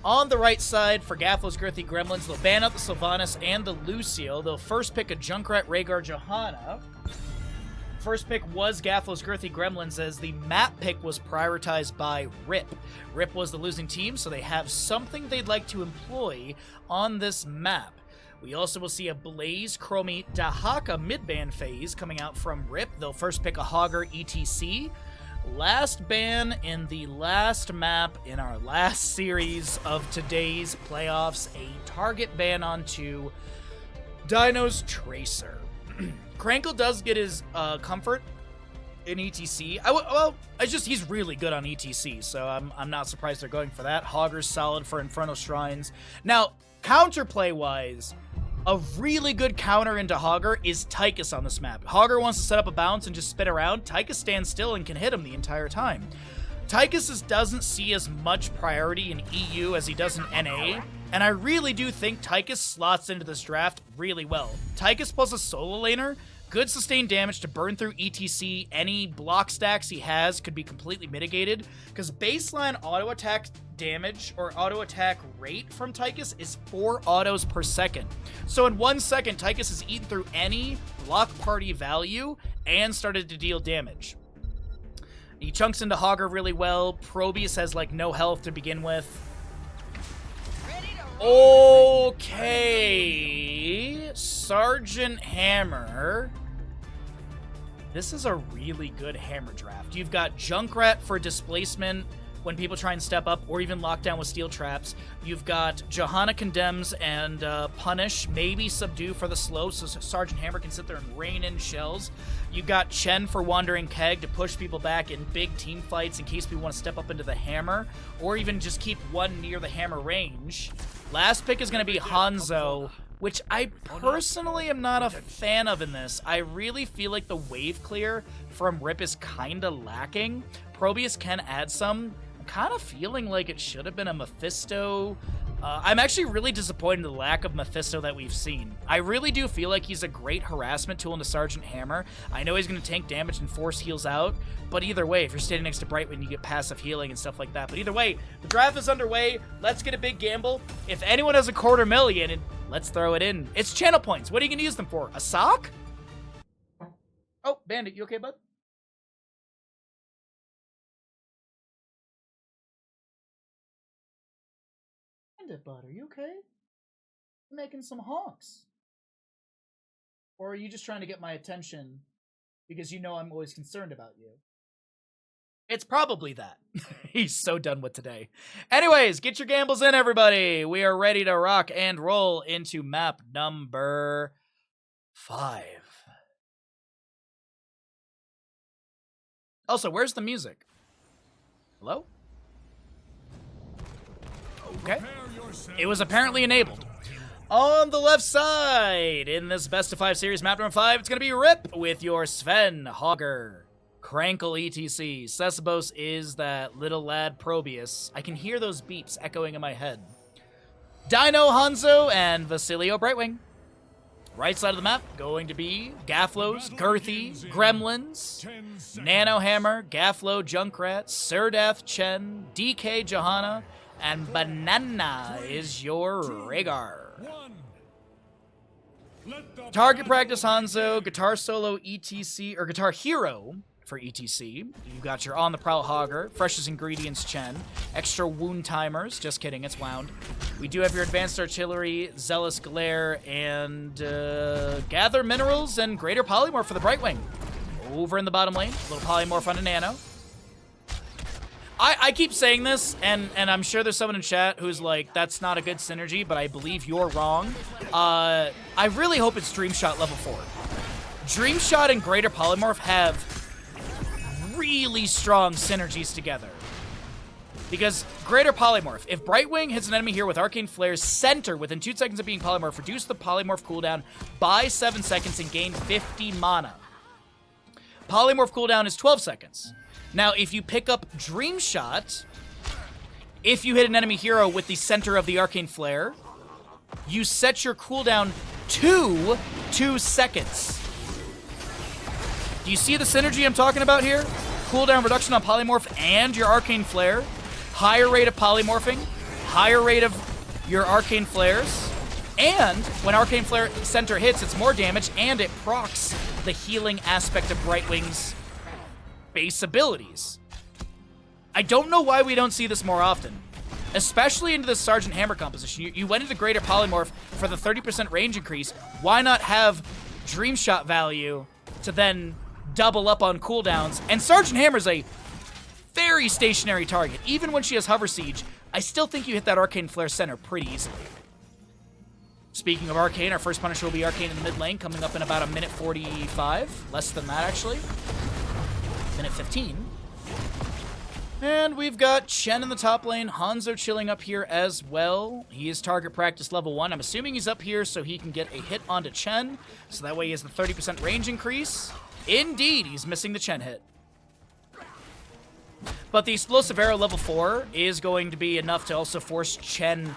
[SPEAKER 1] On the right side, for Gaflo's Girthy Gremlins, they'll ban out the Sylvanas and the Lucio. They'll first pick a Junkrat, Rhaegar, Johanna. First pick was Gaflo's Girthy Gremlins, as the map pick was prioritized by Rip. Rip was the losing team, so they have something they'd like to employ on this map. We also will see a Blaze, Chromie, Dahaka mid-ban phase coming out from Rip. They'll first pick a Hogger, ETC. Last ban in the last map in our last series of today's playoffs, a target ban onto Dino's Tracer. Krankle does get his comfort in ETC. He's really good on ETC, so I'm not surprised they're going for that. Hogger's solid for Infernal Shrines. Now, counterplay-wise, a really good counter into Hogger is Tychus on this map. Hogger wants to set up a bounce and just spin around. Tychus stands still and can hit him the entire time. Tychus doesn't see as much priority in EU as he does in NA, and I really do think Tychus slots into this draft really well. Tychus plus a solo laner, good sustained damage to burn through ETC. Any block stacks he has could be completely mitigated, because baseline auto attack damage or auto attack rate from Tychus is 4 autos per second. So in 1 second, Tychus has eaten through any block party value and started to deal damage. He chunks into Hogger really well. Probius has like no health to begin with. Okay, Sergeant Hammer. This is a really good Hammer draft. You've got Junkrat for displacement when people try and step up, or even lock down with steel traps. You've got Johanna Condemns and Punish, maybe Subdue for the slow, so Sergeant Hammer can sit there and rain in shells. You've got Chen for Wandering Keg to push people back in big team fights in case we want to step up into the Hammer, or even just keep one near the Hammer range. Last pick is going to be Hanzo, which I personally am not a fan of in this. I really feel like the wave clear from Rip is kind of lacking. Probius can add some. I'm kind of feeling like it should have been a Mephisto. I'm actually really disappointed in the lack of Mephisto that we've seen. I really do feel like he's a great harassment tool into Sergeant Hammer. I know he's going to tank damage and force heals out, but either way, if you're standing next to Brightwing, you get passive healing and stuff like that. But either way, the draft is underway. Let's get a big gamble. If anyone has a $250,000, let's throw it in. It's channel points. What are you going to use them for? A sock? Oh, Bandit, you okay, bud? Bandit, bud, are you okay? I'm making some honks. Or are you just trying to get my attention because you know I'm always concerned about you? It's probably that. He's so done with today. Anyways, get your gambles in, everybody. We are ready to rock and roll into map number 5. Also, where's the music? Hello? Okay. It was apparently enabled. On the left side, in this best of 5 series, map number 5, it's going to be Rip with your Sven, Hogger, Krankle, etc. Cesabos is that little lad Probius. I can hear those beeps echoing in my head. Dino, Hanzo, and Vasilio Brightwing. Right side of the map going to be Gaflo's, Girthy, Gremlins, Nano Hammer, Gaflo, Junkrat, Surdeath, Chen, DK, Johanna, and Banana is your Rhaegar. Target practice Hanzo, guitar solo ETC, or guitar hero for ETC. You got your on the prowl Hogger, freshest ingredients Chen, extra wound timers. Just kidding, it's wound. We do have your advanced artillery, zealous glare, and gather minerals and greater polymorph for the Brightwing. Over in the bottom lane, a little polymorph on a nano. I keep saying this, and I'm sure there's someone in chat who's like, that's not a good synergy, but I believe you're wrong. I really hope it's Dreamshot level 4. Dreamshot and Greater Polymorph have really strong synergies together. Because Greater Polymorph, if Brightwing hits an enemy here with Arcane Flare's center within 2 seconds of being Polymorph, reduce the Polymorph cooldown by 7 seconds and gain 50 mana. Polymorph cooldown is 12 seconds. Now, if you pick up Dream Shot, if you hit an enemy hero with the center of the Arcane Flare, you set your cooldown to 2 seconds. Do you see the synergy I'm talking about here? Cooldown reduction on Polymorph and your Arcane Flare, higher rate of polymorphing, higher rate of your Arcane Flares, and when Arcane Flare center hits, it's more damage, and it procs the healing aspect of Brightwing's base abilities. I don't know why we don't see this more often, especially into the Sergeant Hammer composition. You went into Greater Polymorph for the 30% range increase. Why not have Dream Shot value to then double up on cooldowns? And Sergeant Hammer's a very stationary target. Even when she has Hover Siege, I still think you hit that Arcane Flare center pretty easily. Speaking of Arcane, our first Punisher will be Arcane in the mid lane, coming up in about a minute 45. Less than that, actually. Minute 15. And we've got Chen in the top lane, Hanzo chilling up here as well. He is target practice level 1. I'm assuming he's up here so he can get a hit onto Chen, so that way he has the 30% range increase. Indeed, he's missing the Chen hit. But the explosive arrow level 4 is going to be enough to also force Chen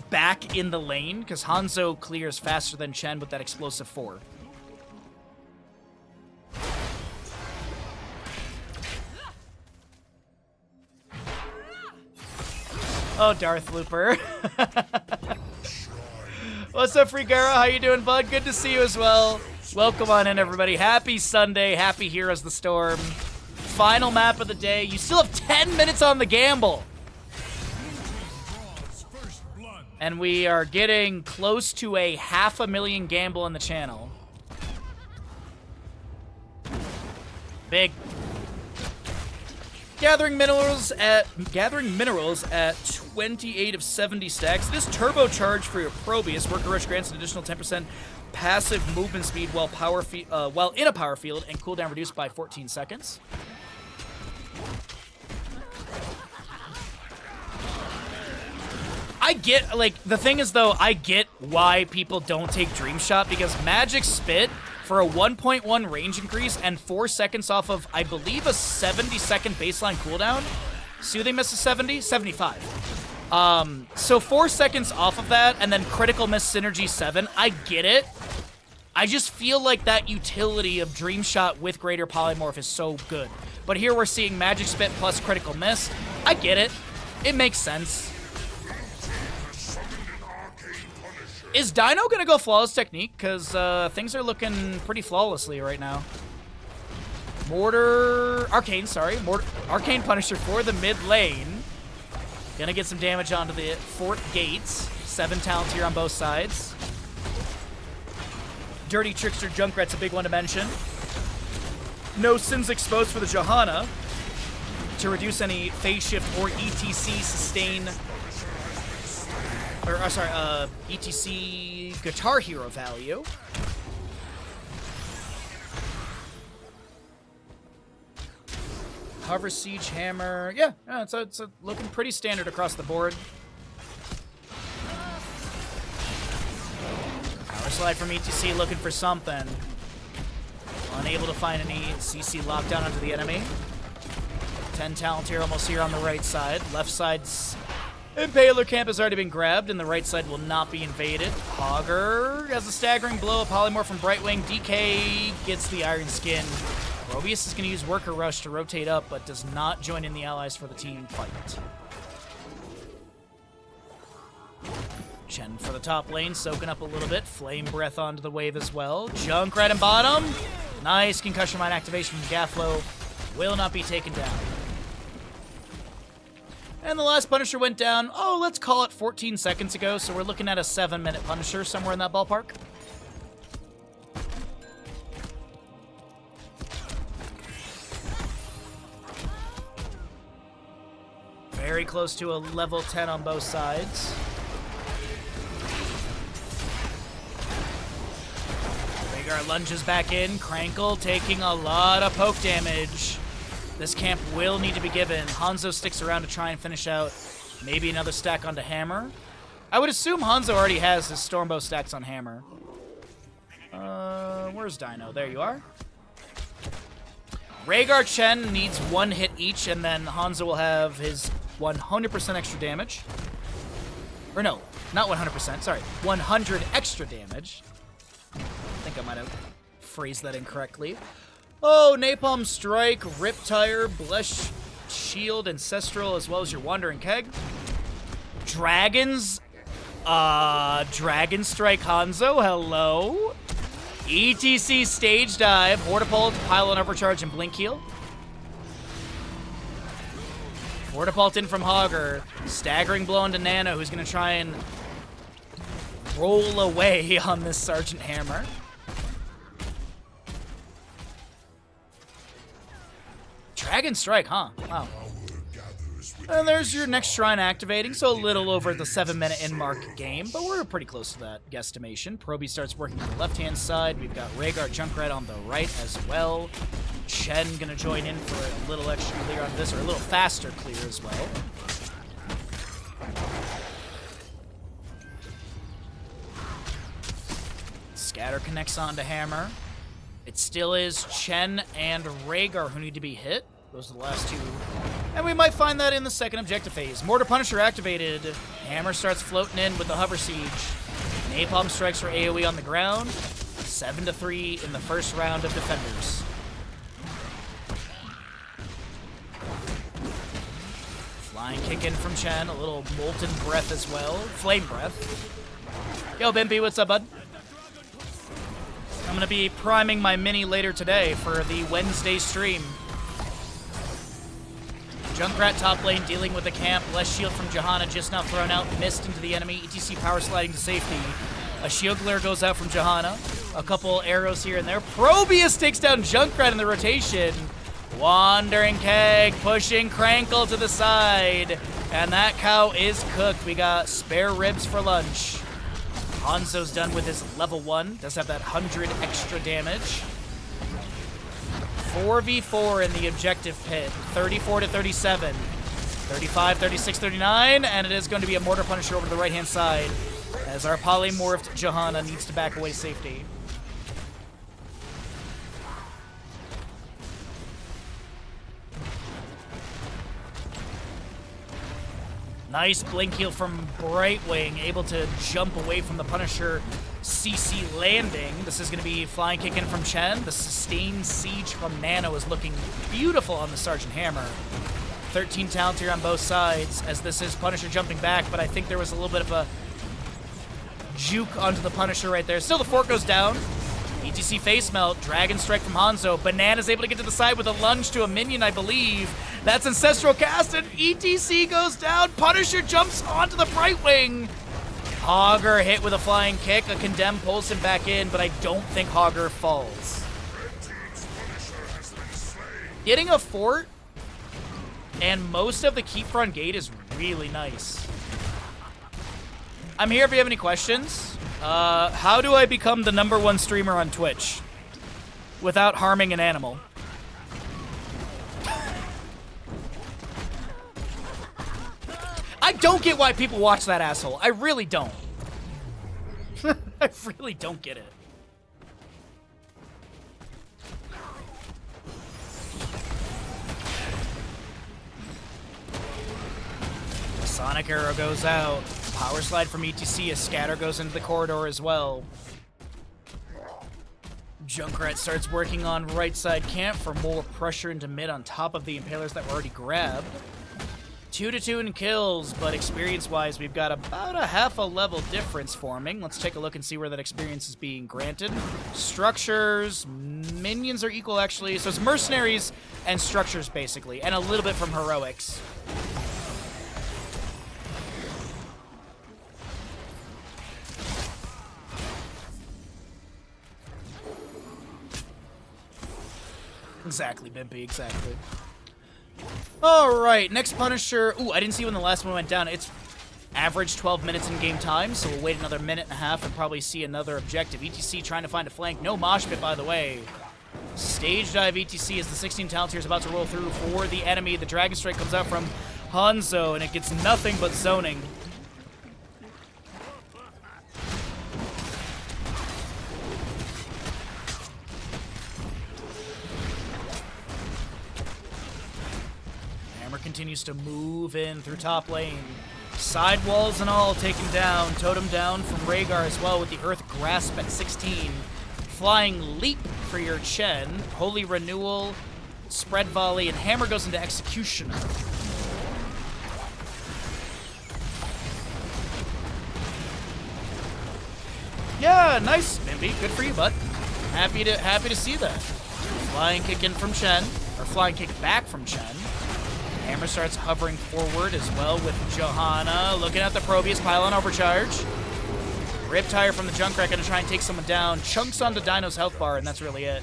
[SPEAKER 1] back in the lane, because Hanzo clears faster than Chen with that explosive 4. Oh, Darth Looper. What's up, Frigara? How you doing, bud? Good to see you as well. Welcome on in, everybody. Happy Sunday. Happy Heroes the Storm. Final map of the day. You still have 10 minutes on the gamble. And we are getting close to a 500,000 gamble in the channel. Big. Gathering minerals at 28 of 70 stacks. This turbocharge for your Probius. Worker Rush grants an additional 10% passive movement speed while in a power field, and cooldown reduced by 14 seconds. I get, like, the thing is, though, I get why people don't take Dream Shot, because Magic Spit, for a 1.1 range increase and 4 seconds off of, I believe, a 70-second baseline cooldown. Soothing Miss is 70? 75. So 4 seconds off of that, and then Critical Miss Synergy 7. I get it. I just feel like that utility of Dream Shot with Greater Polymorph is so good. But here we're seeing Magic Spit plus Critical Miss. I get it. It makes sense. Is Dino gonna go Flawless Technique? Because things are looking pretty flawlessly right now. Arcane Punisher for the mid lane. Gonna get some damage onto the Fort Gates. 7 talent here on both sides. Dirty Trickster Junkrat's a big one to mention. No Sins exposed for the Johanna to reduce any phase shift or ETC sustain. ETC Guitar Hero value. Hover Siege Hammer. Yeah, it's looking pretty standard across the board. Power Slide from ETC looking for something. Unable to find any CC lockdown onto the enemy. 10 talent here almost here on the right side. Left side's Impaler camp has already been grabbed, and the right side will not be invaded. Hogger has a staggering blow. Polymorph from Brightwing. DK gets the Iron Skin. Probius is going to use Worker Rush to rotate up, but does not join in the allies for the team fight. Chen for the top lane, soaking up a little bit. Flame Breath onto the wave as well. Junkrat in bottom. Nice Concussion Mine activation from Gaflo. Will not be taken down. And the last Punisher went down, oh, let's call it 14 seconds ago, so we're looking at a 7-minute Punisher somewhere in that ballpark. Very close to a level 10 on both sides. Rhaegar lunges back in, Krankle taking a lot of poke damage. This camp will need to be given. Hanzo sticks around to try and finish out maybe another stack onto Hammer. I would assume Hanzo already has his Stormbow stacks on Hammer. Where's Dino? There you are. Rhaegar Chen needs one hit each, and then Hanzo will have his 100% extra damage. Or no, not 100%, sorry. 100 extra damage. I think I might have phrased that incorrectly. Oh, Napalm Strike, Riptire, Bless Shield, Ancestral, as well as your Wandering Keg. Dragons. Dragon Strike Hanzo, hello. ETC Stage Dive, Hortipult, Pylon Overcharge, and Blink Heal. Hortipult in from Hogger. Staggering Blow into Nano, who's going to try and roll away on this Sergeant Hammer. Dragon Strike, huh? Wow. And there's your next shrine activating, so a little over the 7-minute in mark game, but we're pretty close to that guesstimation. Proby starts working on the left-hand side. We've got Rhaegar Junkrat on the right as well. Chen gonna join in for a little extra clear on this, or a little faster clear as well. Scatter connects onto Hammer. It still is Chen and Rhaegar who need to be hit. Those are the last two. And we might find that in the second objective phase. Mortar Punisher activated. Hammer starts floating in with the Hover Siege. Napalm strikes for AoE on the ground. 7-3 in the first round of Defenders. Flying kick in from Chen. A little Molten Breath as well. Flame Breath. Yo, Bimpy, what's up, bud? I'm going to be priming my mini later today for the Wednesday stream. Junkrat top lane dealing with the camp. Less shield from Johanna just now thrown out. Missed into the enemy. ETC power sliding to safety. A shield glare goes out from Johanna. A couple arrows here and there. Probius takes down Junkrat in the rotation. Wandering Keg pushing Krankle to the side. And that cow is cooked. We got spare ribs for lunch. Hanzo's done with his level 1. Does have that 100 extra damage. 4v4 in the objective pit. 34-37. 35, 36, 39. And it is going to be a Mortar Punisher over to the right-hand side as our polymorphed Johanna needs to back away to safety. Nice blink heal from Brightwing, able to jump away from the Punisher CC landing. This is going to be flying kick in from Chen. The sustained siege from Nano is looking beautiful on the Sergeant Hammer. 13 talent here on both sides, as this is Punisher jumping back, but I think there was a little bit of a juke onto the Punisher right there. Still, the fort goes down. ETC face melt, Dragon Strike from Hanzo. Banana's able to get to the side with a lunge to a minion, I believe. That's Ancestral Cast, and ETC goes down. Punisher jumps onto the Brightwing. Hogger hit with a flying kick. A Condemn pulls him back in, but I don't think Hogger falls. Getting a fort and most of the keep front gate is really nice. I'm here if you have any questions. How do I become the #1 streamer on Twitch without harming an animal? I don't get why people watch that asshole. I really don't. I really don't get it. Sonic Arrow goes out. Power Slide from ETC. A Scatter goes into the corridor as well. Junkrat starts working on right side camp for more pressure into mid on top of the Impalers that were already grabbed. 2-2 in kills, but experience-wise, we've got about a half a level difference forming. Let's take a look and see where that experience is being granted. Structures, minions are equal, actually. So it's mercenaries and structures, basically, and a little bit from heroics. Exactly, Bimpy, exactly. Alright, next Punisher. Ooh, I didn't see when the last one went down. It's average 12 minutes in game time, so we'll wait another minute and a half and probably see another objective. ETC trying to find a flank. No mosh pit, by the way. Stage dive ETC as the 16 talent here is about to roll through for the enemy. The Dragon Strike comes out from Hanzo, and it gets nothing but zoning. Continues to move in through top lane. Side walls and all taken down. Totem down from Rhaegar as well with the Earth Grasp at 16. Flying Leap for your Chen. Holy Renewal, Spread Volley, and Hammer goes into Executioner. Yeah, nice, Bimby. Good for you, bud. Happy to see that. Flying kick in from Chen, or flying kick back from Chen. Hammer starts hovering forward as well with Johanna. Looking at the Probius pylon overcharge. Riptire from the Junkrat gonna try and take someone down. Chunks onto Dino's health bar, and that's really it.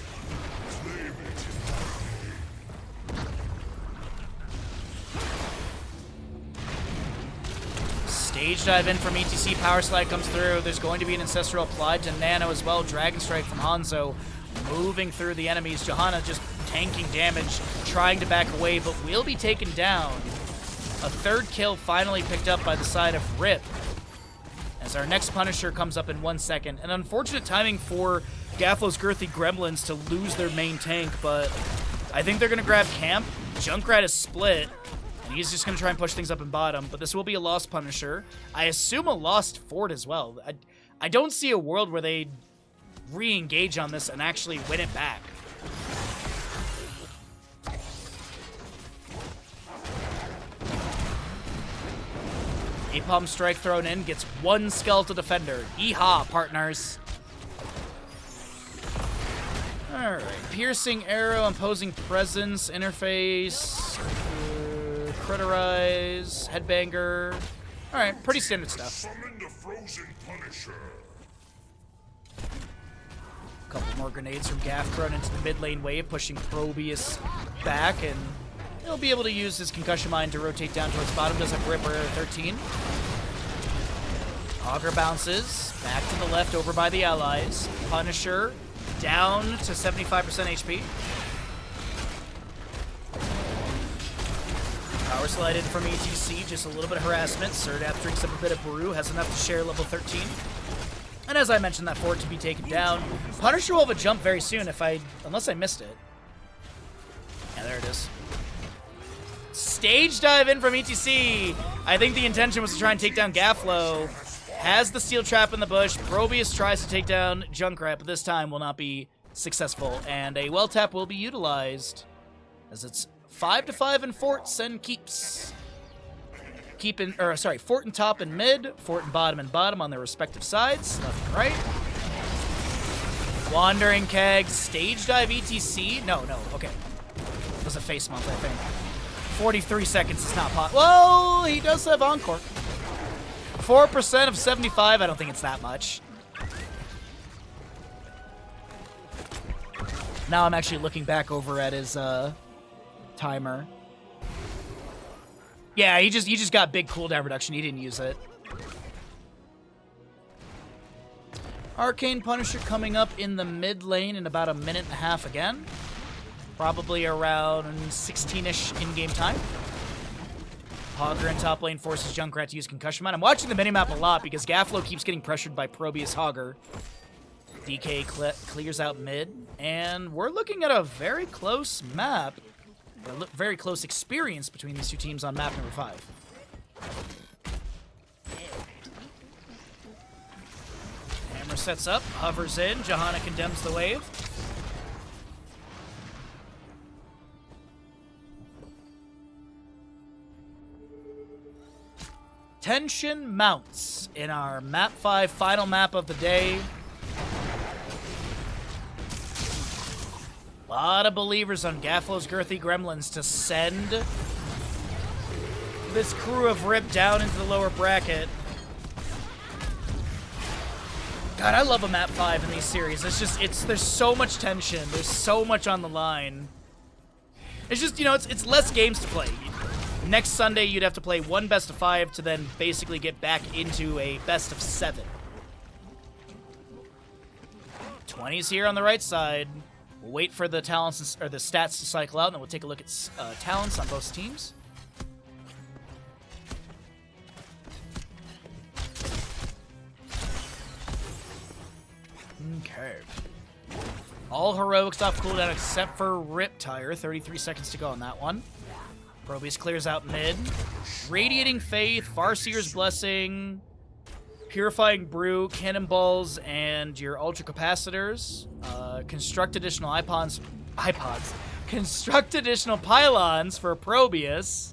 [SPEAKER 1] Stage dive in from ETC. Power Slide comes through. There's going to be an Ancestral applied to Nano as well. Dragon Strike from Hanzo. Moving through the enemies. Johanna just tanking damage, trying to back away, but will be taken down. A third kill finally picked up by the side of Rip, as our next Punisher comes up in 1 second. An unfortunate timing for Gaflo's Girthy Gremlins to lose their main tank, but I think they're going to grab camp. Junkrat is split, and he's just going to try and push things up in bottom, but this will be a lost Punisher. I assume a lost Fort as well. I don't see a world where they re-engage on this and actually win it back. Napalm Strike thrown in, gets one Skeletal Defender. Yeehaw, partners. Alright, Piercing Arrow, Imposing Presence, Interface, Criterize, Headbanger. Alright, pretty standard stuff.
[SPEAKER 5] Summon the frozen Punisher.
[SPEAKER 1] A couple more grenades from Gaff thrown into the mid lane wave, pushing Probius back, and he'll be able to use his Concussion Mine to rotate down towards bottom. Does have Ripper 13. Augur bounces back to the left over by the allies. Punisher down to 75% HP. Power Slide in from ETC, just a little bit of harassment. Serdap drinks up a bit of brew, has enough to share level 13. And as I mentioned, that fort to be taken down. Punisher will have a jump very soon unless I missed it. Yeah, there it is. Stage dive in from ETC. I think the intention was to try and take down Gaflo. Has the steel trap in the bush. Probius tries to take down Junkrat, but this time will not be successful. And a well tap will be utilized, as it's 5-5 in forts and keeps. Fort and top and mid, fort and bottom on their respective sides. Nothing right. Wandering Keg, stage dive ETC. No, okay. It was a face month, I think. 43 seconds is not pot. Well, he does have Encore. 4% of 75, I don't think it's that much. Now I'm actually looking back over at his timer. Yeah, he just got big cooldown reduction. He didn't use it. Arcane Punisher coming up in the mid lane in about a minute and a half again. Probably around 16-ish in-game time. Hogger in top lane forces Junkrat to use Concussion Mine. I'm watching the minimap a lot because Gaflo keeps getting pressured by Probius Hogger. DK clears out mid, and we're looking at a very close map. A very close experience between these two teams on map number 5. Hammer sets up, hovers in, Johanna condemns the wave. Tension mounts in our map 5 final map of the day. A lot of believers on Gaflo's Girthy Gremlins to send this crew of Rip down into the lower bracket. God, I love a map 5 in these series. There's so much tension. There's so much on the line. It's just, it's less games to play. Next Sunday, you'd have to play one best of 5 to then basically get back into a best of 7. 20's here on the right side. We'll wait for the talents or the stats to cycle out, and then we'll take a look at talents on both teams. Okay. All heroics off cooldown except for Riptire. 33 seconds to go on that one. Probius clears out mid. Radiating Faith, Farseer's Blessing, Purifying Brew, Cannonballs, and your Ultra Capacitors. Construct additional Construct additional Pylons for Probius.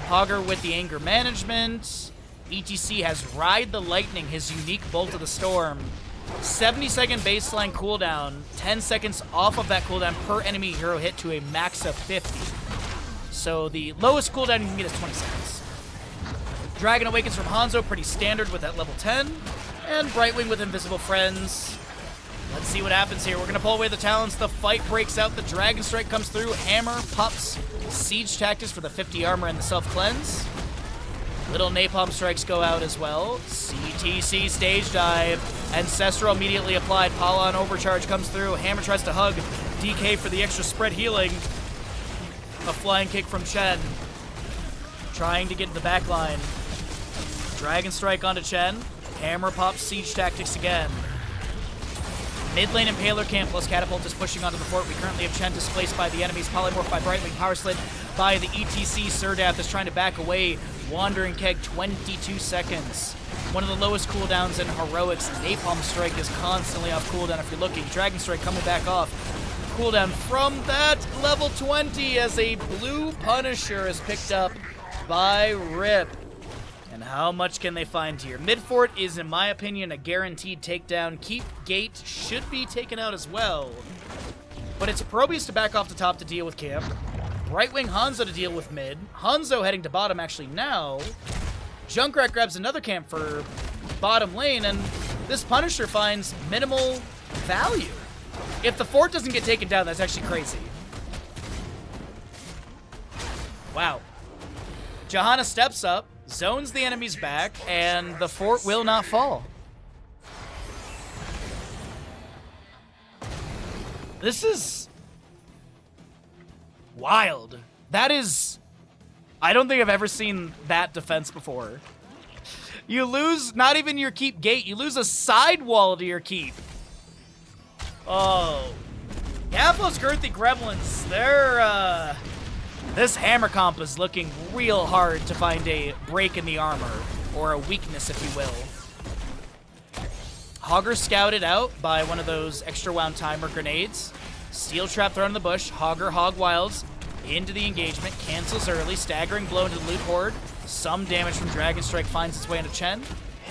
[SPEAKER 1] Hogger with the Anger Management. ETC has Ride the Lightning, his unique Bolt of the Storm. 70-second baseline cooldown. 10 seconds off of that cooldown per enemy hero hit to a max of 50. So the lowest cooldown you can get is 20 seconds. Dragon Awakens from Hanzo, pretty standard with that level 10. And Brightwing with Invisible Friends. Let's see what happens here. We're going to pull away the talents. The fight breaks out. The Dragon Strike comes through. Hammer pops Siege Tactics for the 50 armor and the Self-Cleanse. Little Napalm Strikes go out as well. CTC Stage Dive. Ancestral immediately applied. Polon Overcharge comes through. Hammer tries to hug DK for the extra spread healing. A flying kick from Chen. Trying to get in the back line. Dragon Strike onto Chen. Hammer pops Siege Tactics again. Mid lane Impaler Camp plus Catapult is pushing onto the fort. We currently have Chen displaced by the enemies. Polymorph by Brightwing. Power Slid by the ETC. Surdath is trying to back away. Wandering Keg, 22 seconds. One of the lowest cooldowns in Heroics. Napalm Strike is constantly off cooldown if you're looking. Dragon Strike coming back off. Cooldown from that level 20 as a blue Punisher is picked up by Rip. And how much can they find here? Midfort is, in my opinion, a guaranteed takedown. Keep Gate should be taken out as well. But it's Probius to back off the top to deal with camp. Brightwing Hanzo to deal with mid. Hanzo heading to bottom actually now. Junkrat grabs another camp for bottom lane, and this Punisher finds minimal value. If the fort doesn't get taken down, that's actually crazy. Wow. Johanna steps up, zones the enemies back, and the fort will not fall. This is wild. That is... I don't think I've ever seen that defense before. You lose not even your keep gate, you lose a side wall to your keep. Oh. Gaflo's Girthy Gremlins, they're, this hammer comp is looking real hard to find a break in the armor, or a weakness, if you will. Hogger scouted out by one of those extra wound timer grenades. Steel trap thrown in the bush. Hogger hog wilds into the engagement. Cancels early. Staggering blow into the loot horde. Some damage from Dragon Strike finds its way into Chen.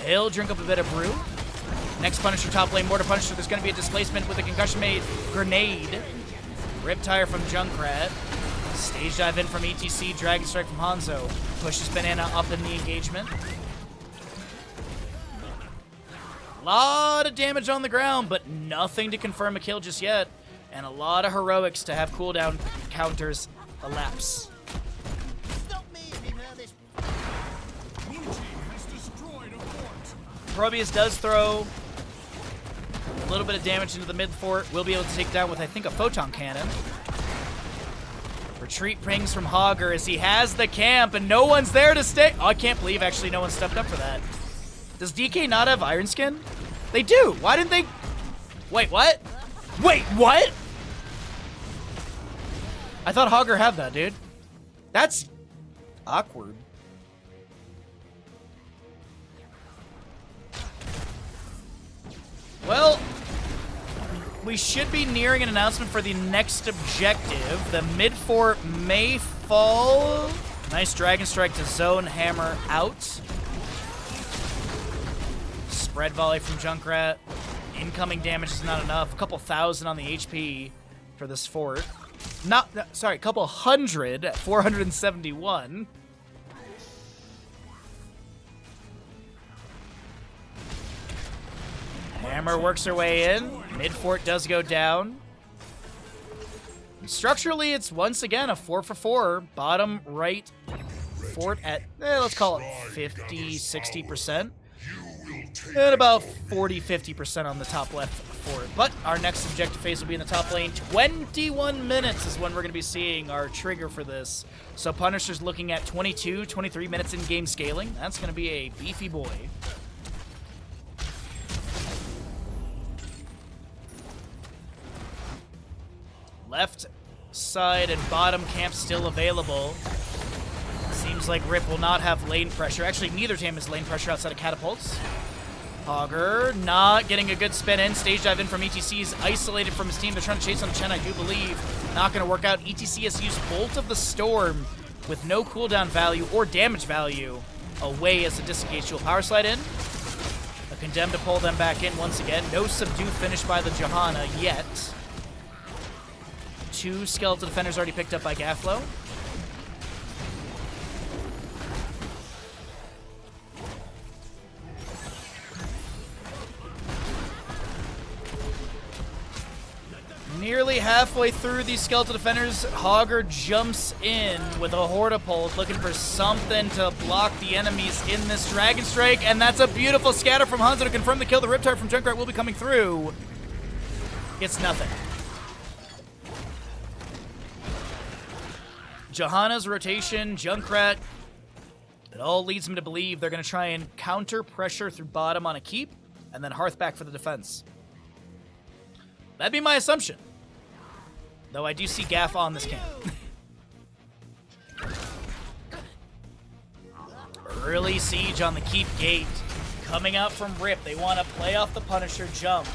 [SPEAKER 1] He'll drink up a bit of brew. Next Punisher top lane. Mortar Punisher. There's going to be a displacement with a concussion made grenade. Riptire from Junkrat. Stage dive in from ETC. Dragon Strike from Hanzo. Pushes Banana up in the engagement. Lot of damage on the ground, but nothing to confirm a kill just yet. And a lot of heroics to have cooldown counters elapse.
[SPEAKER 7] Stop me if you heard this.
[SPEAKER 4] Blue team has destroyed a fort.
[SPEAKER 1] Probius does throw a little bit of damage into the mid fort. We'll be able to take down with, I think, a photon cannon. Retreat pings from Hogger as he has the camp and no one's there to stay. Oh, I can't believe actually no one stepped up for that. Does DK not have Iron Skin? They do. Why didn't they? Wait, what? Wait, what? I thought Hogger had that, dude. That's awkward. Well, we should be nearing an announcement for the next objective. The mid fort may fall. Nice Dragon Strike to zone Hammer out. Spread volley from Junkrat. Incoming damage is not enough. A couple thousand on the HP for this fort. Sorry, a couple hundred at 471. Hammer works her way in. Mid fort does go down. Structurally, it's once again a 4 for 4. Bottom right fort at, let's call it 50, 60%. And about 40, 50% on the top left fort. But our next objective phase will be in the top lane. 21 minutes is when we're going to be seeing our trigger for this. So Punisher's looking at 22, 23 minutes in-game scaling. That's going to be a beefy boy. Left side and bottom camp still available. Seems like Rip will not have lane pressure. Actually, neither team has lane pressure outside of catapults. Hogger not getting a good spin in. Stage dive in from ETC is isolated from his team. They're trying to chase on Chen, I do believe. Not going to work out. ETC has used Bolt of the Storm with no cooldown value or damage value away as a disengage. She'll power slide in. A Condemned to pull them back in once again. No subdue finish by the Johanna yet. 2 skeletal defenders already picked up by Gaflo. Nearly halfway through these skeletal defenders, Hogger jumps in with a Hortapult, looking for something to block the enemies in this Dragon Strike, and that's a beautiful scatter from Hanzo to confirm the kill. The Riptide from Junkrat will be coming through. It's nothing. Johanna's rotation, Junkrat, it all leads me to believe they're going to try and counter pressure through bottom on a keep, and then Hearth back for the defense. That'd be my assumption. Though I do see Gaff on this camp. Early siege on the keep gate. Coming out from Rip. They want to play off the Punisher jump.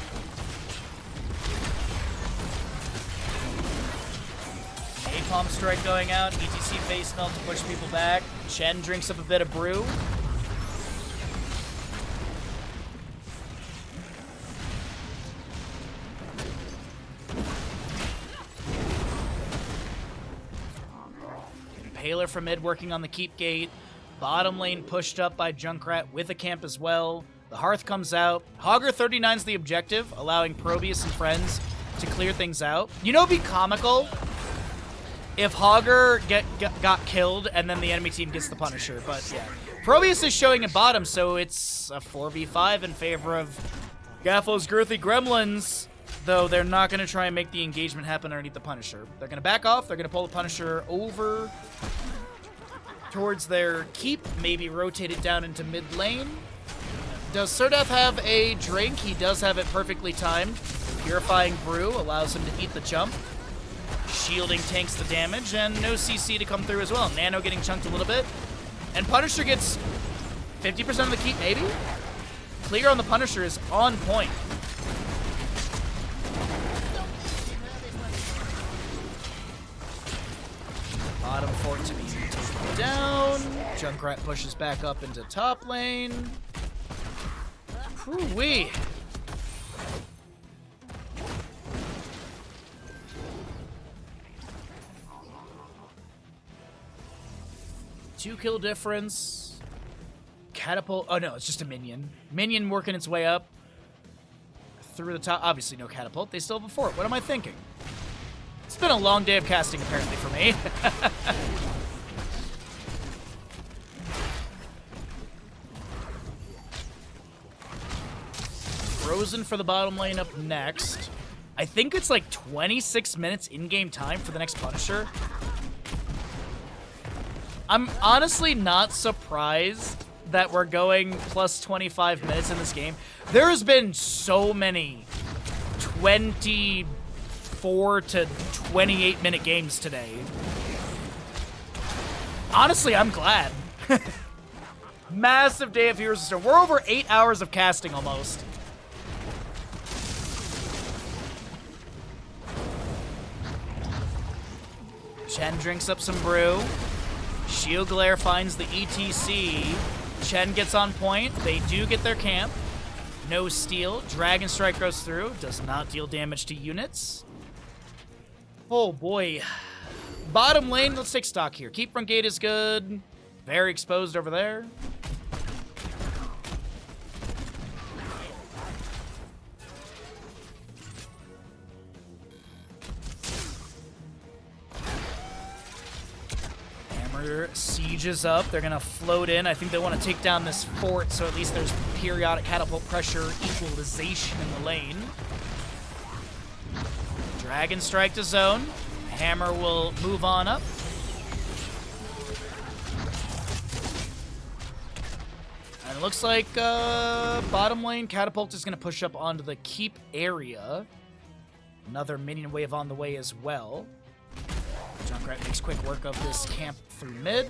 [SPEAKER 1] Napalm strike going out. ETC face melt to push people back. Chen drinks up a bit of brew. Impaler from mid working on the keep gate. Bottom lane pushed up by Junkrat with a camp as well. The Hearth comes out. Hogger 39's the objective, allowing Probius and friends to clear things out. You know, it'd be comical if Hogger got killed and then the enemy team gets the Punisher, but yeah. Probius is showing at bottom, so it's a 4v5 in favor of Gaflo's Girthy Gremlins, though they're not going to try and make the engagement happen underneath the Punisher. They're going to back off, they're going to pull the Punisher over towards their keep, maybe rotate it down into mid lane. Does Serdaf have a drink? He does have it perfectly timed. Purifying Brew allows him to eat the jump. Shielding tanks the damage, and no CC to come through as well. Nano getting chunked a little bit. And Punisher gets 50% of the keep, maybe? Clear on the Punisher is on point. Bottom fort to be taken down. Junkrat pushes back up into top lane. Whoo-wee. Two kill difference. Catapult. Oh no, it's just a minion. Minion working its way up through the top. Obviously no catapult. They still have a fort. What am I thinking? It's been a long day of casting apparently for me. Frozen for the bottom lane up next. I think it's like 26 minutes in-game time for the next Punisher. I'm honestly not surprised that we're going plus 25 minutes in this game. There has been so many 24 to 28 minute games today. Honestly, I'm glad. Massive day of Heroes of Stone. We're over 8 hours of casting almost. Chen drinks up some brew. Shield Glare finds the ETC. Chen gets on point. They do get their camp. No steal. Dragon Strike goes through. Does not deal damage to units. Oh boy. Bottom lane, let's take stock here. Keep front gate is good. Very exposed over there. Sieges up. They're going to float in. I think they want to take down this fort, so at least there's periodic catapult pressure equalization in the lane. Dragon Strike to zone. Hammer will move on up. And it looks like bottom lane catapult is going to push up onto the keep area. Another minion wave on the way as well. Junkrat makes quick work of this camp through mid.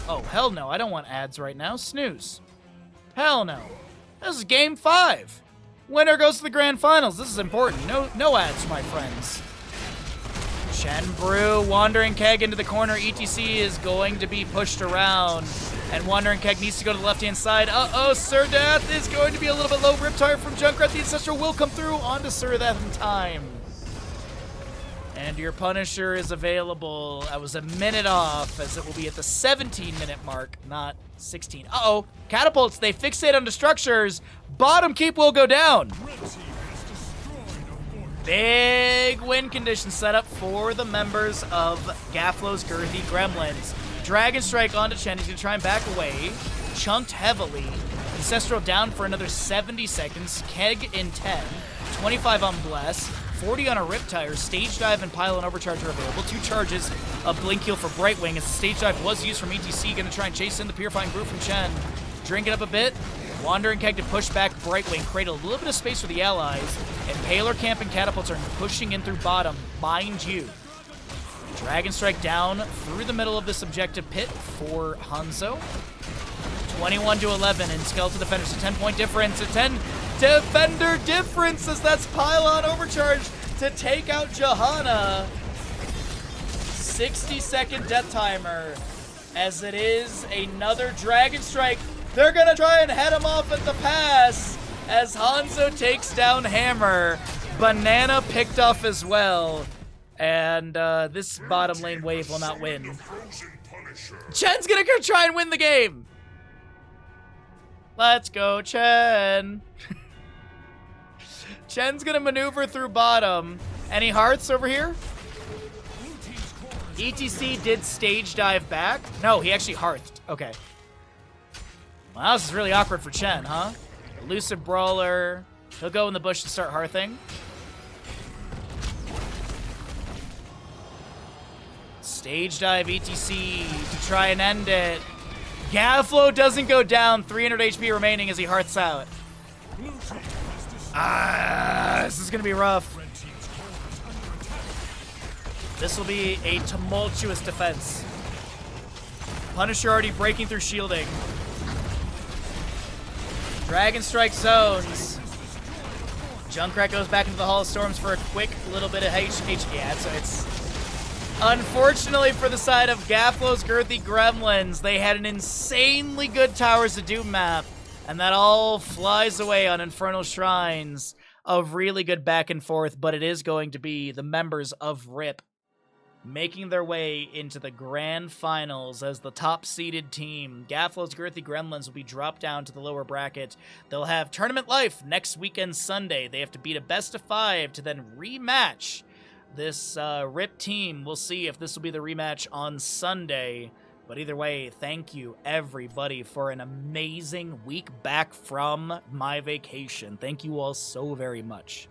[SPEAKER 1] Oh, hell no. I don't want ads right now. Snooze. Hell no. This is game 5. Winner goes to the grand finals. This is important. No ads, my friends. Chen Brew, Wandering Keg into the corner. ETC is going to be pushed around. And Wandering Keg needs to go to the left-hand side. Uh-oh, Sir Death is going to be a little bit low. Riptire from Junkrat. The Ancestral will come through onto Sir Death in time. And your Punisher is available. I was a minute off, as it will be at the 17-minute mark, not 16. Uh-oh. Catapults, they fixate onto structures. Bottom keep will go down. Big win condition set up for the members of Gaflo's Girthy Gremlins. Dragon Strike onto Chen. He's going to try and back away. Chunked heavily. Ancestral down for another 70 seconds. Keg in 10. 25 on Bless. 40 on a Riptire. Stage Dive and Pile and Overcharge are available. 2 charges of Blink Heal for Brightwing as the Stage Dive was used from ETC. Going to try and chase in the Purifying Brew from Chen. Drink it up a bit. Wandering Keg to push back Brightwing. Create a little bit of space for the allies. And Paler Camp and Catapults are pushing in through bottom. Mind you. Dragon Strike down through the middle of this objective pit for Hanzo. 21 to 11 in Skeleton Defenders. A 10-point difference. A 10 defender difference as that's Pylon Overcharge to take out Johanna. 60-second death timer as it is another Dragon Strike. They're going to try and head him off at the pass as Hanzo takes down Hammer. Banana picked off as well. And this bottom lane wave will not win. Chen's going to go try and win the game. Let's go, Chen. Chen's going to maneuver through bottom. Any hearts over here? ETC did stage dive back. No, he actually hearthed. Okay. Wow, this is really awkward for Chen, huh? Elusive Brawler. He'll go in the bush and start hearthing. Stage dive ETC to try and end it. Gaflo doesn't go down. 300 HP remaining as he hearths out. This is going to be rough. This will be a tumultuous defense. Punisher already breaking through shielding. Dragon Strike zones. Junkrat goes back into the Hall of Storms for a quick little bit of HP. Yeah, so it's... Unfortunately for the side of Gaflo's Girthy Gremlins, they had an insanely good Towers of Doom map, and that all flies away on Infernal Shrines of really good back and forth, but it is going to be the members of RIP making their way into the grand finals as the top-seeded team. Gaflo's Girthy Gremlins will be dropped down to the lower bracket. They'll have tournament life next weekend Sunday. They have to beat a best-of-5 to then rematch this RIP team. We'll see if this will be the rematch on Sunday. But either way, thank you, everybody, for an amazing week back from my vacation. Thank you all so very much.